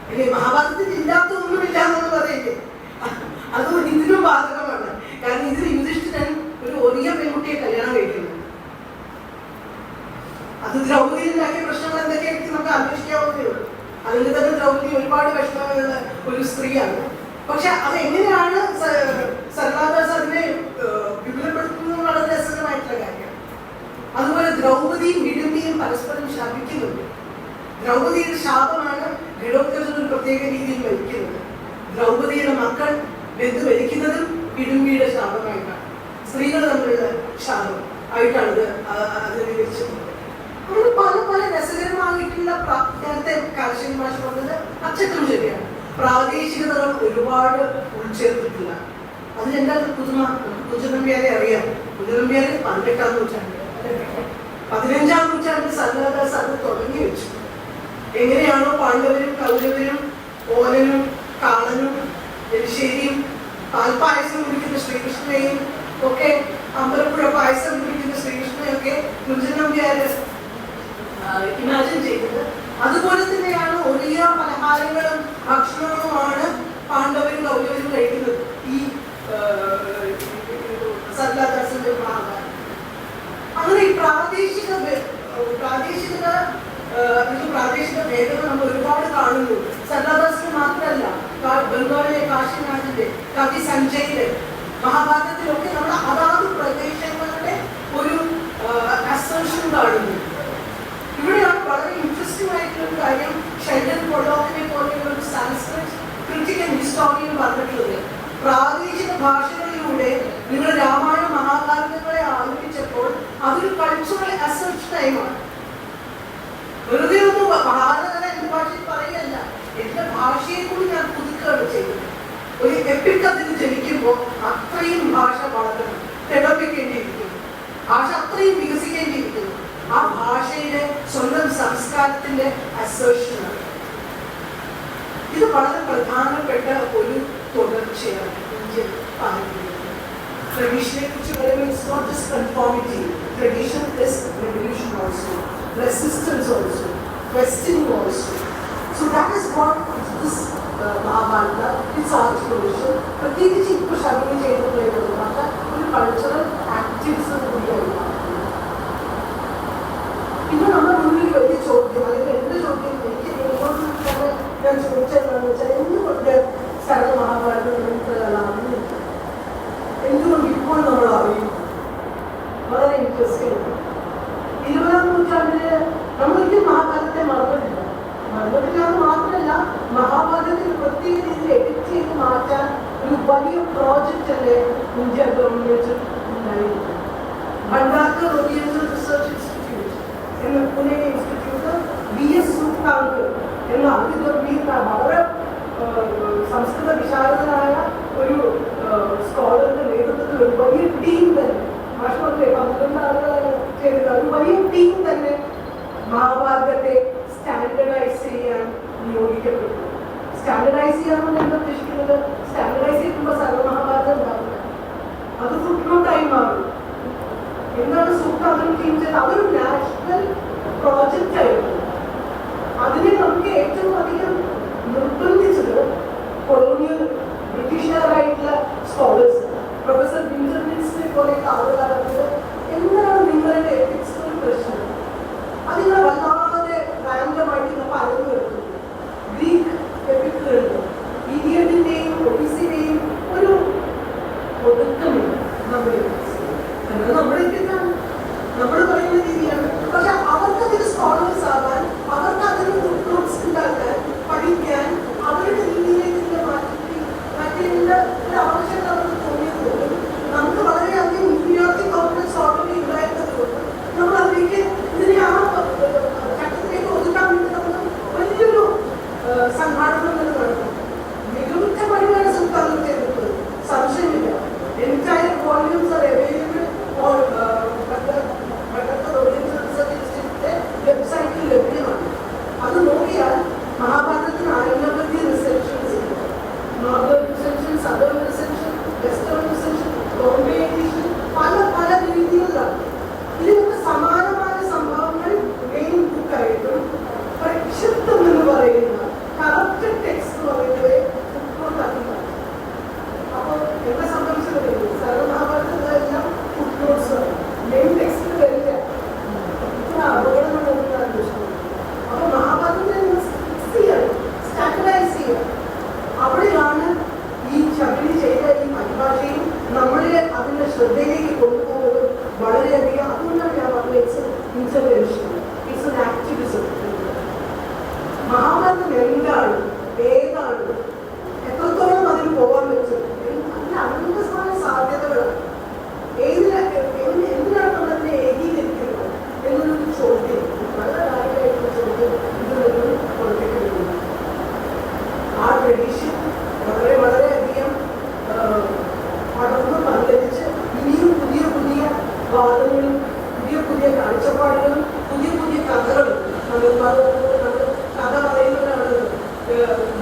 അല്ലെ, മഹാഭാരതത്തിൽ ഇല്ലാത്ത ഒന്നുമില്ല എന്ന് പറയില്ലേ, അതും ഇതിനും ബാധകമാണ്. കാരണം ഇതിൽ യുധിഷ്ഠിരൻ ഒരു ഒറിയ പെൺകുട്ടിയെ കല്യാണം കഴിക്കുന്നു. അത് ദ്രൗപദിയിലുണ്ടാക്കിയ പ്രശ്നങ്ങൾ എന്തൊക്കെയായിരിക്കും നമുക്ക് അന്വേഷിക്കാവുന്നേ ഉള്ളൂ. അതിൽ തന്നെ ദ്രൗപദി ഒരുപാട് വിഷമമുള്ള ഒരു സ്ത്രീയാണ്. പക്ഷെ അത് എങ്ങനെയാണ് സർലാദാസ് അതിനെ വിപുലപ്പെടുത്തുന്നത് വളരെ രസകരമായിട്ടുള്ള കാര്യമാണ്. അതുപോലെ ദ്രൗപദിയും വിടുമ്പിയും പരസ്പരം ശാപിക്കുന്നുണ്ട്. ദ്രൗപദിയുടെ ശാപമാണ് ഘടോത്കചൻ ഒരു പ്രത്യേക രീതിയിൽ മരിക്കുന്നത്. ദ്രൗപദിയുടെ മക്കൾ ബന്ധു മരിക്കുന്നതും വിടുമ്പിയുടെ ശാപമായിട്ടാണ്, സ്ത്രീകൾ തമ്മിലുള്ള ശാപം ആയിട്ടാണ് അത് വിവരിച്ചിട്ടുള്ളത്. അങ്ങനെ പല പല രസകരമായിട്ടുള്ള നേരത്തെ കാർഷിക ഭാഷ പറഞ്ഞത് അച്ചട്ടം ശരിയാണ്. പ്രാദേശികതകൾ ഒരുപാട് ഉൾച്ചേർത്തിട്ടില്ല. അതിലെന്താണ് പുതുമ? കുഞ്ചനമ്പ്യാരെ അറിയാം. കുഞ്ചനമ്പ്യാരെ 18-ാം നൂറ്റാണ്ട്, 15-ാം നൂറ്റാണ്ടിൽ സർലാദാസ് അത് തുടങ്ങി വെച്ചു. എങ്ങനെയാണോ പാണ്ഡവരും കൗരവരും ഓലനും കാളനും എലിശ്ശേരിയും പാൽപ്പായസം കുടിക്കുന്ന ശ്രീകൃഷ്ണനെയും ഒക്കെ അമ്പലപ്പുഴ പായസം കുടിക്കുന്ന ശ്രീകൃഷ്ണനെയൊക്കെ കുഞ്ചനമ്പ്യാര് ഇമാജിൻ ചെയ്തത്, അതുപോലെ തന്നെയാണ് ഒറിയ പലഹാരങ്ങളും ഭക്ഷണങ്ങളുമാണ് പ്രാദേശിക ഭേദങ്ങൾ നമ്മൾ ഒരുപാട് കാണുന്നു. സല്ലാദാസിന് മാത്രമല്ല, ബംഗാളിലെ കാശിനാഥിന്റെ കവി സഞ്ജയിലെ മഹാഭാരതത്തിലൊക്കെ നമ്മൾ അതാത് പ്രദേശങ്ങളുടെ ഒരു അസർഷൻ കാണുന്നു. ഇവിടെയാണ് വളരെ ഇൻട്രസ്റ്റിംഗ് ആയിട്ടുള്ള ഒരു കാര്യം ഷെൽഡൻ പൊള്ളോക്കിനെ പോലെയുള്ള ഒരു സാൻസ്ക്രിറ്റ് ക്രിട്ടിക്കൽ ഹിസ്റ്റോറിയൻ പറഞ്ഞിട്ടുള്ളത്. പ്രാദേശിക ഭാഷകളിലൂടെ നിങ്ങൾ രാമായണ മഹാഭാരതങ്ങളെ ആലോചിച്ചപ്പോൾ അതൊരു കൾച്ചറൽ അസർട്ട് ടൈമാണ്. വെറുതെ ഒന്നും ഭാരതകഥ എന്റെ ഭാഷയിൽ പറയല്ല, എന്റെ ഭാഷയെ കൂടി ഞാൻ പുതുക്കുകയാണ് ചെയ്തത്. ഒരു എപ്പിക് അതിന് ജനിക്കുമ്പോൾ അത്രയും ഭാഷ വളരണം, തെളിപ്പിക്കേണ്ടിയിരിക്കുന്നു, ഭാഷ അത്രയും വികസിക്കേണ്ടിയിരിക്കുന്നു. ആ ഭാഷയുടെ സ്വന്തം സംസ്കാരത്തിന്റെ അസേഷനാണ്. ഇത് വളരെ പ്രധാനപ്പെട്ട ഒരു തുടർച്ചയാണ് ഇന്ത്യൻ പാരമ്പര്യം. ട്രഡീഷനെ കുറിച്ച് പറയുമ്പോൾ it's not just conformity. Tradition is revolution also, resistance also, questioning also. So that is what this Mahabharata, its articulation, പ്രത്യേകിച്ച് ഇപ്പോൾ ഷബനി ചെയ്തിട്ടുള്ള ഒരു കൾച്ചറൽ ആക്ടിവിസം കൂടിയാണ്. പിന്നെ നമ്മുടെ മുന്നിൽ വലിയ ചോദ്യം, അല്ലെങ്കിൽ എന്റെ ചോദ്യം എനിക്ക് നിങ്ങളോട് തന്നെ ഞാൻ ചോദിച്ചതെന്ന് വെച്ചാൽ, എന്തുകൊണ്ട് സകല മഹാഭാരതം നമുക്ക് അറിയുന്നില്ല? എന്തുകൊണ്ട് ഇപ്പോൾ നമ്മൾ അറിയുന്നു? വളരെ ഇൻട്രസ്റ്റിംഗ്. 20ാം നൂറ്റാണ്ടില് നമ്മളൊരിക്കലും മഹാഭാരതത്തെ മറന്നിട്ടില്ല. മറന്നിട്ടില്ല എന്ന് മാത്രമല്ല, മഹാഭാരതത്തിൽ പ്രത്യേക രീതിയിൽ എഡിറ്റ് ചെയ്ത് മാറ്റാൻ ഒരു വലിയ പ്രോജക്റ്റ് അല്ലേ ഇന്ത്യ ഗവൺമെന്റ് ഉണ്ടായിരുന്നു. ഭണ്ഡാർക്കർ ഓറിയന്റൽ റിസർച്ച് ഇൻസ്റ്റിറ്റ്യൂട്ട് എന്ന പുനെ ഇൻസ്റ്റിറ്റ്യൂട്ട് BS സൂക്താങ്കർ എന്ന അതിഗംഭീര വളരെ സംസ്കൃത വിശാരദനായ ഒരു സ്കോളറിന്റെ നേതൃത്വത്തിൽ ഒരു വലിയ ടീം തന്നെ, മാഷമൊക്കെ 12 ആളുകളാണ് ചെയ്തത്, ഒരു വലിയ ടീം തന്നെ മഹാഭാരതത്തെ സ്റ്റാൻഡർഡൈസ് ചെയ്യാൻ നിയോഗിക്കപ്പെട്ടു. സ്റ്റാൻഡർഡൈസ് ചെയ്യാമെന്ന് എന്താ ഉദ്ദേശിക്കുന്നത്? സ്റ്റാൻഡർഡൈസ് ചെയ്യുമ്പോൾ സർവമഹാഭാരതം ഉണ്ടാവില്ല, അത് ഫുട്നോട്ടായി മാറും. എന്താണ് സൂക്താങ്കർ ടീം ചെയ്തത്? അതൊരു നാഷണൽ പ്രോജക്റ്റ് ആയിരുന്നു. അതിനെ നമുക്ക് ഏറ്റവും അധികം നിർബന്ധിച്ചത് കൊളോണിയൽ ബ്രിട്ടീഷുകാരായിട്ടുള്ള സ്കോളേഴ്സ്, പ്രൊഫസർ വിൻസെന്റിനെ പോലെയുള്ള ആളുകളാണ്. എന്താണ് നിങ്ങളുടെ എത്തിക്സ് പ്രശ്നം? അതിനെ വല്ലാതെ റാൻഡമായിട്ട് പരന്നു വരുന്നത്. ഗ്രീക്ക് എപ്പിക്കുകളുണ്ട്, ഈഡിയഡിന്റെയും ഒഡീസിന്റെയും ഒരു ഒതുക്കമില്ല നമ്മുടെ നമ്മൾ പറയുന്ന രീതിയാണ്. പക്ഷെ അവർക്ക് അതിന് സ്കോളേഴ്സ് ആവാൻ, അവർക്ക് അതിന് നോട്ട്സ് ഉണ്ടാക്കാൻ, പഠിക്കാൻ അവരുടെ രീതിയിലേക്ക് മാറ്റേണ്ട ഒരു ആവശ്യകത അവർക്ക് തോന്നിയത് നമുക്ക് വളരെയധികം ഇൻഫീരിയോറിറ്റി കോംപ്ലക്സ് ഓൾറെഡി ഉണ്ടായിരുന്നത് കൊണ്ട് നമ്മൾ അതിലേക്ക് ഇതിനെ ആ ചട്ടത്തിലേക്ക് ഒതുക്കാൻ വേണ്ടി നമ്മൾ വലിയൊരു സംഘാടനം തന്നെ നടക്കും. മികവുറ്റ പണിയാണ് സൂക്താങ്കർ ചെയ്തിട്ടുള്ളത്, സംശയമില്ല. Entire volumes are available on വെബ്സൈറ്റിൽ ലഭ്യമാണ്. അത് നോക്കിയാൽ മഹാഭാരതത്തിന് അനവധി റിസെപ്ഷൻസ് ഉണ്ട്. Northern reception, southern reception, western reception, Bombay edition, പല പല രീതികളിലാണ്. ഇതിനൊക്കെ സമാനമായ സംഭവങ്ങൾ മെയിൻ ബുക്കായിട്ടും പ്രക്ഷിപ്തം എന്ന് പറയുന്ന കറക്റ്റഡ് ടെക്സ്റ്റ് എന്ന് പറയുന്നത് ഫുട്നോട്ടാക്കി. അപ്പോൾ എന്താ സംഭവിച്ചത്? സർവമഹാഭാരതത്തിലെല്ലാം ഫുട്നോട്ട്സ് മെയിൻ ടെക്സ്റ്റിൽ വരില്ല. ഇത്ര അപകടങ്ങളൊന്നും ആലോചിക്കുന്നത്. അപ്പൊ മഹാഭാരതത്തെ സ്റ്റാൻഡർഡൈസ് ചെയ്യുക. അവിടെയാണ് ഈ ശബരി ചെയ്ത ഈ പരിഭാഷയും നമ്മളെ അതിന്റെ ശ്രദ്ധയിലേക്ക് കൊണ്ടുപോകുന്നത് വളരെയധികം. അതുകൊണ്ടാണ് ഞാൻ പറഞ്ഞത് ഇൻസർവേഷൻ, ഇറ്റ്സ് എൻ ആക്ടിവിസം. മഹാഭാരതം എന്താണ്, ഏതാണ്, എത്രത്തോളം അതിന് പോകാൻ പറ്റും, അതിന് അനന്തമായ സാധ്യതകളാണ്. എന്തിനാണ് നമ്മളതിനെ ഏകീകരിക്കുന്നത് എന്നൊരു ചോദ്യം, വളരെ കാര്യമായിട്ടുള്ള ചോദ്യം ഇതിൽ കൊടുത്തിട്ടുണ്ട്. ആ ട്രഡീഷൻ വളരെ വളരെയധികം പടർന്ന് പന്തലിച്ച് ഇനിയും പുതിയ പുതിയ വാദങ്ങളും പുതിയ പുതിയ കാഴ്ചപ്പാടുകളും പുതിയ പുതിയ കഥകളും നമ്മൾ കഥ പറയുന്നതാണ്.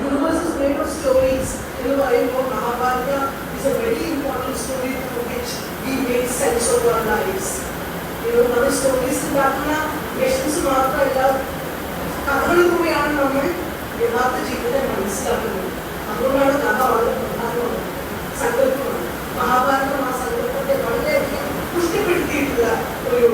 Universe is made of stories എന്ന് പറയുമ്പോൾ Mahabharata is a very important story for which we make sense of our lives. നമ്മൾ സ്റ്റോറീസ് ഉണ്ടാക്കുന്ന ലക്ഷൻസ് മാത്രമല്ല, കഥകളിലൂടെയാണ് നമ്മൾ യഥാർത്ഥ ജീവിതത്തെ മനസ്സിലാക്കുന്നത്. അതുകൊണ്ടാണ് കഥ വളരെ പ്രധാനമാണ്, സങ്കല്പമാണ്. മഹാഭാരതം ആ സങ്കല്പത്തെ വളരെയധികം പുഷ്ടിപ്പെടുത്തിയിട്ടുള്ള ഒരു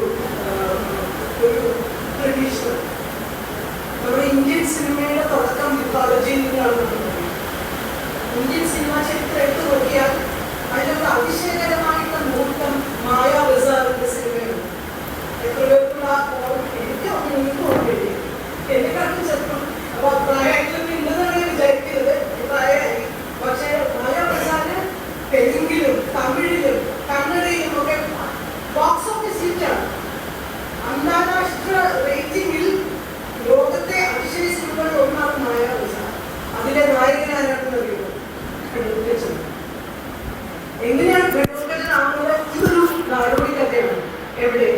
എവിടെ?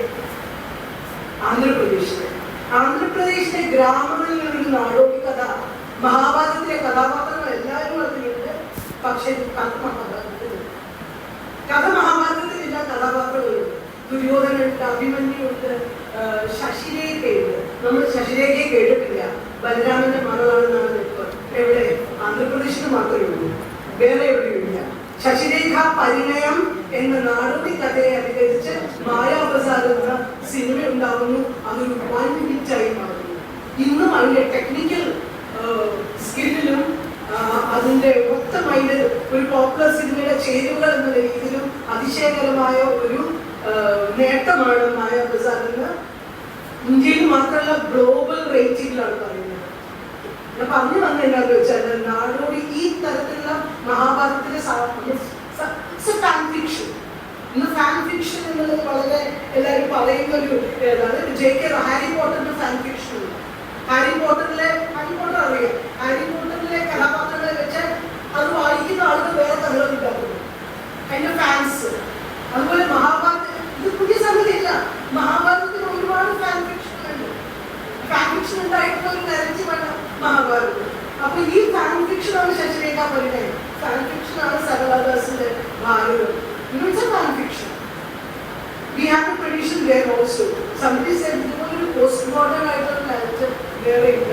ആന്ധ്രാപ്രദേശിലെ. ആന്ധ്രാപ്രദേശിലെ ഗ്രാമങ്ങളിൽ ഒരു നാടോടി കഥ, മഹാഭാരതത്തിലെ കഥാപാത്രങ്ങൾ എല്ലാവരും അതിലുണ്ട്. പക്ഷെ കഥ മഹാഭാരതത്തിലില്ല. കഥാപാത്രങ്ങളുണ്ട്. ദുര്യോധനുണ്ട്, അഭിമന്യുണ്ട്, ശശിരേഖയുണ്ട്. നമ്മൾ ശശിരേഖയെ കേട്ടിട്ടില്ല. ബലരാമന്റെ മകളാണെന്നാണ് ഇപ്പോൾ. എവിടെ? ആന്ധ്രാപ്രദേശിൽ മാത്രമേ ഉള്ളൂ, വേറെ എവിടെയുമില്ല. ശശിരേഖ പരിണയം എന്ന നാടോടി കഥയെ അനുകരിച്ച് മായാബസാർ എന്ന സിനിമ ഉണ്ടാകുന്നു. അതൊരു വൻ ഹിറ്റായി മാറുന്നു. ഇന്നും അതിന്റെ ടെക്നിക്കൽ സ്കില്ലിലും അതിന്റെ മൊത്തം അതിന്റെ ഒരു പോപ്പുലർ സിനിമയുടെ ചേരുവകൾ എന്ന രീതിയിലും അതിശയകരമായ ഒരു നേട്ടമാണ് മായാബസാർ എന്ന് ഇന്ത്യയിൽ മാത്രമല്ല ഗ്ലോബൽ റേറ്റിംഗിലാണ് പറയുന്നത്. ഞാൻ പറഞ്ഞു വന്ന എന്താന്ന് വെച്ചാൽ നാടോടി ഈ തരത്തിലുള്ള മഹാഭാരതത്തിലെ ഫാൻ ഫിക്ഷൻ. ഇന്ന് ഫാൻ ഫിക്ഷൻ എന്നുള്ളത് വളരെ എല്ലാവരും പറയുന്ന ഒരു ഏതാണ്. JK ഹാരി പോട്ടറിന്റെ ഫാൻ ഫിക്ഷൻ ഉണ്ട്. ഹാരി പോട്ടർ അറിയാം. ഹാരി പോട്ടറിലെ കഥാപാത്രങ്ങളെ വെച്ച് അത് വായിക്കുന്ന ആളുകൾ വേറെ കഥകൾ ഉണ്ടാക്കുന്നു, അതിന്റെ ഫാൻസ്. അതുപോലെ മഹാഭാരത ഇത് പുതിയ സംഗതിയല്ല. മഹാഭാരതത്തിന് ഒരുപാട് ഫാൻ ഫിക്ഷൻ ഉണ്ട്. ഫാൻ ഫിക്ഷൻ ഉണ്ടായിട്ടുള്ള ഒരു നെറേറ്റീവാണ് മഹാഭാരതം. അപ്പൊ ഈ ഫാൻ ഫിക്ഷനാണ് ശശിരേഖ പരിണയം, ഫാൻ ഫിക്ഷനാണ് സരളദാസിന്റെ Bharatam. It's a fan fiction. We have a tradition there also. Somebody said, "You know, postmodern idol culture there in